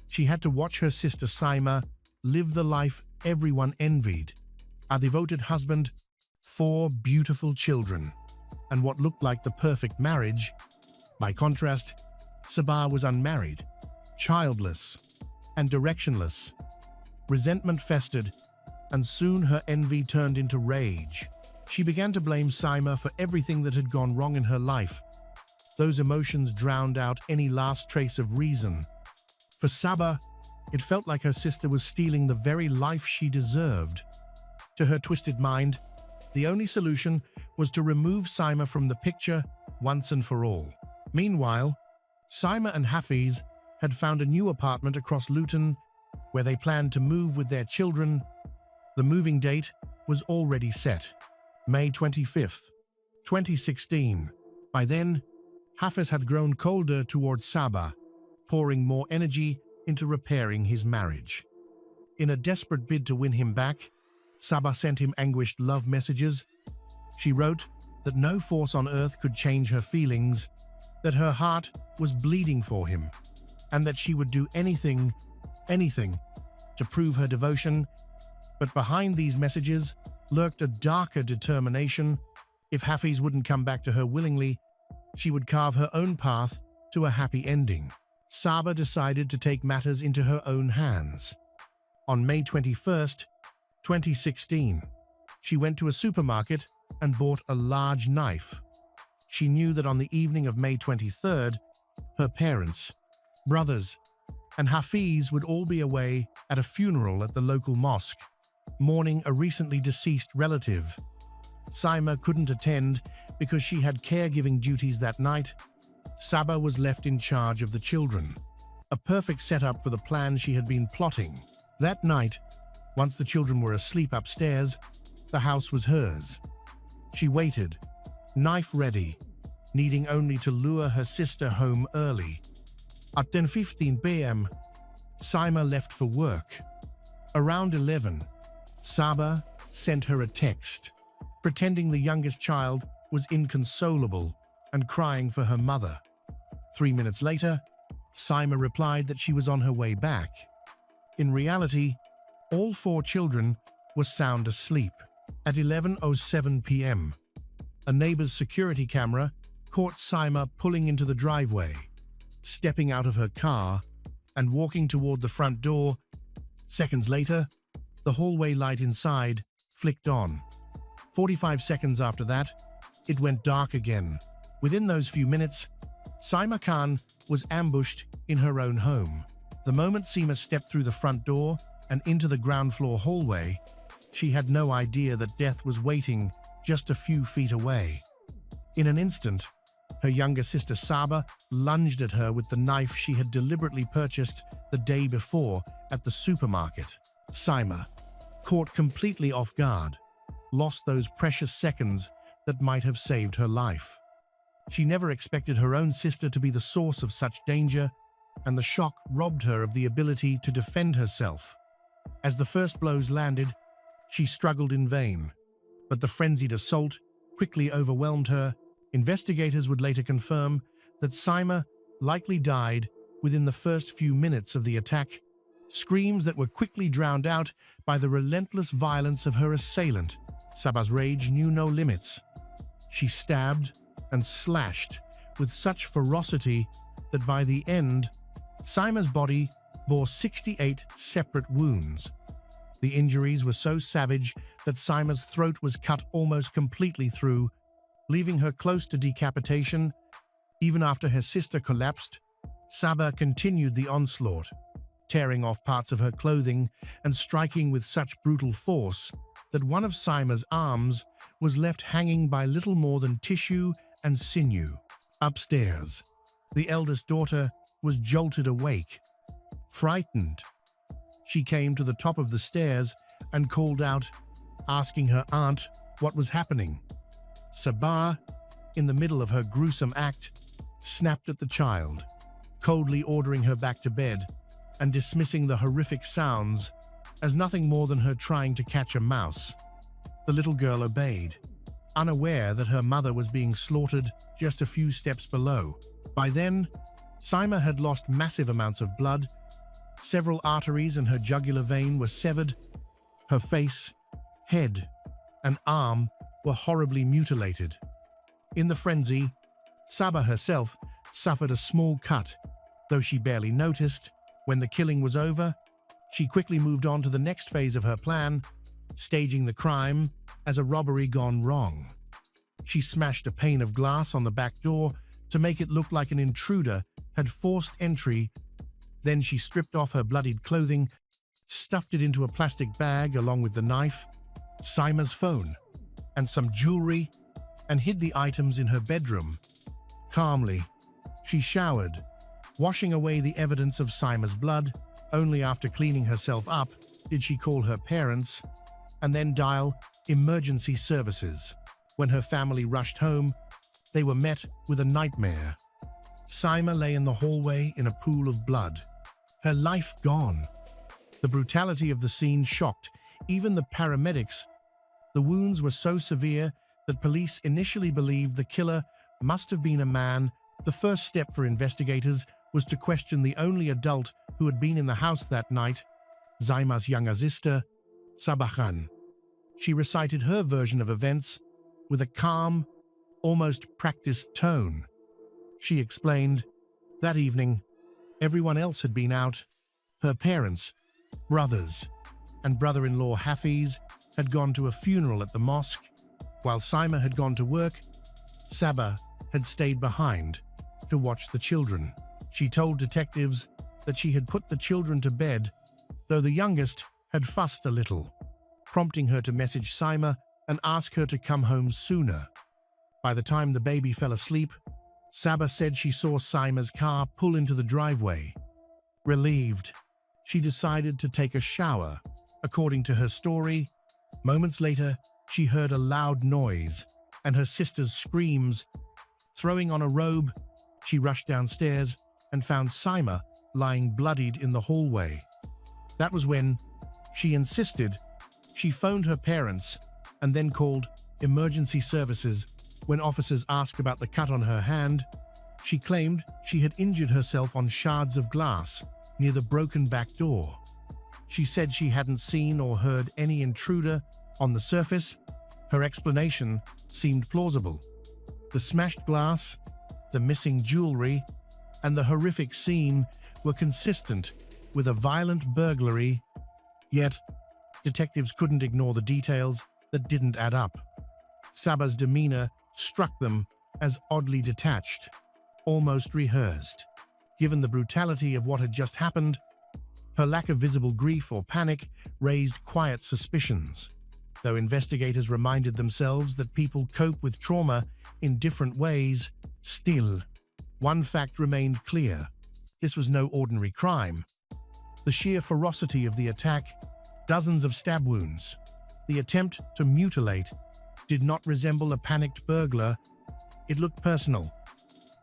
she had to watch her sister Saima live the life everyone envied. A devoted husband, 4 beautiful children, and what looked like the perfect marriage. By contrast, Sabah was unmarried, childless, and directionless. Resentment festered, and soon her envy turned into rage. She began to blame Saima for everything that had gone wrong in her life. Those emotions drowned out any last trace of reason. For Sabah, It felt like her sister was stealing the very life she deserved. To her twisted mind, the only solution was to remove Saima from the picture once and for all. Meanwhile, Saima and Hafiz had found a new apartment across Luton where they planned to move with their children. The moving date was already set, May 25th, 2016. By then, Hafiz had grown colder towards Saba, pouring more energy into repairing his marriage. In a desperate bid to win him back, Saba sent him anguished love messages. She wrote that no force on earth could change her feelings, that her heart was bleeding for him, and that she would do anything to prove her devotion. But behind these messages lurked a darker determination. If Hafiz wouldn't come back to her willingly, she would carve her own path to a happy ending. Saba decided to take matters into her own hands. On May 21st, 2016, she went to a supermarket and bought a large knife. She knew that on the evening of May 23rd, her parents, brothers, and Hafiz would all be away at a funeral at the local mosque, mourning a recently deceased relative. Saima couldn't attend because she had caregiving duties that night. Saba was left in charge of the children, a perfect setup for the plan she had been plotting. That night, once the children were asleep upstairs, the house was hers. She waited, knife ready, needing only to lure her sister home early. At 10:15 p.m., Saima left for work. Around 11, Saba sent her a text, pretending the youngest child was inconsolable and crying for her mother. 3 minutes later, Saima replied that she was on her way back. In reality, all 4 children were sound asleep. At 11:07 p.m., a neighbor's security camera caught Saima pulling into the driveway, stepping out of her car and walking toward the front door. Seconds later, the hallway light inside flicked on. 45 seconds after that, it went dark again. Within those few minutes, Saima Khan was ambushed in her own home. The moment Saima stepped through the front door and into the ground floor hallway, she had no idea that death was waiting just a few feet away. In an instant, her younger sister Saba lunged at her with the knife she had deliberately purchased the day before at the supermarket. Saima, caught completely off guard, lost those precious seconds that might have saved her life. She never expected her own sister to be the source of such danger, and the shock robbed her of the ability to defend herself. As the first blows landed, she struggled in vain, but the frenzied assault quickly overwhelmed her. Investigators would later confirm that Saima likely died within the first few minutes of the attack, screams that were quickly drowned out by the relentless violence of her assailant. Saba's rage knew no limits. She stabbed and slashed with such ferocity that by the end, Saima's body bore 68 separate wounds. The injuries were so savage that Saima's throat was cut almost completely through, leaving her close to decapitation. Even after her sister collapsed, Saba continued the onslaught, tearing off parts of her clothing and striking with such brutal force that one of Saima's arms was left hanging by little more than tissue and sinew. Upstairs, the eldest daughter was jolted awake. Frightened, she came to the top of the stairs and called out, asking her aunt what was happening. Sabah, in the middle of her gruesome act, snapped at the child, coldly ordering her back to bed and dismissing the horrific sounds as nothing more than her trying to catch a mouse. The little girl obeyed, unaware that her mother was being slaughtered just a few steps below. By then, Saima had lost massive amounts of blood. Several arteries in her jugular vein were severed. Her face, head, and arm were horribly mutilated. In the frenzy, Saba herself suffered a small cut, though she barely noticed. When the killing was over, she quickly moved on to the next phase of her plan, staging the crime as a robbery gone wrong. She smashed a pane of glass on the back door to make it look like an intruder had forced entry, Then she stripped off her bloodied clothing, stuffed it into a plastic bag along with the knife, Saima's phone, and some jewelry, and hid the items in her bedroom. Calmly, she showered, washing away the evidence of Saima's blood. Only after cleaning herself up did she call her parents and then dial emergency services. When her family rushed home, they were met with a nightmare. Saima lay in the hallway in a pool of blood, her life gone. The brutality of the scene shocked even the paramedics. The wounds were so severe that police initially believed the killer must have been a man. The first step for investigators was to question the only adult who had been in the house that night, Saima's younger sister, Sabahan. She recited her version of events with a calm, almost practiced tone. She explained, that evening, everyone else had been out. Her parents, brothers, and brother-in-law Hafiz had gone to a funeral at the mosque. While Saima had gone to work, Sabah had stayed behind to watch the children. She told detectives that she had put the children to bed, though the youngest had fussed a little, prompting her to message Saima and ask her to come home sooner. By the time the baby fell asleep, Sabah said she saw Saima's car pull into the driveway. Relieved, she decided to take a shower. According to her story, moments later, she heard a loud noise and her sister's screams. Throwing on a robe, she rushed downstairs and found Saima lying bloodied in the hallway. That was when she insisted. She phoned her parents and then called emergency services. When officers asked about the cut on her hand, she claimed she had injured herself on shards of glass near the broken back door. She said she hadn't seen or heard any intruder on the surface. Her explanation seemed plausible. The smashed glass, the missing jewelry, and the horrific scene were consistent with a violent burglary. Yet, detectives couldn't ignore the details that didn't add up. Sabah's demeanor struck them as oddly detached, almost rehearsed. Given the brutality of what had just happened, her lack of visible grief or panic raised quiet suspicions. Though investigators reminded themselves that people cope with trauma in different ways, still, one fact remained clear. This was no ordinary crime. The sheer ferocity of the attack, dozens of stab wounds, the attempt to mutilate, did not resemble a panicked burglar. It looked personal.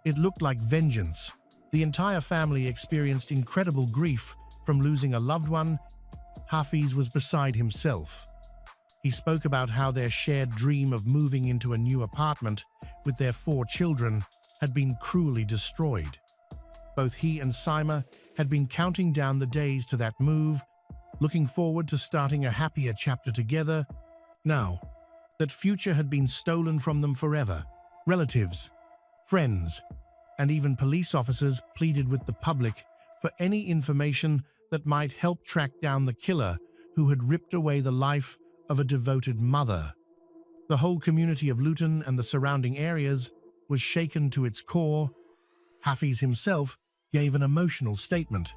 It looked like vengeance. The entire family experienced incredible grief from losing a loved one. Hafiz was beside himself. He spoke about how their shared dream of moving into a new apartment with their 4 children had been cruelly destroyed. Both he and Saima had been counting down the days to that move, looking forward to starting a happier chapter together. Now, that future had been stolen from them forever. Relatives, friends, and even police officers pleaded with the public for any information that might help track down the killer who had ripped away the life of a devoted mother. The whole community of Luton and the surrounding areas was shaken to its core. Hafiz himself gave an emotional statement,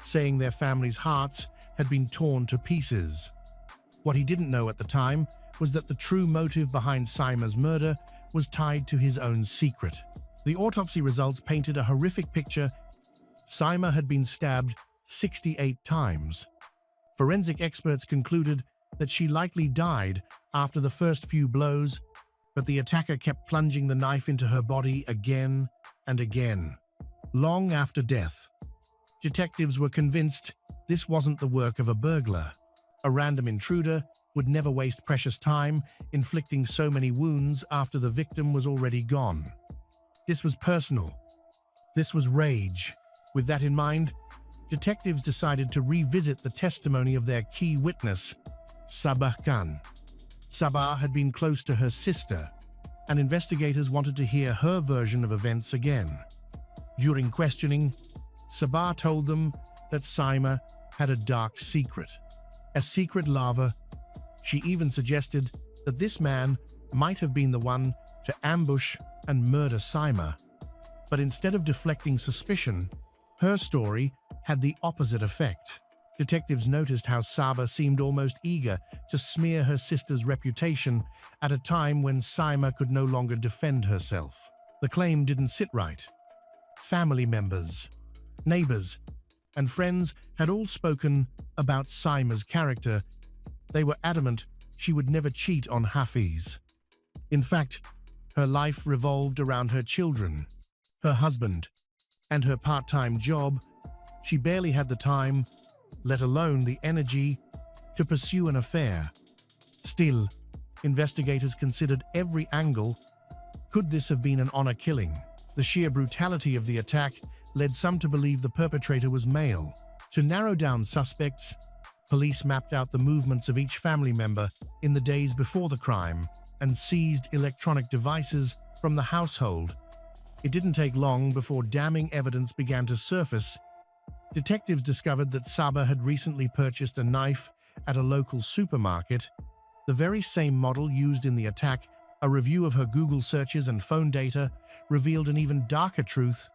saying their family's hearts had been torn to pieces. What he didn't know at the time was that the true motive behind Saima's murder was tied to his own secret. The autopsy results painted a horrific picture. Saima had been stabbed 68 times. Forensic experts concluded that she likely died after the first few blows, but the attacker kept plunging the knife into her body again and again. Long after death, detectives were convinced this wasn't the work of a burglar. A random intruder would never waste precious time inflicting so many wounds after the victim was already gone. This was personal. This was rage. With that in mind, detectives decided to revisit the testimony of their key witness, Sabah Khan. Sabah had been close to her sister, and investigators wanted to hear her version of events again. During questioning, Sabah told them that Saima had a dark secret, a secret lover. She even suggested that this man might have been the one to ambush and murder Saima. But instead of deflecting suspicion, her story had the opposite effect. Detectives noticed how Saba seemed almost eager to smear her sister's reputation at a time when Saima could no longer defend herself. The claim didn't sit right. Family members, neighbors, and friends had all spoken about Saima's character. They were adamant she would never cheat on Hafiz. In fact, her life revolved around her children, her husband, and her part-time job. She barely had the time, let alone the energy, to pursue an affair. Still, investigators considered every angle. Could this have been an honor killing? The sheer brutality of the attack led some to believe the perpetrator was male. To narrow down suspects, police mapped out the movements of each family member in the days before the crime and seized electronic devices from the household. It didn't take long before damning evidence began to surface. Detectives discovered that Saba had recently purchased a knife at a local supermarket, the very same model used in the attack. A review of her Google searches and phone data revealed an even darker truth.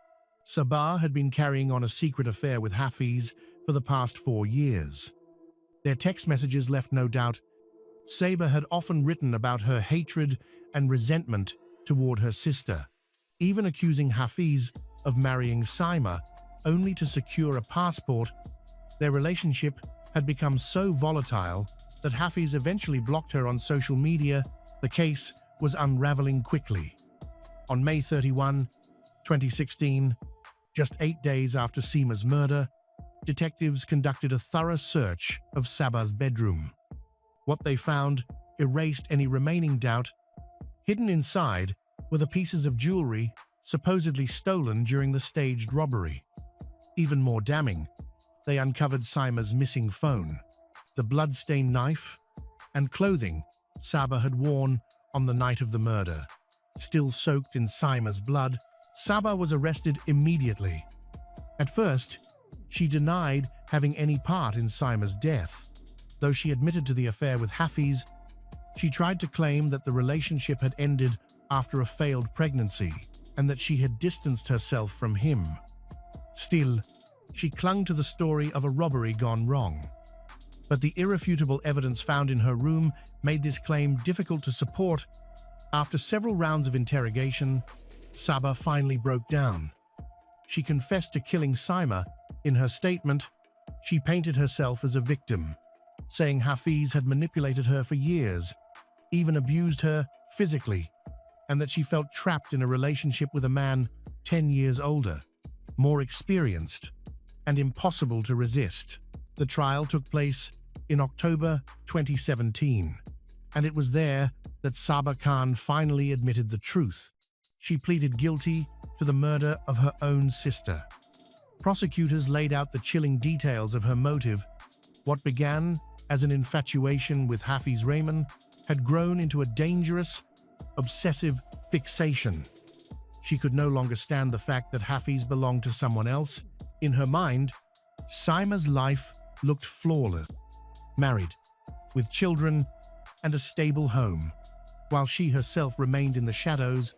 Saba had been carrying on a secret affair with Hafiz for the past 4 years. Their text messages left no doubt. Saba had often written about her hatred and resentment toward her sister, even accusing Hafiz of marrying Saima only to secure a passport. Their relationship had become so volatile that Hafiz eventually blocked her on social media. The case was unraveling quickly. On May 31, 2016, just 8 days after Saima's murder, detectives conducted a thorough search of Saba's bedroom. What they found erased any remaining doubt. Hidden inside were the pieces of jewelry supposedly stolen during the staged robbery. Even more damning, they uncovered Saima's missing phone, the blood-stained knife, and clothing Saba had worn on the night of the murder. Still soaked in Saima's blood, Saba was arrested immediately. At first, she denied having any part in Saima's death. Though she admitted to the affair with Hafiz, she tried to claim that the relationship had ended after a failed pregnancy and that she had distanced herself from him. Still, she clung to the story of a robbery gone wrong. But the irrefutable evidence found in her room made this claim difficult to support. After several rounds of interrogation, Saba finally broke down. She confessed to killing Saima. In her statement, she painted herself as a victim, saying Hafiz had manipulated her for years, even abused her physically, and that she felt trapped in a relationship with a man 10 years older, more experienced, and impossible to resist. The trial took place in October 2017, and it was there that Saba Khan finally admitted the truth. She pleaded guilty to the murder of her own sister. Prosecutors laid out the chilling details of her motive. What began as an infatuation with Hafiz Rahman had grown into a dangerous, obsessive fixation. She could no longer stand the fact that Hafiz belonged to someone else. In her mind, Saima's life looked flawless. Married, with children, and a stable home, while she herself remained in the shadows.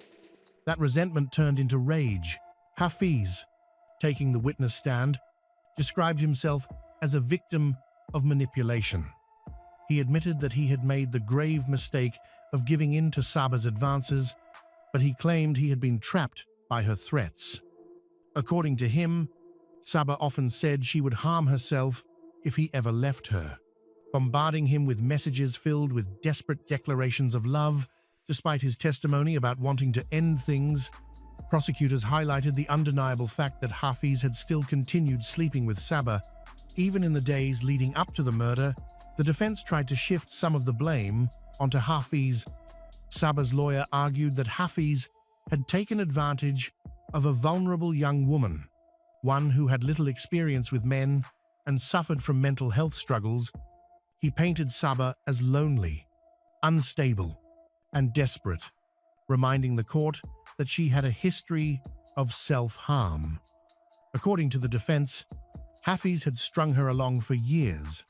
That resentment turned into rage. Hafiz, taking the witness stand, described himself as a victim of manipulation. He admitted that he had made the grave mistake of giving in to Saba's advances, but he claimed he had been trapped by her threats. According to him, Saba often said she would harm herself if he ever left her, bombarding him with messages filled with desperate declarations of love. Despite his testimony about wanting to end things, prosecutors highlighted the undeniable fact that Hafiz had still continued sleeping with Saba. Even in the days leading up to the murder, the defense tried to shift some of the blame onto Hafiz. Saba's lawyer argued that Hafiz had taken advantage of a vulnerable young woman, one who had little experience with men and suffered from mental health struggles. He painted Saba as lonely, unstable, and desperate, reminding the court that she had a history of self-harm. According to the defense, Hafiz had strung her along for years,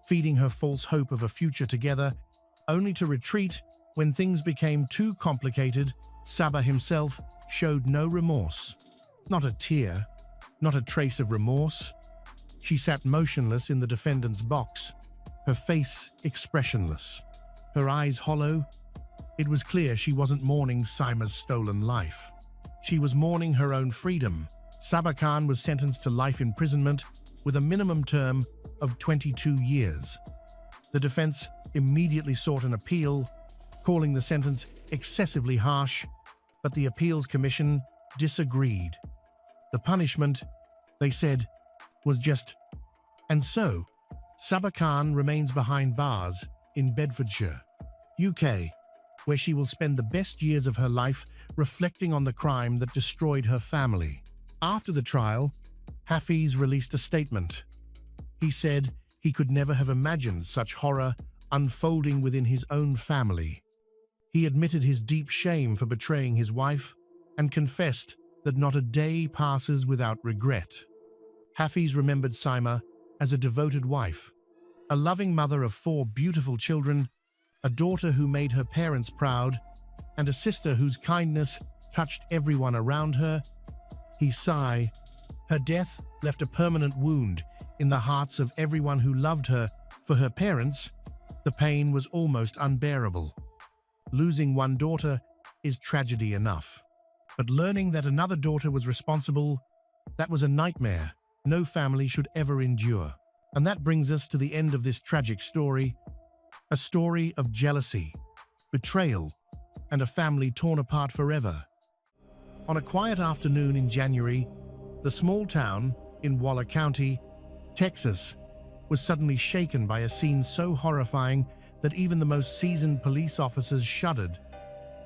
feeding her false hope of a future together, only to retreat when things became too complicated. Saba himself showed no remorse. Not a tear, not a trace of remorse. She sat motionless in the defendant's box, her face expressionless, her eyes hollow. It was clear she wasn't mourning Saima's stolen life. She was mourning her own freedom. Sabah Khan was sentenced to life imprisonment with a minimum term of 22 years. The defense immediately sought an appeal, calling the sentence excessively harsh, but the Appeals Commission disagreed. The punishment, they said, was just. And so, Sabah Khan remains behind bars in Bedfordshire, UK, where she will spend the best years of her life reflecting on the crime that destroyed her family. After the trial, Hafiz released a statement. He said he could never have imagined such horror unfolding within his own family. He admitted his deep shame for betraying his wife and confessed that not a day passes without regret. Hafiz remembered Saima as a devoted wife, a loving mother of 4 beautiful children, a daughter who made her parents proud, and a sister whose kindness touched everyone around her. He sighed. Her death left a permanent wound in the hearts of everyone who loved her. For her parents, the pain was almost unbearable. Losing one daughter is tragedy enough. But learning that another daughter was responsible, that was a nightmare no family should ever endure. And that brings us to the end of this tragic story, a story of jealousy, betrayal, and a family torn apart forever. On a quiet afternoon in January, the small town in Waller County, Texas, was suddenly shaken by a scene so horrifying that even the most seasoned police officers shuddered.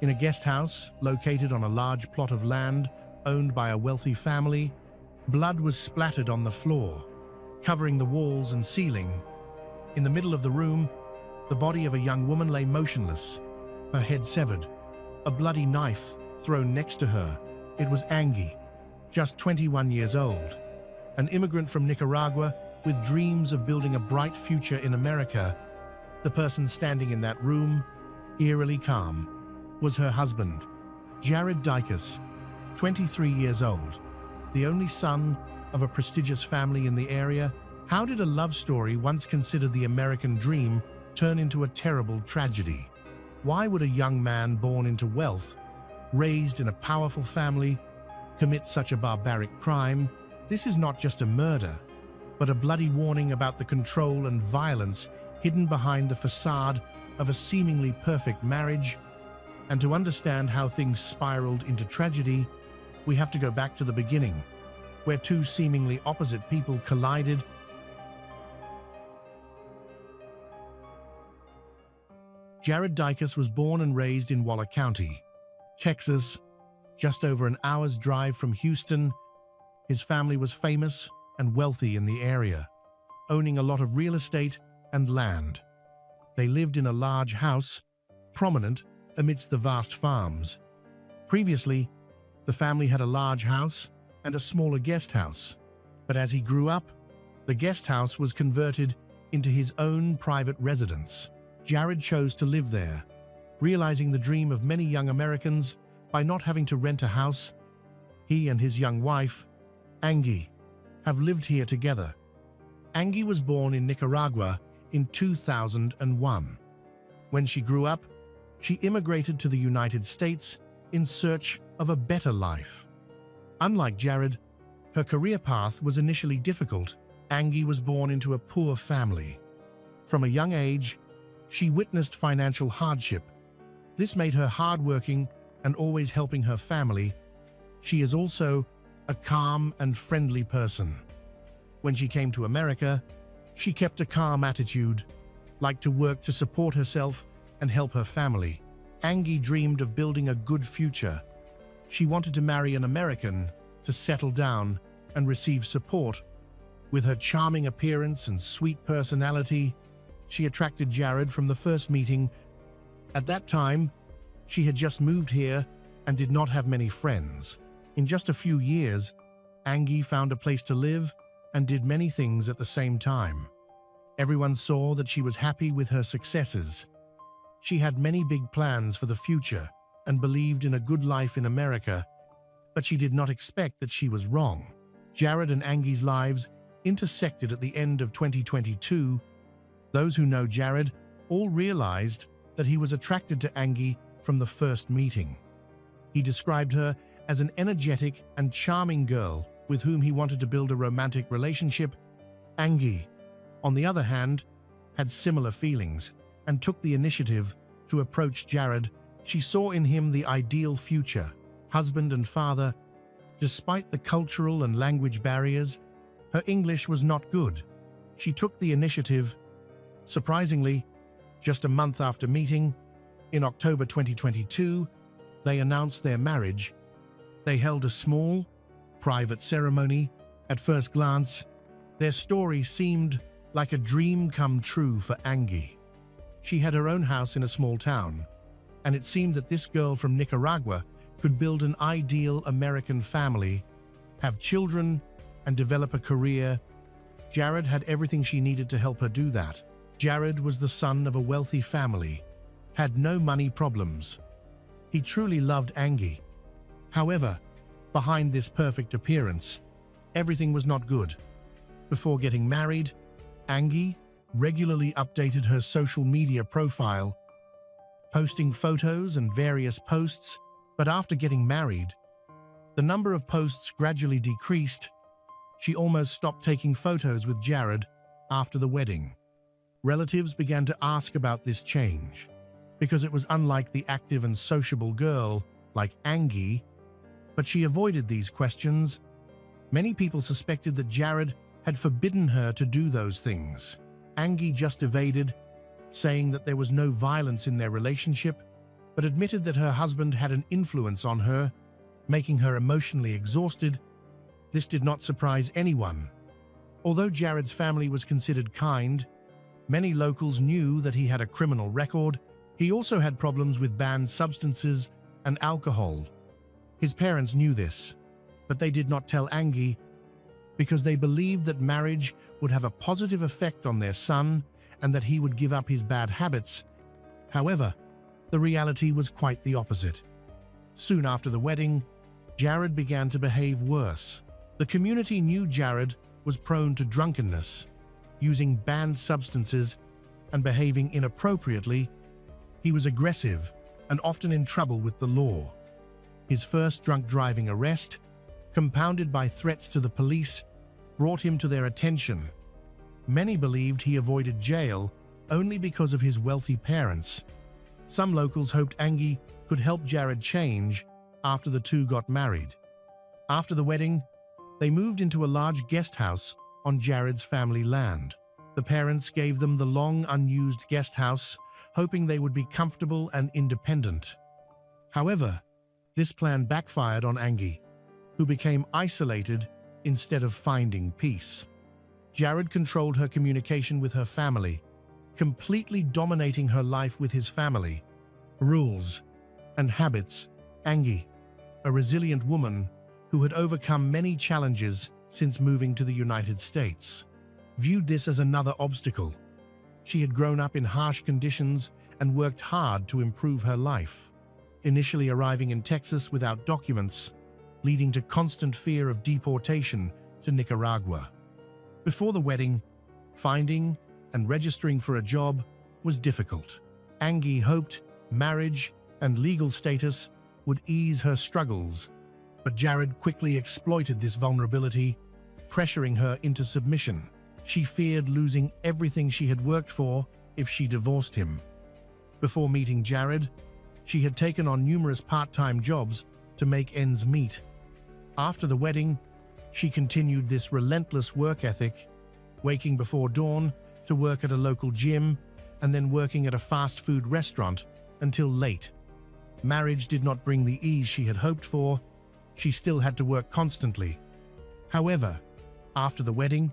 In a guest house located on a large plot of land owned by a wealthy family, blood was splattered on the floor, covering the walls and ceiling. In the middle of the room, the body of a young woman lay motionless, her head severed, a bloody knife thrown next to her. It was Angie, just 21 years old, an immigrant from Nicaragua with dreams of building a bright future in America. The person standing in that room, eerily calm, was her husband, Jared Dicus, 23 years old, the only son of a prestigious family in the area. How did a love story once considered the American dream turn into a terrible tragedy? Why would a young man born into wealth, raised in a powerful family, commit such a barbaric crime? This is not just a murder, but a bloody warning about the control and violence hidden behind the facade of a seemingly perfect marriage. And to understand how things spiraled into tragedy, we have to go back to the beginning, where 2 seemingly opposite people collided. Jared Dicus was born and raised in Waller County, Texas, just over an hour's drive from Houston. His family was famous and wealthy in the area, owning a lot of real estate and land. They lived in a large house, prominent amidst the vast farms. Previously, the family had a large house and a smaller guest house, but as he grew up, the guest house was converted into his own private residence. Jared chose to live there, realizing the dream of many young Americans by not having to rent a house. He and his young wife, Angie, have lived here together. Angie was born in Nicaragua in 2001. When she grew up, she immigrated to the United States in search of a better life. Unlike Jared, her career path was initially difficult. Angie was born into a poor family. From a young age, she witnessed financial hardship. This made her hardworking and always helping her family. She is also a calm and friendly person. When she came to America, she kept a calm attitude, liked to work to support herself and help her family. Angie dreamed of building a good future. She wanted to marry an American, to settle down and receive support. With her charming appearance and sweet personality, she attracted Jared from the first meeting. At that time, she had just moved here and did not have many friends. In just a few years, Angie found a place to live and did many things at the same time. Everyone saw that she was happy with her successes. She had many big plans for the future and believed in a good life in America, but she did not expect that she was wrong. Jared and Angie's lives intersected at the end of 2022, those who know Jared all realized that he was attracted to Angie from the first meeting. He described her as an energetic and charming girl with whom he wanted to build a romantic relationship. Angie, on the other hand, had similar feelings and took the initiative to approach Jared. She saw in him the ideal future husband and father. Despite the cultural and language barriers, her English was not good. She took the initiative. Surprisingly, just a month after meeting, in October 2022, they announced their marriage. They held a small, private ceremony. At first glance, their story seemed like a dream come true for Angie. She had her own house in a small town, and it seemed that this girl from Nicaragua could build an ideal American family, have children, and develop a career. Jared had everything she needed to help her do that. Jared was the son of a wealthy family, had no money problems. He truly loved Angie. However, behind this perfect appearance, everything was not good. Before getting married, Angie regularly updated her social media profile, posting photos and various posts, but after getting married, the number of posts gradually decreased. She almost stopped taking photos with Jared after the wedding. Relatives began to ask about this change, because it was unlike the active and sociable girl like Angie, but she avoided these questions. Many people suspected that Jared had forbidden her to do those things. Angie just evaded, saying that there was no violence in their relationship, but admitted that her husband had an influence on her, making her emotionally exhausted. This did not surprise anyone. Although Jared's family was considered kind, many locals knew that he had a criminal record. He also had problems with banned substances and alcohol. His parents knew this, but they did not tell Angie because they believed that marriage would have a positive effect on their son and that he would give up his bad habits. However, the reality was quite the opposite. Soon after the wedding, Jared began to behave worse. The community knew Jared was prone to drunkenness, using banned substances, and behaving inappropriately. He was aggressive and often in trouble with the law. His first drunk driving arrest, compounded by threats to the police, brought him to their attention. Many believed he avoided jail only because of his wealthy parents. Some locals hoped Angie could help Jared change after the two got married. After the wedding, they moved into a large guest house on Jared's family land. The parents gave them the long unused guest house, hoping they would be comfortable and independent. However, this plan backfired on Angie, who became isolated instead of finding peace. Jared controlled her communication with her family, completely dominating her life with his family, rules, and habits. Angie, a resilient woman who had overcome many challenges since moving to the United States, viewed this as another obstacle. She had grown up in harsh conditions and worked hard to improve her life, initially arriving in Texas without documents, leading to constant fear of deportation to Nicaragua. Before the wedding, finding and registering for a job was difficult. Angie hoped marriage and legal status would ease her struggles, but Jared quickly exploited this vulnerability, pressuring her into submission. She feared losing everything she had worked for if she divorced him. Before meeting Jared, she had taken on numerous part-time jobs to make ends meet. After the wedding, she continued this relentless work ethic, waking before dawn to work at a local gym and then working at a fast food restaurant until late. Marriage did not bring the ease she had hoped for. She still had to work constantly. However, after the wedding,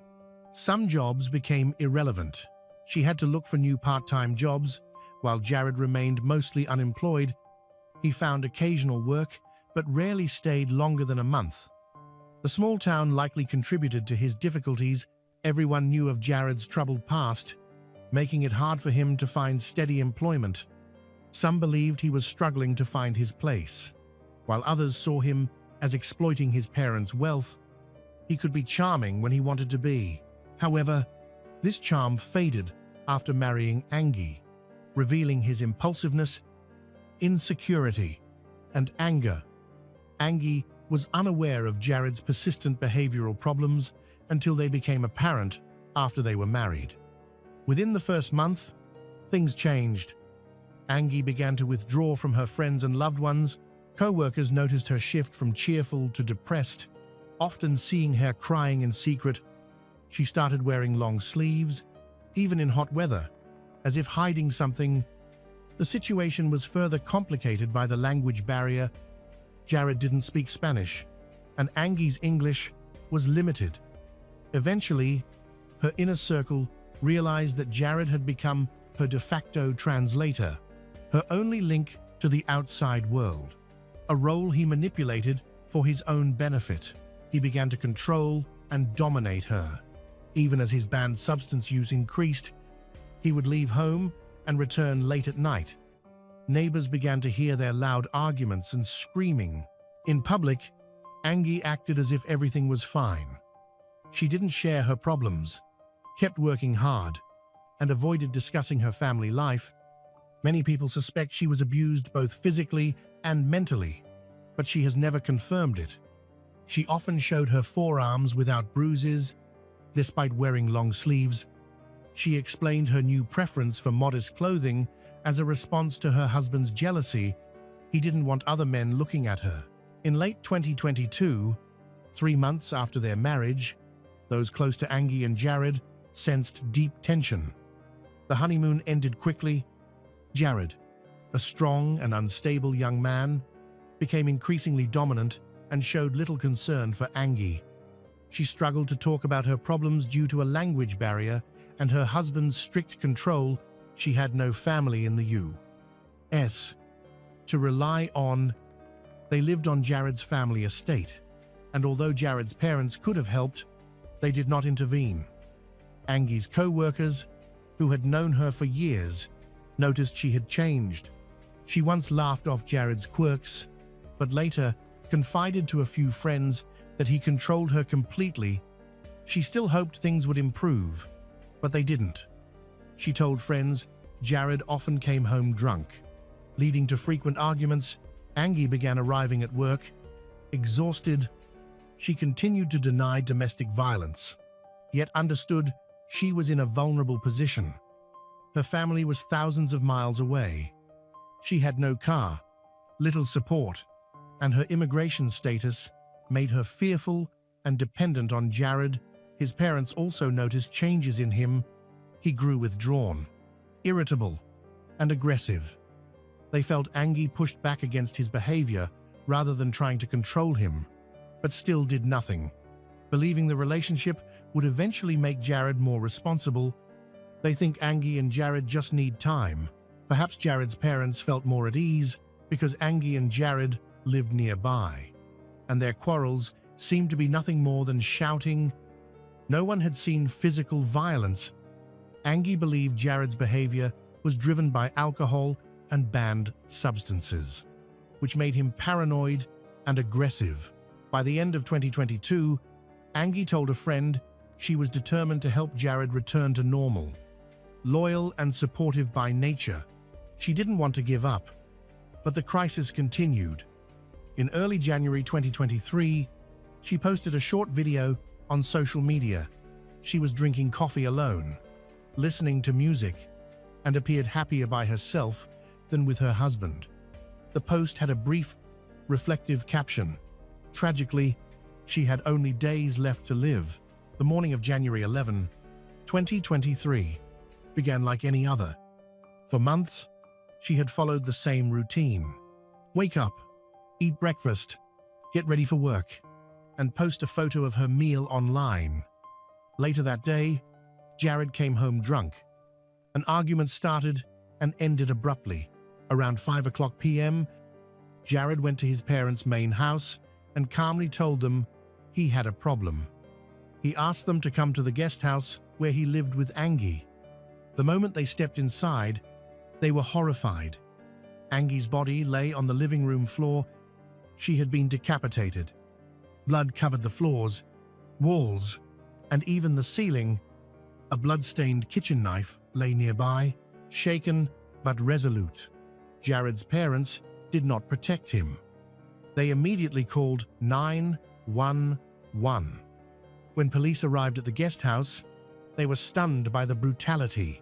some jobs became irrelevant. She had to look for new part-time jobs, while Jared remained mostly unemployed. He found occasional work, but rarely stayed longer than a month. The small town likely contributed to his difficulties. Everyone knew of Jared's troubled past, making it hard for him to find steady employment. Some believed he was struggling to find his place, while others saw him as exploiting his parents' wealth. He could be charming when he wanted to be, However, this charm faded after marrying Angie, revealing his impulsiveness, insecurity, and anger. Angie was unaware of Jared's persistent behavioral problems until they became apparent after they were married. Within the first month, things changed. Angie began to withdraw from her friends and loved ones. Co-workers noticed her shift from cheerful to depressed, often seeing her crying in secret. She started wearing long sleeves, even in hot weather, as if hiding something. The situation was further complicated by the language barrier. Jared didn't speak Spanish, and Angie's English was limited. Eventually, her inner circle realized that Jared had become her de facto translator, her only link to the outside world, a role he manipulated for his own benefit. He began to control and dominate her. Even as his banned substance use increased, he would leave home and return late at night. Neighbors began to hear their loud arguments and screaming. In public, Angie acted as if everything was fine. She didn't share her problems, kept working hard, and avoided discussing her family life. Many people suspect she was abused both physically and mentally, but she has never confirmed it. She often showed her forearms without bruises, despite wearing long sleeves. She explained her new preference for modest clothing as a response to her husband's jealousy. He didn't want other men looking at her. In late 2022, 3 months after their marriage, those close to Angie and Jared sensed deep tension. The honeymoon ended quickly. Jared, a strong and unstable young man, became increasingly dominant and showed little concern for Angie. She struggled to talk about her problems due to a language barrier and her husband's strict control. She had no family in the U.S. to rely on. They lived on Jared's family estate, and although Jared's parents could have helped, they did not intervene. Angie's co-workers, who had known her for years, noticed she had changed. She once laughed off Jared's quirks, but later confided to a few friends that he controlled her completely. She still hoped things would improve, but they didn't. She told friends Jared often came home drunk, leading to frequent arguments. Angie began arriving at work, exhausted. She continued to deny domestic violence, yet understood she was in a vulnerable position. Her family was thousands of miles away. She had no car, little support, and her immigration status made her fearful and dependent on Jared. His parents also noticed changes in him. He grew withdrawn, irritable, and aggressive. They felt Angie pushed back against his behavior rather than trying to control him, but still did nothing. Believing the relationship would eventually make Jared more responsible, they think Angie and Jared just need time. Perhaps Jared's parents felt more at ease because Angie and Jared lived nearby, and their quarrels seemed to be nothing more than shouting. No one had seen physical violence. Angie believed Jared's behavior was driven by alcohol and banned substances, which made him paranoid and aggressive. By the end of 2022, Angie told a friend she was determined to help Jared return to normal. Loyal and supportive by nature, she didn't want to give up. But the crisis continued. In early January 2023, she posted a short video on social media. She was drinking coffee alone, listening to music, and appeared happier by herself than with her husband. The post had a brief, reflective caption. Tragically, she had only days left to live. The morning of January 11, 2023, began like any other. For months, she had followed the same routine. Wake up, eat breakfast, get ready for work, and post a photo of her meal online. Later that day, Jared came home drunk. An argument started and ended abruptly. Around 5 p.m., Jared went to his parents' main house and calmly told them he had a problem. He asked them to come to the guest house where he lived with Angie. The moment they stepped inside, they were horrified. Angie's body lay on the living room floor. She had been decapitated. Blood covered the floors, walls, and even the ceiling. A blood-stained kitchen knife lay nearby, shaken but resolute. Jared's parents did not protect him. They immediately called 911. When police arrived at the guest house, they were stunned by the brutality.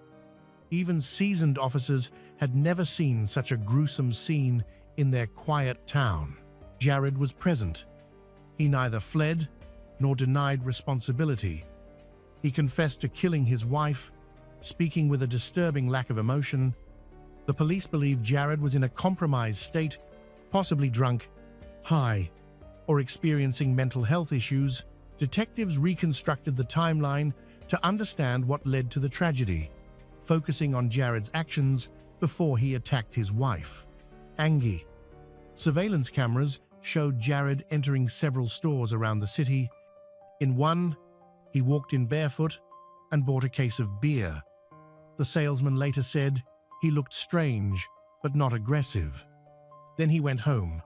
Even seasoned officers had never seen such a gruesome scene in their quiet town. Jared was present. He neither fled nor denied responsibility. He confessed to killing his wife, speaking with a disturbing lack of emotion. The police believe Jared was in a compromised state, possibly drunk, high, or experiencing mental health issues. Detectives reconstructed the timeline to understand what led to the tragedy, focusing on Jared's actions before he attacked his wife. Angie. Surveillance cameras showed Jared entering several stores around the city. In one, he walked in barefoot and bought a case of beer. The salesman later said he looked strange but not aggressive. Then he went home,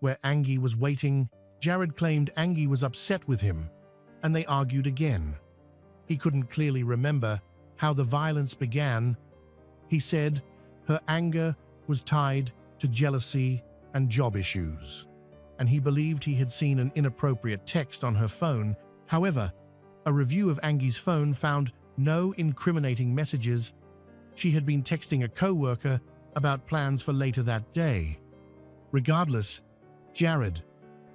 where Angie was waiting. Jared claimed Angie was upset with him, and they argued again. He couldn't clearly remember how the violence began. He said her anger was tied to jealousy and job issues, and he believed he had seen an inappropriate text on her phone. However, a review of Angie's phone found no incriminating messages. She had been texting a co-worker about plans for later that day. Regardless, Jared,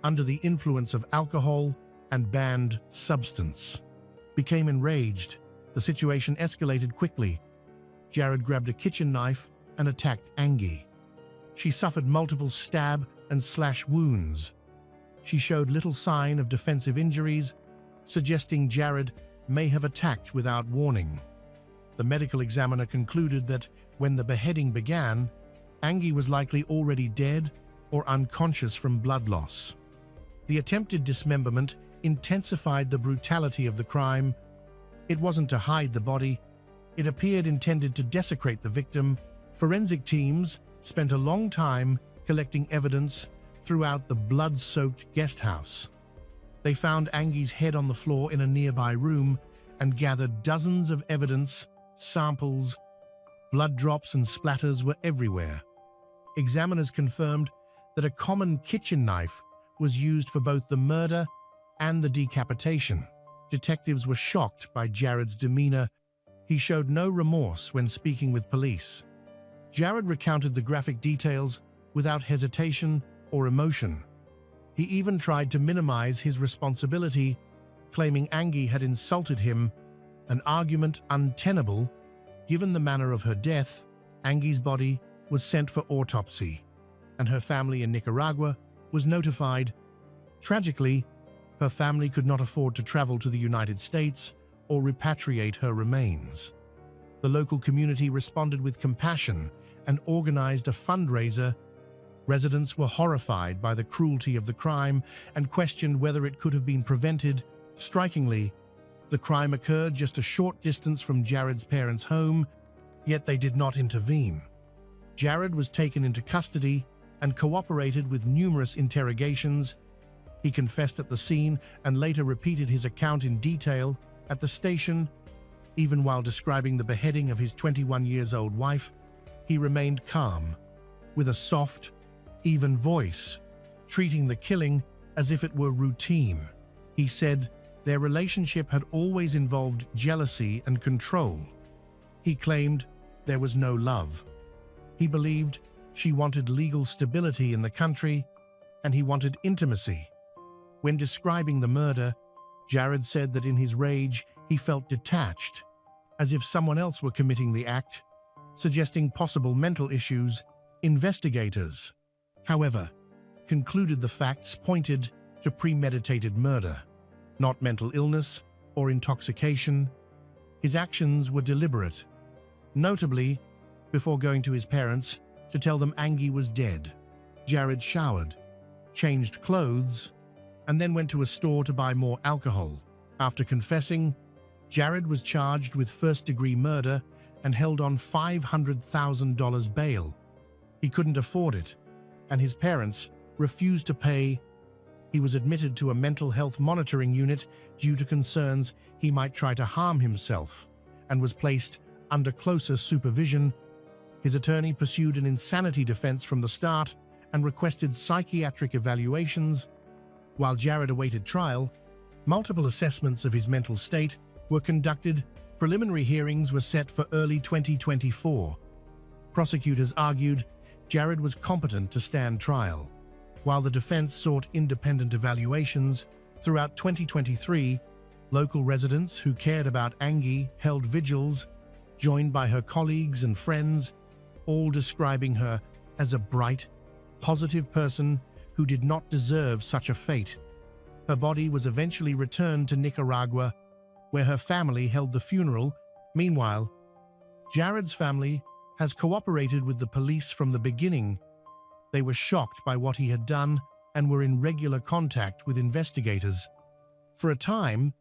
under the influence of alcohol and banned substance, became enraged. The situation escalated quickly. Jared grabbed a kitchen knife and attacked Angie. She suffered multiple stab and slash wounds. She showed little sign of defensive injuries, suggesting Jared may have attacked without warning. The medical examiner concluded that when the beheading began, Angie was likely already dead or unconscious from blood loss. The attempted dismemberment intensified the brutality of the crime. It wasn't to hide the body. It appeared intended to desecrate the victim. Forensic teams spent a long time collecting evidence throughout the blood-soaked guest house. They found Angie's head on the floor in a nearby room and gathered dozens of evidence, samples. Blood drops and splatters were everywhere. Examiners confirmed that a common kitchen knife was used for both the murder and the decapitation. Detectives were shocked by Jared's demeanor. He showed no remorse when speaking with police. Jared recounted the graphic details without hesitation or emotion. He even tried to minimize his responsibility, claiming Angie had insulted him, an argument untenable. Given the manner of her death, Angie's body was sent for autopsy, and her family in Nicaragua was notified. Tragically, her family could not afford to travel to the United States or repatriate her remains. The local community responded with compassion and organized a fundraiser. Residents were horrified by the cruelty of the crime and questioned whether it could have been prevented. Strikingly, the crime occurred just a short distance from Jared's parents' home, yet they did not intervene. Jared was taken into custody and cooperated with numerous interrogations. He confessed at the scene and later repeated his account in detail at the station. Even while describing the beheading of his 21-year-old wife, he remained calm, with a soft, even voice, treating the killing as if it were routine. He said their relationship had always involved jealousy and control. He claimed there was no love. He believed she wanted legal stability in the country, and he wanted intimacy. When describing the murder, Jared said that in his rage he felt detached, as if someone else were committing the act, suggesting possible mental issues. Investigators, however, concluded the facts pointed to premeditated murder, not mental illness or intoxication. His actions were deliberate. Notably, before going to his parents to tell them Angie was dead, Jared showered, changed clothes, and then went to a store to buy more alcohol. After confessing, Jared was charged with first-degree murder and held on $500,000 bail. He couldn't afford it, and his parents refused to pay. He was admitted to a mental health monitoring unit due to concerns he might try to harm himself, and was placed under closer supervision. His attorney pursued an insanity defense from the start and requested psychiatric evaluations. While Jared awaited trial, multiple assessments of his mental state were conducted. Preliminary hearings were set for early 2024. Prosecutors argued Jared was competent to stand trial, while the defense sought independent evaluations. Throughout 2023, local residents who cared about Angie held vigils, joined by her colleagues and friends, all describing her as a bright, positive person who did not deserve such a fate. Her body was eventually returned to Nicaragua, where her family held the funeral. Meanwhile, Jared's family has cooperated with the police from the beginning. They were shocked by what he had done and were in regular contact with investigators. For a time,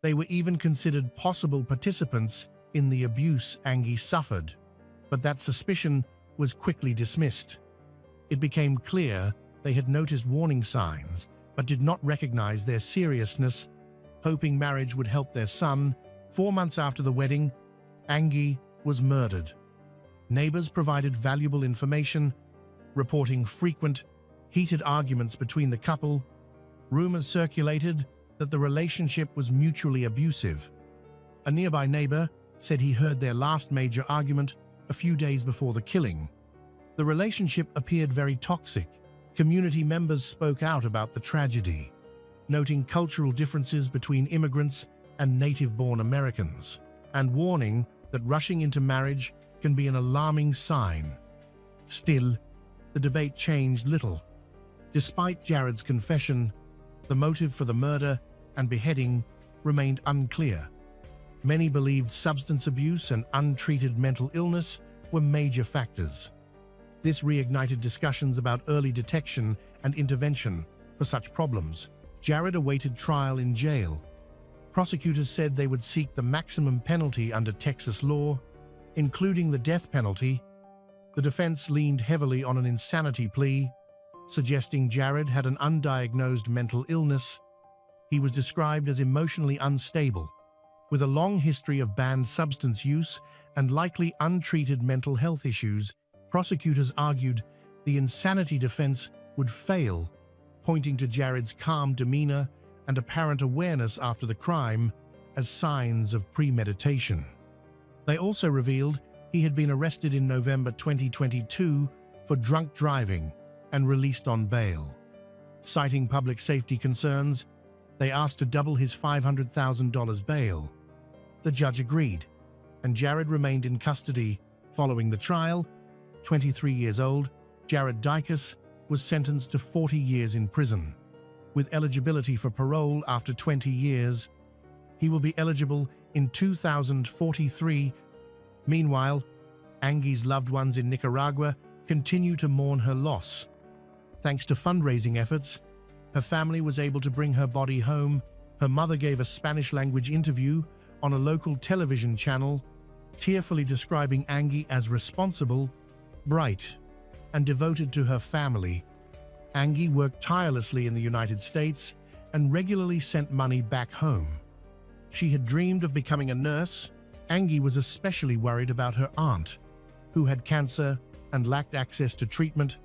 they were even considered possible participants in the abuse Angie suffered, but that suspicion was quickly dismissed. It became clear they had noticed warning signs, but did not recognize their seriousness. Hoping marriage would help their son, 4 months after the wedding, Angie was murdered. Neighbors provided valuable information, reporting frequent, heated arguments between the couple. Rumors circulated that the relationship was mutually abusive. A nearby neighbor said he heard their last major argument a few days before the killing. The relationship appeared very toxic. Community members spoke out about the tragedy, noting cultural differences between immigrants and native-born Americans, and warning that rushing into marriage can be an alarming sign. Still, the debate changed little. Despite Jared's confession, the motive for the murder and beheading remained unclear. Many believed substance abuse and untreated mental illness were major factors. This reignited discussions about early detection and intervention for such problems. Jared awaited trial in jail. Prosecutors said they would seek the maximum penalty under Texas law, including the death penalty. The defense leaned heavily on an insanity plea, suggesting Jared had an undiagnosed mental illness. He was described as emotionally unstable, with a long history of banned substance use and likely untreated mental health issues. Prosecutors argued the insanity defense would fail, pointing to Jared's calm demeanor and apparent awareness after the crime as signs of premeditation. They also revealed he had been arrested in November 2022 for drunk driving and released on bail. Citing public safety concerns, they asked to double his $500,000 bail. The judge agreed, and Jared remained in custody following the trial. 23 years old, Jared Dicus was sentenced to 40 years in prison. With eligibility for parole after 20 years, he will be eligible in 2043. Meanwhile, Angie's loved ones in Nicaragua continue to mourn her loss. Thanks to fundraising efforts, her family was able to bring her body home. Her mother gave a Spanish-language interview on a local television channel, tearfully describing Angie as responsible, bright, and devoted to her family. Angie worked tirelessly in the United States and regularly sent money back home. She had dreamed of becoming a nurse. Angie was especially worried about her aunt, who had cancer and lacked access to treatment.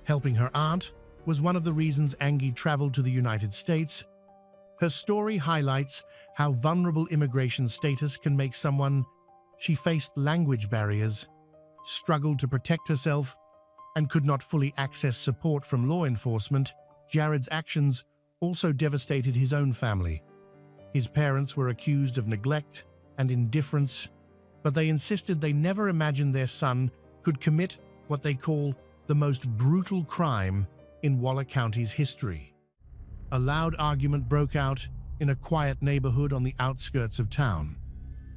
Helping her aunt was one of the reasons Angie traveled to the United States. Her story highlights how vulnerable immigration status can make someone. She faced language barriers, struggled to protect herself, and could not fully access support from law enforcement. Jared's actions also devastated his own family. His parents were accused of neglect and indifference, but they insisted they never imagined their son could commit what they call the most brutal crime in Waller County's history. A loud argument broke out in a quiet neighborhood on the outskirts of town.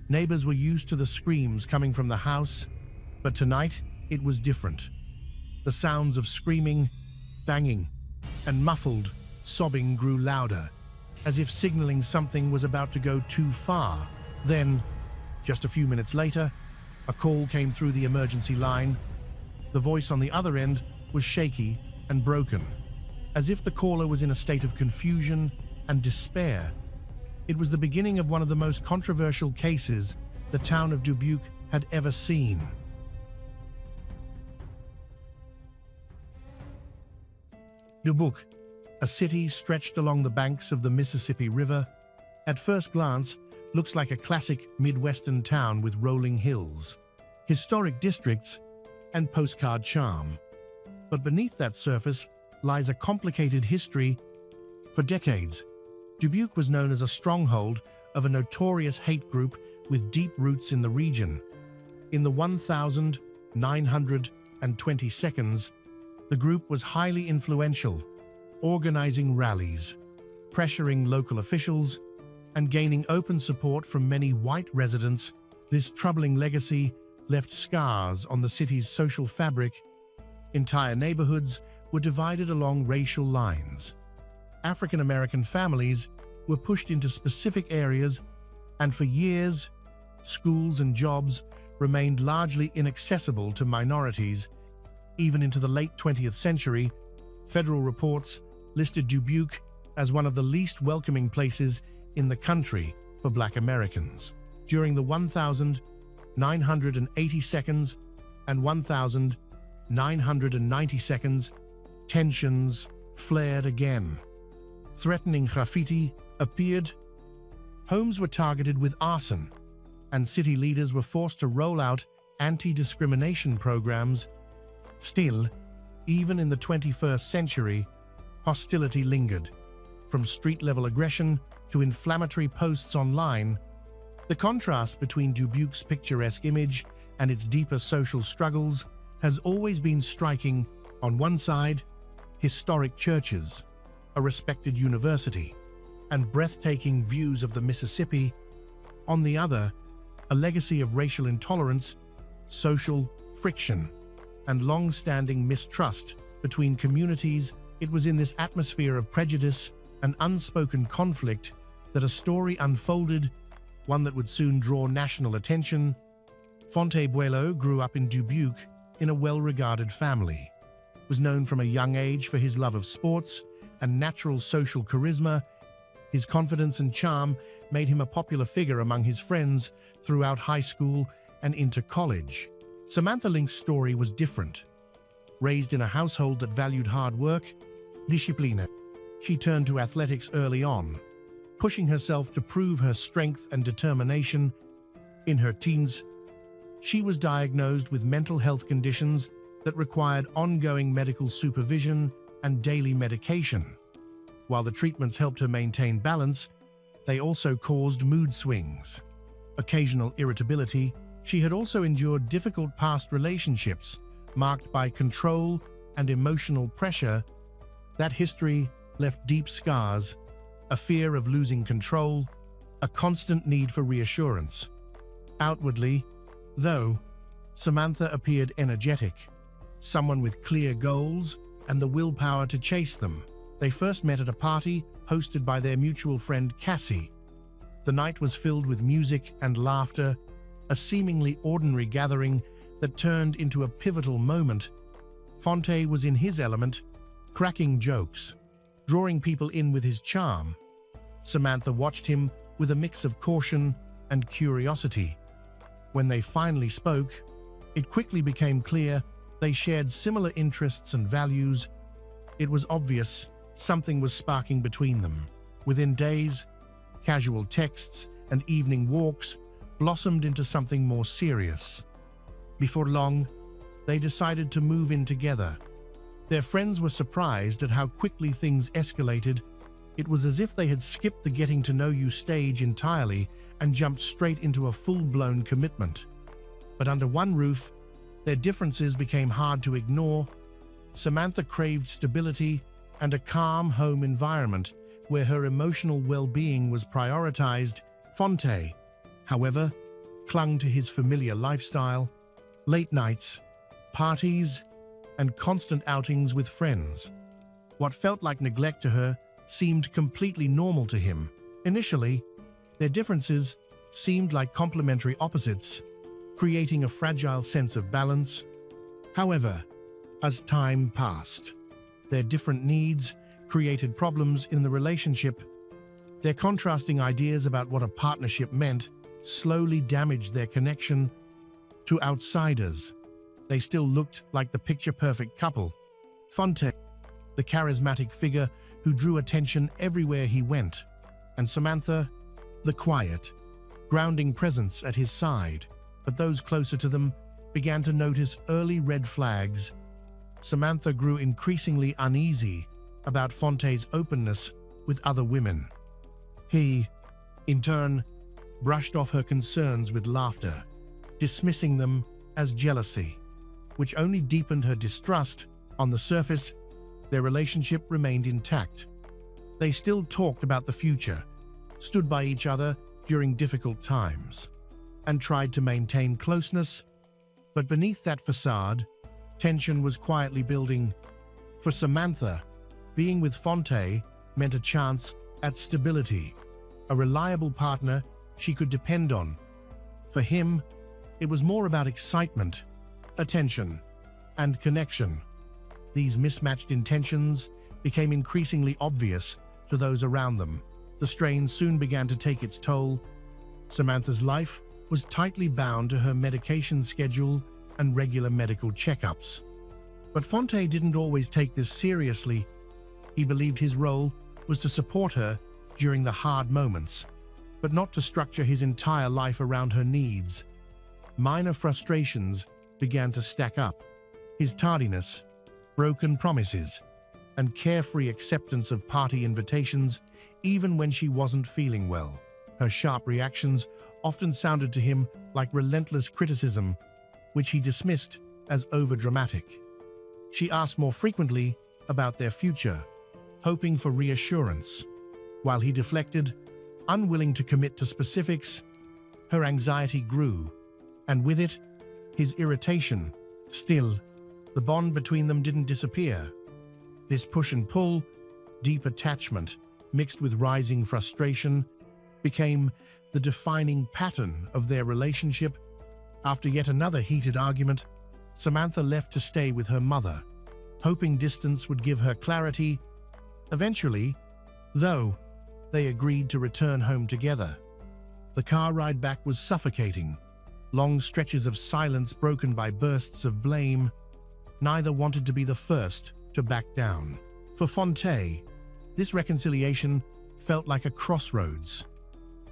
Neighbors were used to the screams coming from the house, but tonight it was different. The sounds of screaming, banging, and muffled sobbing grew louder, as if signaling something was about to go too far. Then, just a few minutes later, a call came through the emergency line. The voice on the other end was shaky and broken. as if the caller was in a state of confusion and despair. It was the beginning of one of the most controversial cases the town of Dubuque had ever seen. Dubuque, a city stretched along the banks of the Mississippi River, at first glance looks like a classic Midwestern town with rolling hills, historic districts, and postcard charm. But beneath that surface lies a complicated history. For decades, Dubuque was known as a stronghold of a notorious hate group with deep roots in the region. In the 1922, the group was highly influential, organizing rallies, pressuring local officials, and gaining open support from many white residents. This troubling legacy left scars on the city's social fabric. Entire neighborhoods were divided along racial lines. African American families were pushed into specific areas, and for years, schools and jobs remained largely inaccessible to minorities. Even into the late 20th century, federal reports listed Dubuque as one of the least welcoming places in the country for Black Americans. During the 1982 and 1990s, tensions flared again. Threatening graffiti appeared, homes were targeted with arson, and city leaders were forced to roll out anti-discrimination programs. Still, even in the 21st century, hostility lingered. From street-level aggression to inflammatory posts online, the contrast between Dubuque's picturesque image and its deeper social struggles has always been striking. On one side, historic churches, a respected university, and breathtaking views of the Mississippi. On the other, a legacy of racial intolerance, social friction, and long-standing mistrust between communities. It was in this atmosphere of prejudice and unspoken conflict that a story unfolded, one that would soon draw national attention. Fontainebleau grew up in Dubuque in a well-regarded family, was known from a young age for his love of sports and natural social charisma. His confidence and charm made him a popular figure among his friends throughout high school and into college. Samantha Link's story was different. Raised in a household that valued hard work, discipline, she turned to athletics early on, pushing herself to prove her strength and determination. In her teens, she was diagnosed with mental health conditions that required ongoing medical supervision and daily medication. While the treatments helped her maintain balance, they also caused mood swings, occasional irritability. She had also endured difficult past relationships marked by control and emotional pressure. That history left deep scars, a fear of losing control, a constant need for reassurance. Outwardly, though, Samantha appeared energetic, someone with clear goals and the willpower to chase them. They first met at a party hosted by their mutual friend Cassie. The night was filled with music and laughter, a seemingly ordinary gathering that turned into a pivotal moment. Fonte was in his element, cracking jokes, drawing people in with his charm. Samantha watched him with a mix of caution and curiosity. When they finally spoke, it quickly became clear they shared similar interests and values. It was obvious something was sparking between them. Within days, casual texts and evening walks blossomed into something more serious. Before long, they decided to move in together. Their friends were surprised at how quickly things escalated. It was as if they had skipped the getting-to-know-you stage entirely and jumped straight into a full-blown commitment. But under one roof, their differences became hard to ignore. Samantha craved stability and a calm home environment where her emotional well-being was prioritized. Fonte, however, clung to his familiar lifestyle, late nights, parties, and constant outings with friends. What felt like neglect to her seemed completely normal to him. Initially, their differences seemed like complementary opposites, creating a fragile sense of balance. However, as time passed, their different needs created problems in the relationship. Their contrasting ideas about what a partnership meant slowly damaged their connection. To outsiders, they still looked like the picture-perfect couple. Fonte, the charismatic figure who drew attention everywhere he went, and Samantha, the quiet, grounding presence at his side. But those closer to them began to notice early red flags. Samantha grew increasingly uneasy about Fonte's openness with other women. He, in turn, brushed off her concerns with laughter, dismissing them as jealousy, which only deepened her distrust. On the surface, their relationship remained intact. They still talked about the future, stood by each other during difficult times, and tried to maintain closeness. But beneath that facade, tension was quietly building. For Samantha, being with Fonte meant a chance at stability, a reliable partner she could depend on. For him, it was more about excitement, attention, and connection. These mismatched intentions became increasingly obvious to those around them. The strain soon began to take its toll. Samantha's life was tightly bound to her medication schedule and regular medical checkups. But Fonte didn't always take this seriously. He believed his role was to support her during the hard moments, but not to structure his entire life around her needs. Minor frustrations began to stack up. His tardiness, broken promises, and carefree acceptance of party invitations even when she wasn't feeling well. Her sharp reactions often sounded to him like relentless criticism, which he dismissed as overdramatic. She asked more frequently about their future, hoping for reassurance. While he deflected, unwilling to commit to specifics, her anxiety grew, and with it, his irritation. Still, the bond between them didn't disappear. This push and pull, deep attachment, mixed with rising frustration, became the defining pattern of their relationship. After yet another heated argument, Samantha left to stay with her mother, hoping distance would give her clarity. Eventually, though, they agreed to return home together. The car ride back was suffocating, long stretches of silence broken by bursts of blame. Neither wanted to be the first to back down. For Fonte, this reconciliation felt like a crossroads.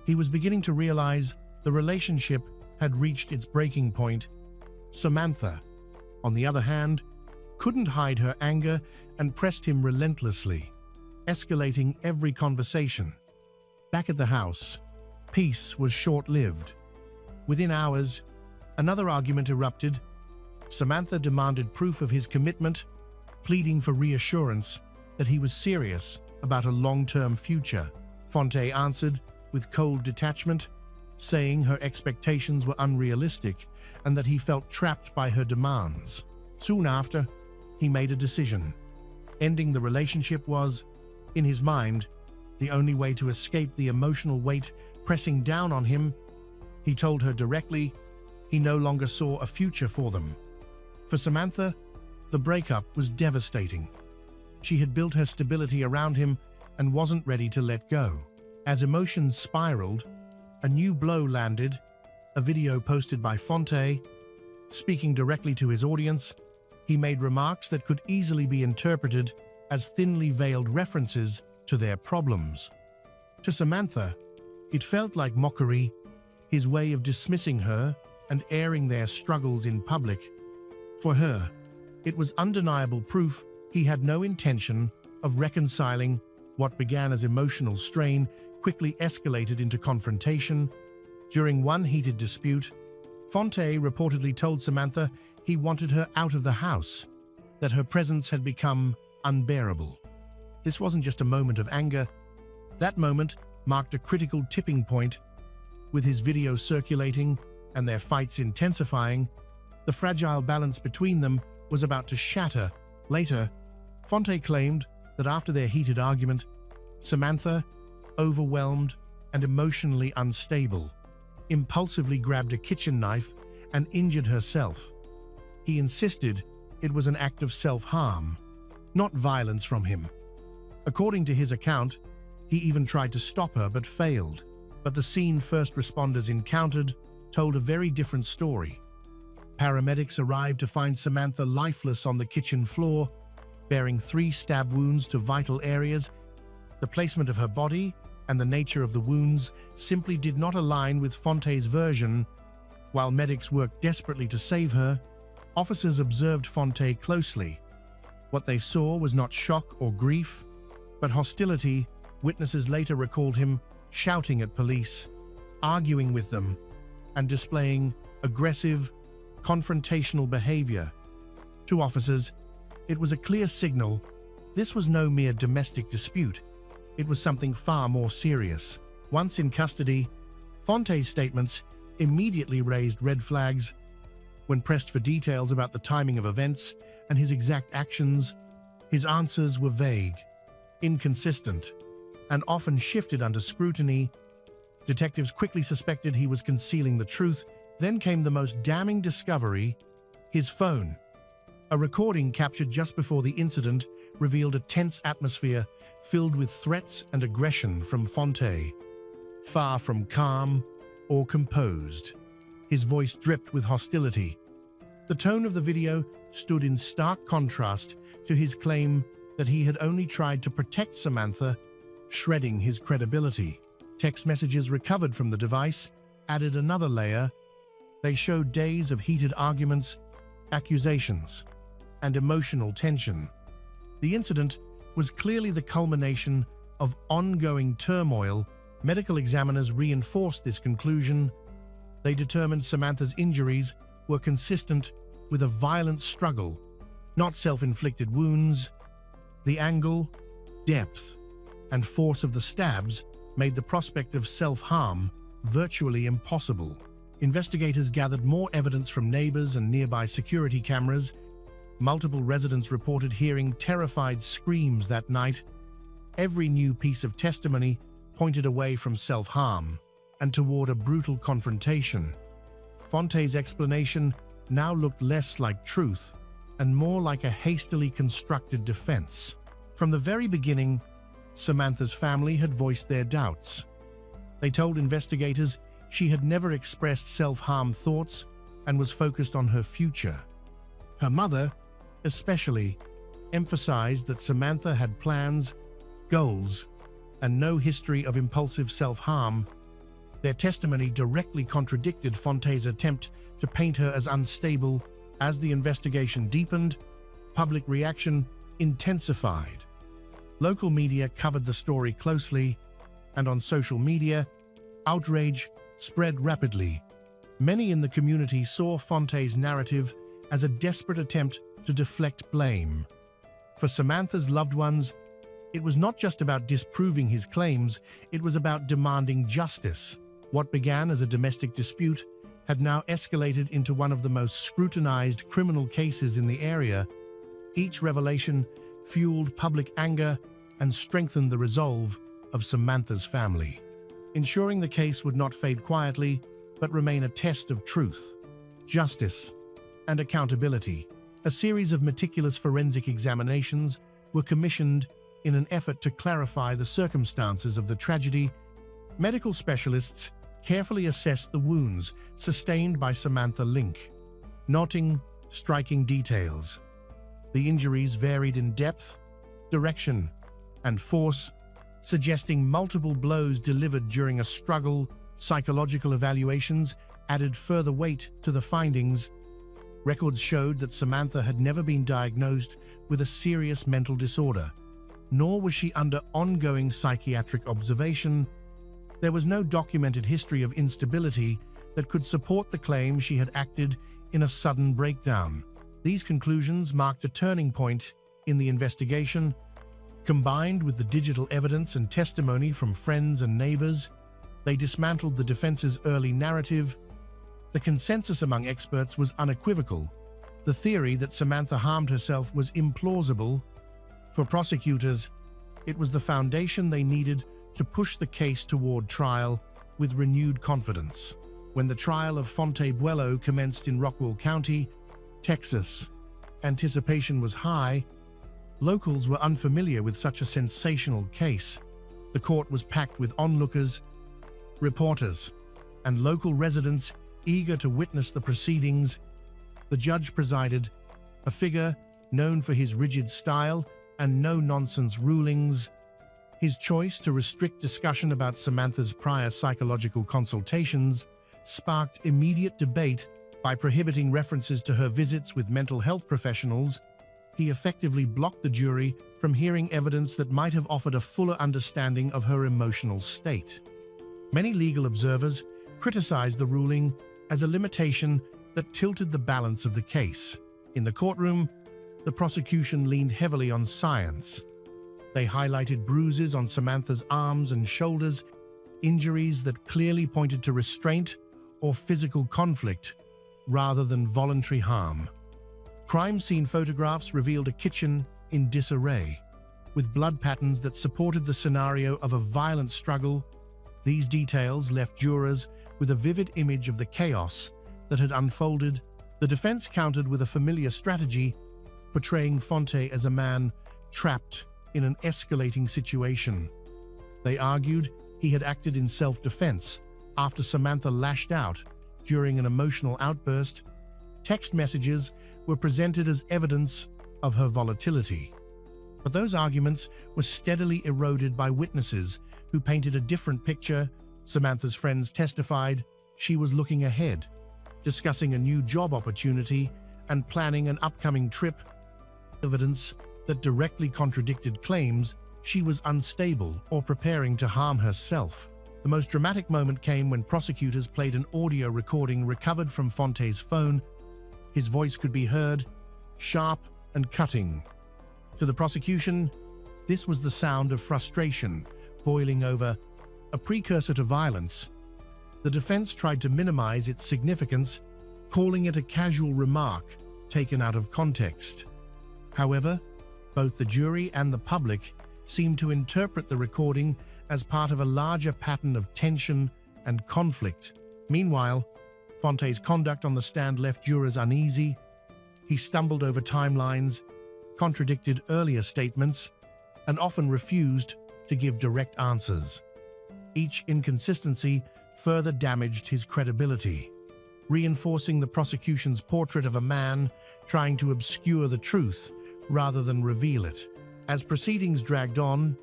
He was beginning to realize the relationship had reached its breaking point. Samantha, on the other hand, couldn't hide her anger and pressed him relentlessly, escalating every conversation. Back at the house, peace was short-lived. Within hours, another argument erupted. Samantha demanded proof of his commitment, pleading for reassurance that he was serious about a long-term future. Fonte answered with cold detachment, saying her expectations were unrealistic and that he felt trapped by her demands. Soon after, he made a decision. Ending the relationship was, in his mind, the only way to escape the emotional weight pressing down on him. He told her directly he no longer saw a future for them. For Samantha, the breakup was devastating. She had built her stability around him and wasn't ready to let go. As emotions spiraled, a new blow landed. A video posted by Fonte, speaking directly to his audience. He made remarks that could easily be interpreted as thinly veiled references to their problems. To Samantha, it felt like mockery, his way of dismissing her and airing their struggles in public. For her, it was undeniable proof he had no intention of reconciling. What began as emotional strain quickly escalated into confrontation. During one heated dispute, Fonte reportedly told Samantha he wanted her out of the house, that her presence had become unbearable. This wasn't just a moment of anger. That moment marked a critical tipping point. With his video circulating and their fights intensifying, the fragile balance between them was about to shatter. Later, Fonte claimed that after their heated argument, Samantha, overwhelmed and emotionally unstable, impulsively grabbed a kitchen knife and injured herself. He insisted it was an act of self-harm, not violence from him. According to his account, he even tried to stop her but failed. But the scene first responders encountered told a very different story. Paramedics arrived to find Samantha lifeless on the kitchen floor, bearing 3 stab wounds to vital areas. The placement of her body and the nature of the wounds simply did not align with Fonte's version. While medics worked desperately to save her, officers observed Fonte closely. What they saw was not shock or grief, but hostility. Witnesses later recalled him shouting at police, arguing with them, and displaying aggressive, confrontational behavior. To officers, it was a clear signal this was no mere domestic dispute. It was something far more serious. Once in custody, Fonte's statements immediately raised red flags. When pressed for details about the timing of events and his exact actions, his answers were vague, inconsistent, and often shifted under scrutiny. Detectives quickly suspected he was concealing the truth. Then came the most damning discovery: his phone. A recording captured just before the incident revealed a tense atmosphere filled with threats and aggression from Fonte. Far from calm or composed, his voice dripped with hostility. The tone of the video stood in stark contrast to his claim that he had only tried to protect Samantha, shredding his credibility. Text messages recovered from the device added another layer. They showed days of heated arguments, accusations, and emotional tension. The incident was clearly the culmination of ongoing turmoil. Medical examiners reinforced this conclusion. They determined Samantha's injuries were consistent with a violent struggle, not self-inflicted wounds. The angle, depth, and force of the stabs made the prospect of self-harm virtually impossible. Investigators gathered more evidence from neighbors and nearby security cameras. Multiple residents reported hearing terrified screams that night. Every new piece of testimony pointed away from self-harm and toward a brutal confrontation. Fonte's explanation now looked less like truth and more like a hastily constructed defense. From the very beginning, Samantha's family had voiced their doubts. They told investigators she had never expressed self-harm thoughts and was focused on her future. Her mother, especially, emphasized that Samantha had plans, goals, and no history of impulsive self-harm. Their testimony directly contradicted Fonte's attempt to paint her as unstable. As the investigation deepened, public reaction intensified. Local media covered the story closely, and on social media, outrage spread rapidly. Many in the community saw Fonte's narrative as a desperate attempt to deflect blame. For Samantha's loved ones, it was not just about disproving his claims, it was about demanding justice. What began as a domestic dispute had now escalated into one of the most scrutinized criminal cases in the area. Each revelation fueled public anger and strengthened the resolve of Samantha's family, ensuring the case would not fade quietly, but remain a test of truth, justice, and accountability. A series of meticulous forensic examinations were commissioned in an effort to clarify the circumstances of the tragedy. Medical specialists carefully assessed the wounds sustained by Samantha Link, noting striking details. The injuries varied in depth, direction, and force, suggesting multiple blows delivered during a struggle. Psychological evaluations added further weight to the findings. Records showed that Samantha had never been diagnosed with a serious mental disorder, nor was she under ongoing psychiatric observation. There was no documented history of instability that could support the claim she had acted in a sudden breakdown. These conclusions marked a turning point in the investigation. Combined with the digital evidence and testimony from friends and neighbors, they dismantled the defense's early narrative. The consensus among experts was unequivocal. The theory that Samantha harmed herself was implausible. For prosecutors, it was the foundation they needed to push the case toward trial with renewed confidence. When the trial of Fonte Buello commenced in Rockwell County, Texas, anticipation was high. Locals were unfamiliar with such a sensational case. The court was packed with onlookers, reporters, and local residents eager to witness the proceedings. The judge presided, a figure known for his rigid style and no-nonsense rulings. His choice to restrict discussion about Samantha's prior psychological consultations sparked immediate debate. By prohibiting references to her visits with mental health professionals, he effectively blocked the jury from hearing evidence that might have offered a fuller understanding of her emotional state. Many legal observers criticized the ruling as a limitation that tilted the balance of the case. In the courtroom, the prosecution leaned heavily on science. They highlighted bruises on Samantha's arms and shoulders, injuries that clearly pointed to restraint or physical conflict rather than voluntary harm. Crime scene photographs revealed a kitchen in disarray, with blood patterns that supported the scenario of a violent struggle. These details left jurors with a vivid image of the chaos that had unfolded. The defense countered with a familiar strategy, portraying Fonte as a man trapped in an escalating situation. They argued he had acted in self-defense after Samantha lashed out during an emotional outburst. Text messages were presented as evidence of her volatility. But those arguments were steadily eroded by witnesses who painted a different picture. Samantha's friends testified she was looking ahead, discussing a new job opportunity and planning an upcoming trip. Evidence that directly contradicted claims she was unstable or preparing to harm herself. The most dramatic moment came when prosecutors played an audio recording recovered from Fonte's phone. His voice could be heard, sharp and cutting. To the prosecution, this was the sound of frustration boiling over, a precursor to violence. The defense tried to minimize its significance, calling it a casual remark taken out of context. However, both the jury and the public seemed to interpret the recording as part of a larger pattern of tension and conflict. Meanwhile, Fonte's conduct on the stand left jurors uneasy. He stumbled over timelines, contradicted earlier statements, and often refused to give direct answers. Each inconsistency further damaged his credibility, reinforcing the prosecution's portrait of a man trying to obscure the truth rather than reveal it. As proceedings dragged on,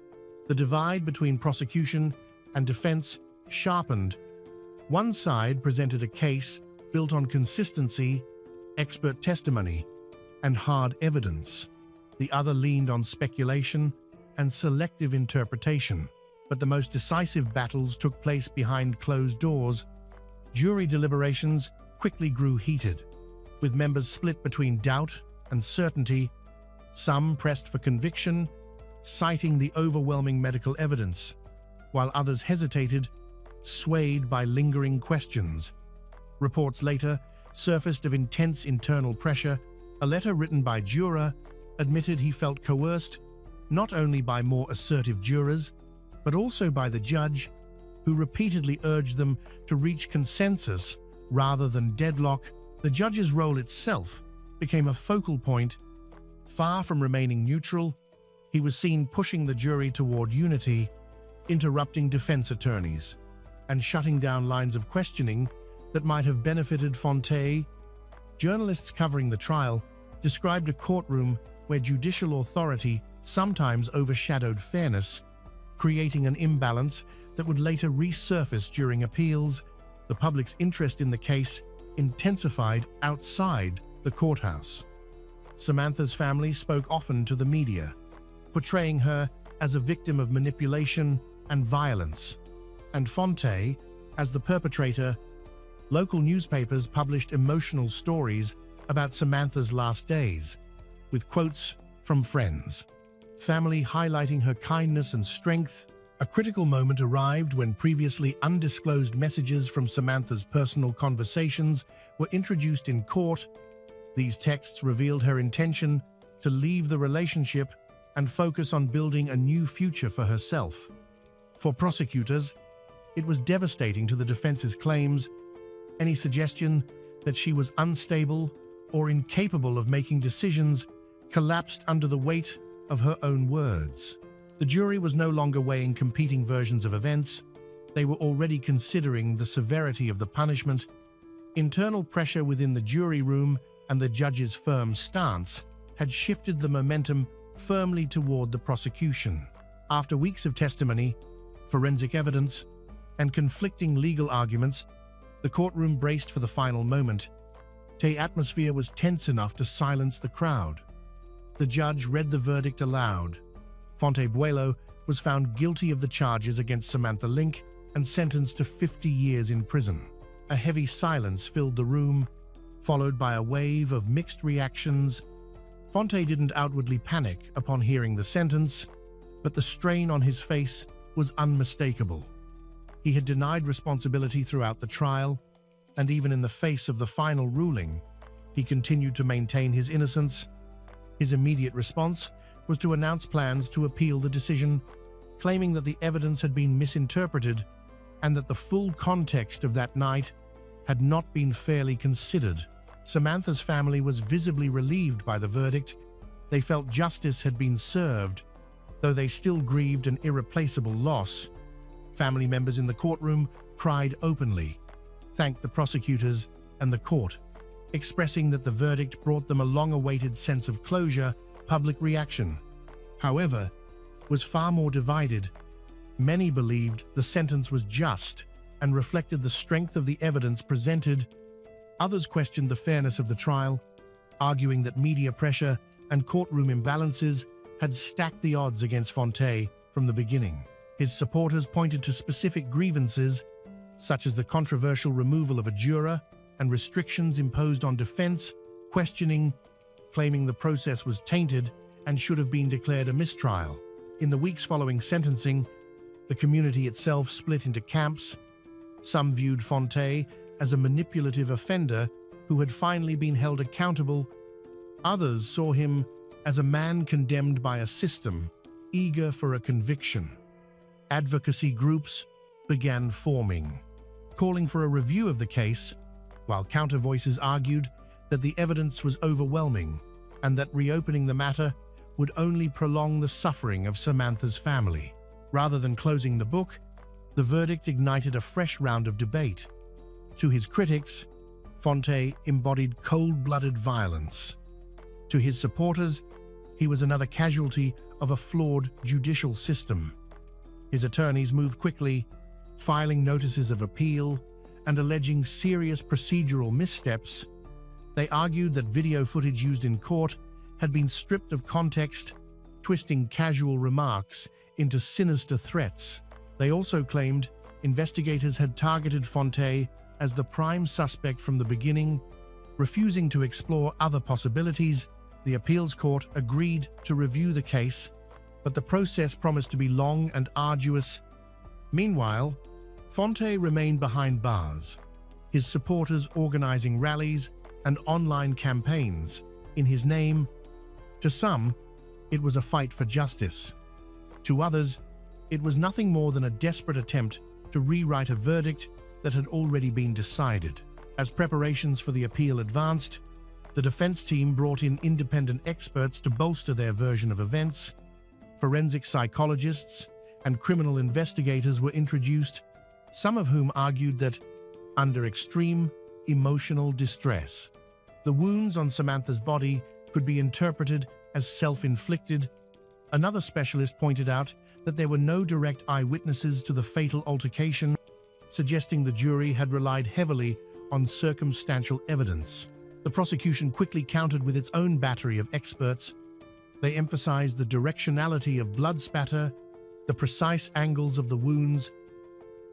the divide between prosecution and defense sharpened. One side presented a case built on consistency, expert testimony, and hard evidence. The other leaned on speculation and selective interpretation. But the most decisive battles took place behind closed doors. Jury deliberations quickly grew heated, with members split between doubt and certainty. Some pressed for conviction, citing the overwhelming medical evidence, while others hesitated, swayed by lingering questions. Reports later surfaced of intense internal pressure. A letter written by juror admitted he felt coerced, not only by more assertive jurors, but also by the judge, who repeatedly urged them to reach consensus rather than deadlock. The judge's role itself became a focal point. Far from remaining neutral, he was seen pushing the jury toward unity, interrupting defense attorneys, and shutting down lines of questioning that might have benefited Fonte. Journalists covering the trial described a courtroom where judicial authority sometimes overshadowed fairness, creating an imbalance that would later resurface during appeals. The public's interest in the case intensified outside the courthouse. Samantha's family spoke often to the media, portraying her as a victim of manipulation and violence, and Fonte as the perpetrator. Local newspapers published emotional stories about Samantha's last days, with quotes from friends, family highlighting her kindness and strength. A critical moment arrived when previously undisclosed messages from Samantha's personal conversations were introduced in court. These texts revealed her intention to leave the relationship and focus on building a new future for herself. For prosecutors, it was devastating to the defense's claims. Any suggestion that she was unstable or incapable of making decisions collapsed under the weight of her own words. The jury was no longer weighing competing versions of events. They were already considering the severity of the punishment. Internal pressure within the jury room and the judge's firm stance had shifted the momentum firmly toward the prosecution. After weeks of testimony, forensic evidence, and conflicting legal arguments, the courtroom braced for the final moment. The atmosphere was tense enough to silence the crowd. The judge read the verdict aloud. Fontaine was found guilty of the charges against Samantha Link and sentenced to 50 years in prison. A heavy silence filled the room, followed by a wave of mixed reactions. Fontaine didn't outwardly panic upon hearing the sentence, but the strain on his face was unmistakable. He had denied responsibility throughout the trial, and even in the face of the final ruling, he continued to maintain his innocence. His immediate response was to announce plans to appeal the decision, claiming that the evidence had been misinterpreted and that the full context of that night had not been fairly considered. Samantha's family was visibly relieved by the verdict. They felt justice had been served, though they still grieved an irreplaceable loss. Family members in the courtroom cried openly, thanked the prosecutors and the court, expressing that the verdict brought them a long-awaited sense of closure. Public reaction, however, was far more divided. Many believed the sentence was just and reflected the strength of the evidence presented. Others questioned the fairness of the trial, arguing that media pressure and courtroom imbalances had stacked the odds against Fontaine from the beginning. His supporters pointed to specific grievances, such as the controversial removal of a juror and restrictions imposed on defense, claiming the process was tainted and should have been declared a mistrial. In the weeks following sentencing, the community itself split into camps. Some viewed Fontaine as a manipulative offender who had finally been held accountable. Others saw him as a man condemned by a system, eager for a conviction. Advocacy groups began forming, calling for a review of the case, while counter-voices argued that the evidence was overwhelming and that reopening the matter would only prolong the suffering of Samantha's family. Rather than closing the book, the verdict ignited a fresh round of debate. To his critics, Fontaine embodied cold-blooded violence. To his supporters, he was another casualty of a flawed judicial system. His attorneys moved quickly, filing notices of appeal and alleging serious procedural missteps. They argued that video footage used in court had been stripped of context, twisting casual remarks into sinister threats. They also claimed investigators had targeted Fontaine as the prime suspect from the beginning, refusing to explore other possibilities. The appeals court agreed to review the case, but the process promised to be long and arduous. Meanwhile, Fontaine remained behind bars, his supporters organizing rallies and online campaigns in his name. To some, it was a fight for justice. To others, it was nothing more than a desperate attempt to rewrite a verdict that had already been decided. As preparations for the appeal advanced, the defense team brought in independent experts to bolster their version of events. Forensic psychologists and criminal investigators were introduced, some of whom argued that, under extreme emotional distress, the wounds on Samantha's body could be interpreted as self-inflicted. Another specialist pointed out that there were no direct eyewitnesses to the fatal altercation, suggesting the jury had relied heavily on circumstantial evidence. The prosecution quickly countered with its own battery of experts. They emphasized the directionality of blood spatter, the precise angles of the wounds,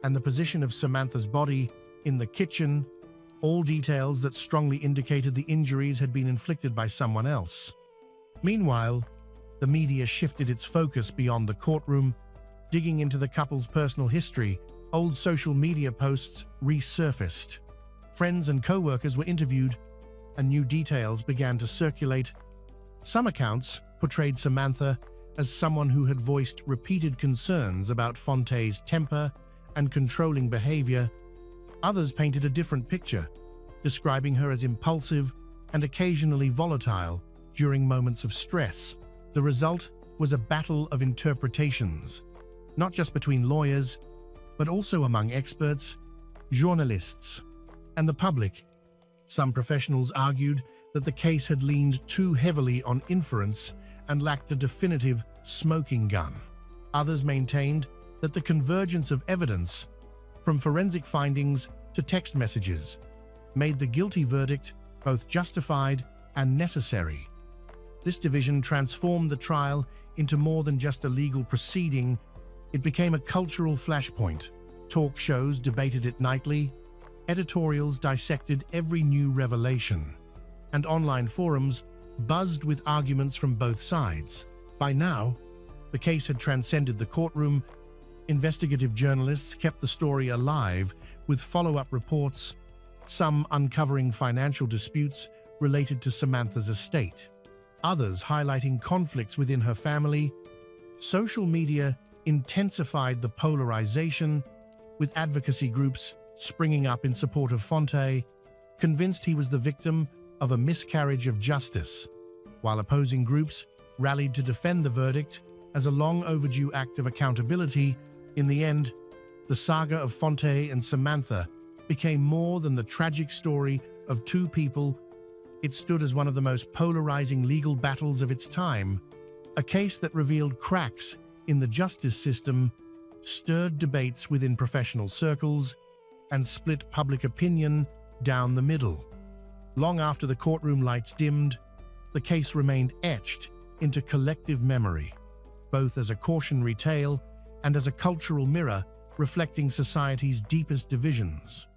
and the position of Samantha's body in the kitchen, all details that strongly indicated the injuries had been inflicted by someone else. Meanwhile, the media shifted its focus beyond the courtroom, digging into the couple's personal history. Old social media posts resurfaced. Friends and co-workers were interviewed, and new details began to circulate. Some accounts portrayed Samantha as someone who had voiced repeated concerns about Fontaine's temper and controlling behavior. Others painted a different picture, describing her as impulsive and occasionally volatile during moments of stress. The result was a battle of interpretations, not just between lawyers, but also among experts, journalists, and the public. Some professionals argued that the case had leaned too heavily on inference and lacked a definitive smoking gun. Others maintained that the convergence of evidence, from forensic findings to text messages, made the guilty verdict both justified and necessary. This division transformed the trial into more than just a legal proceeding. It became a cultural flashpoint. Talk shows debated it nightly, editorials dissected every new revelation, and online forums buzzed with arguments from both sides. By now, the case had transcended the courtroom. Investigative journalists kept the story alive with follow-up reports, some uncovering financial disputes related to Samantha's estate, others highlighting conflicts within her family. Social media intensified the polarization, with advocacy groups springing up in support of Fonte, convinced he was the victim of a miscarriage of justice, while opposing groups rallied to defend the verdict as a long-overdue act of accountability. In the end, the saga of Fonte and Samantha became more than the tragic story of two people. It stood as one of the most polarizing legal battles of its time, a case that revealed cracks in the justice system, stirred debates within professional circles, and split public opinion down the middle. Long after the courtroom lights dimmed, the case remained etched into collective memory, both as a cautionary tale and as a cultural mirror reflecting society's deepest divisions.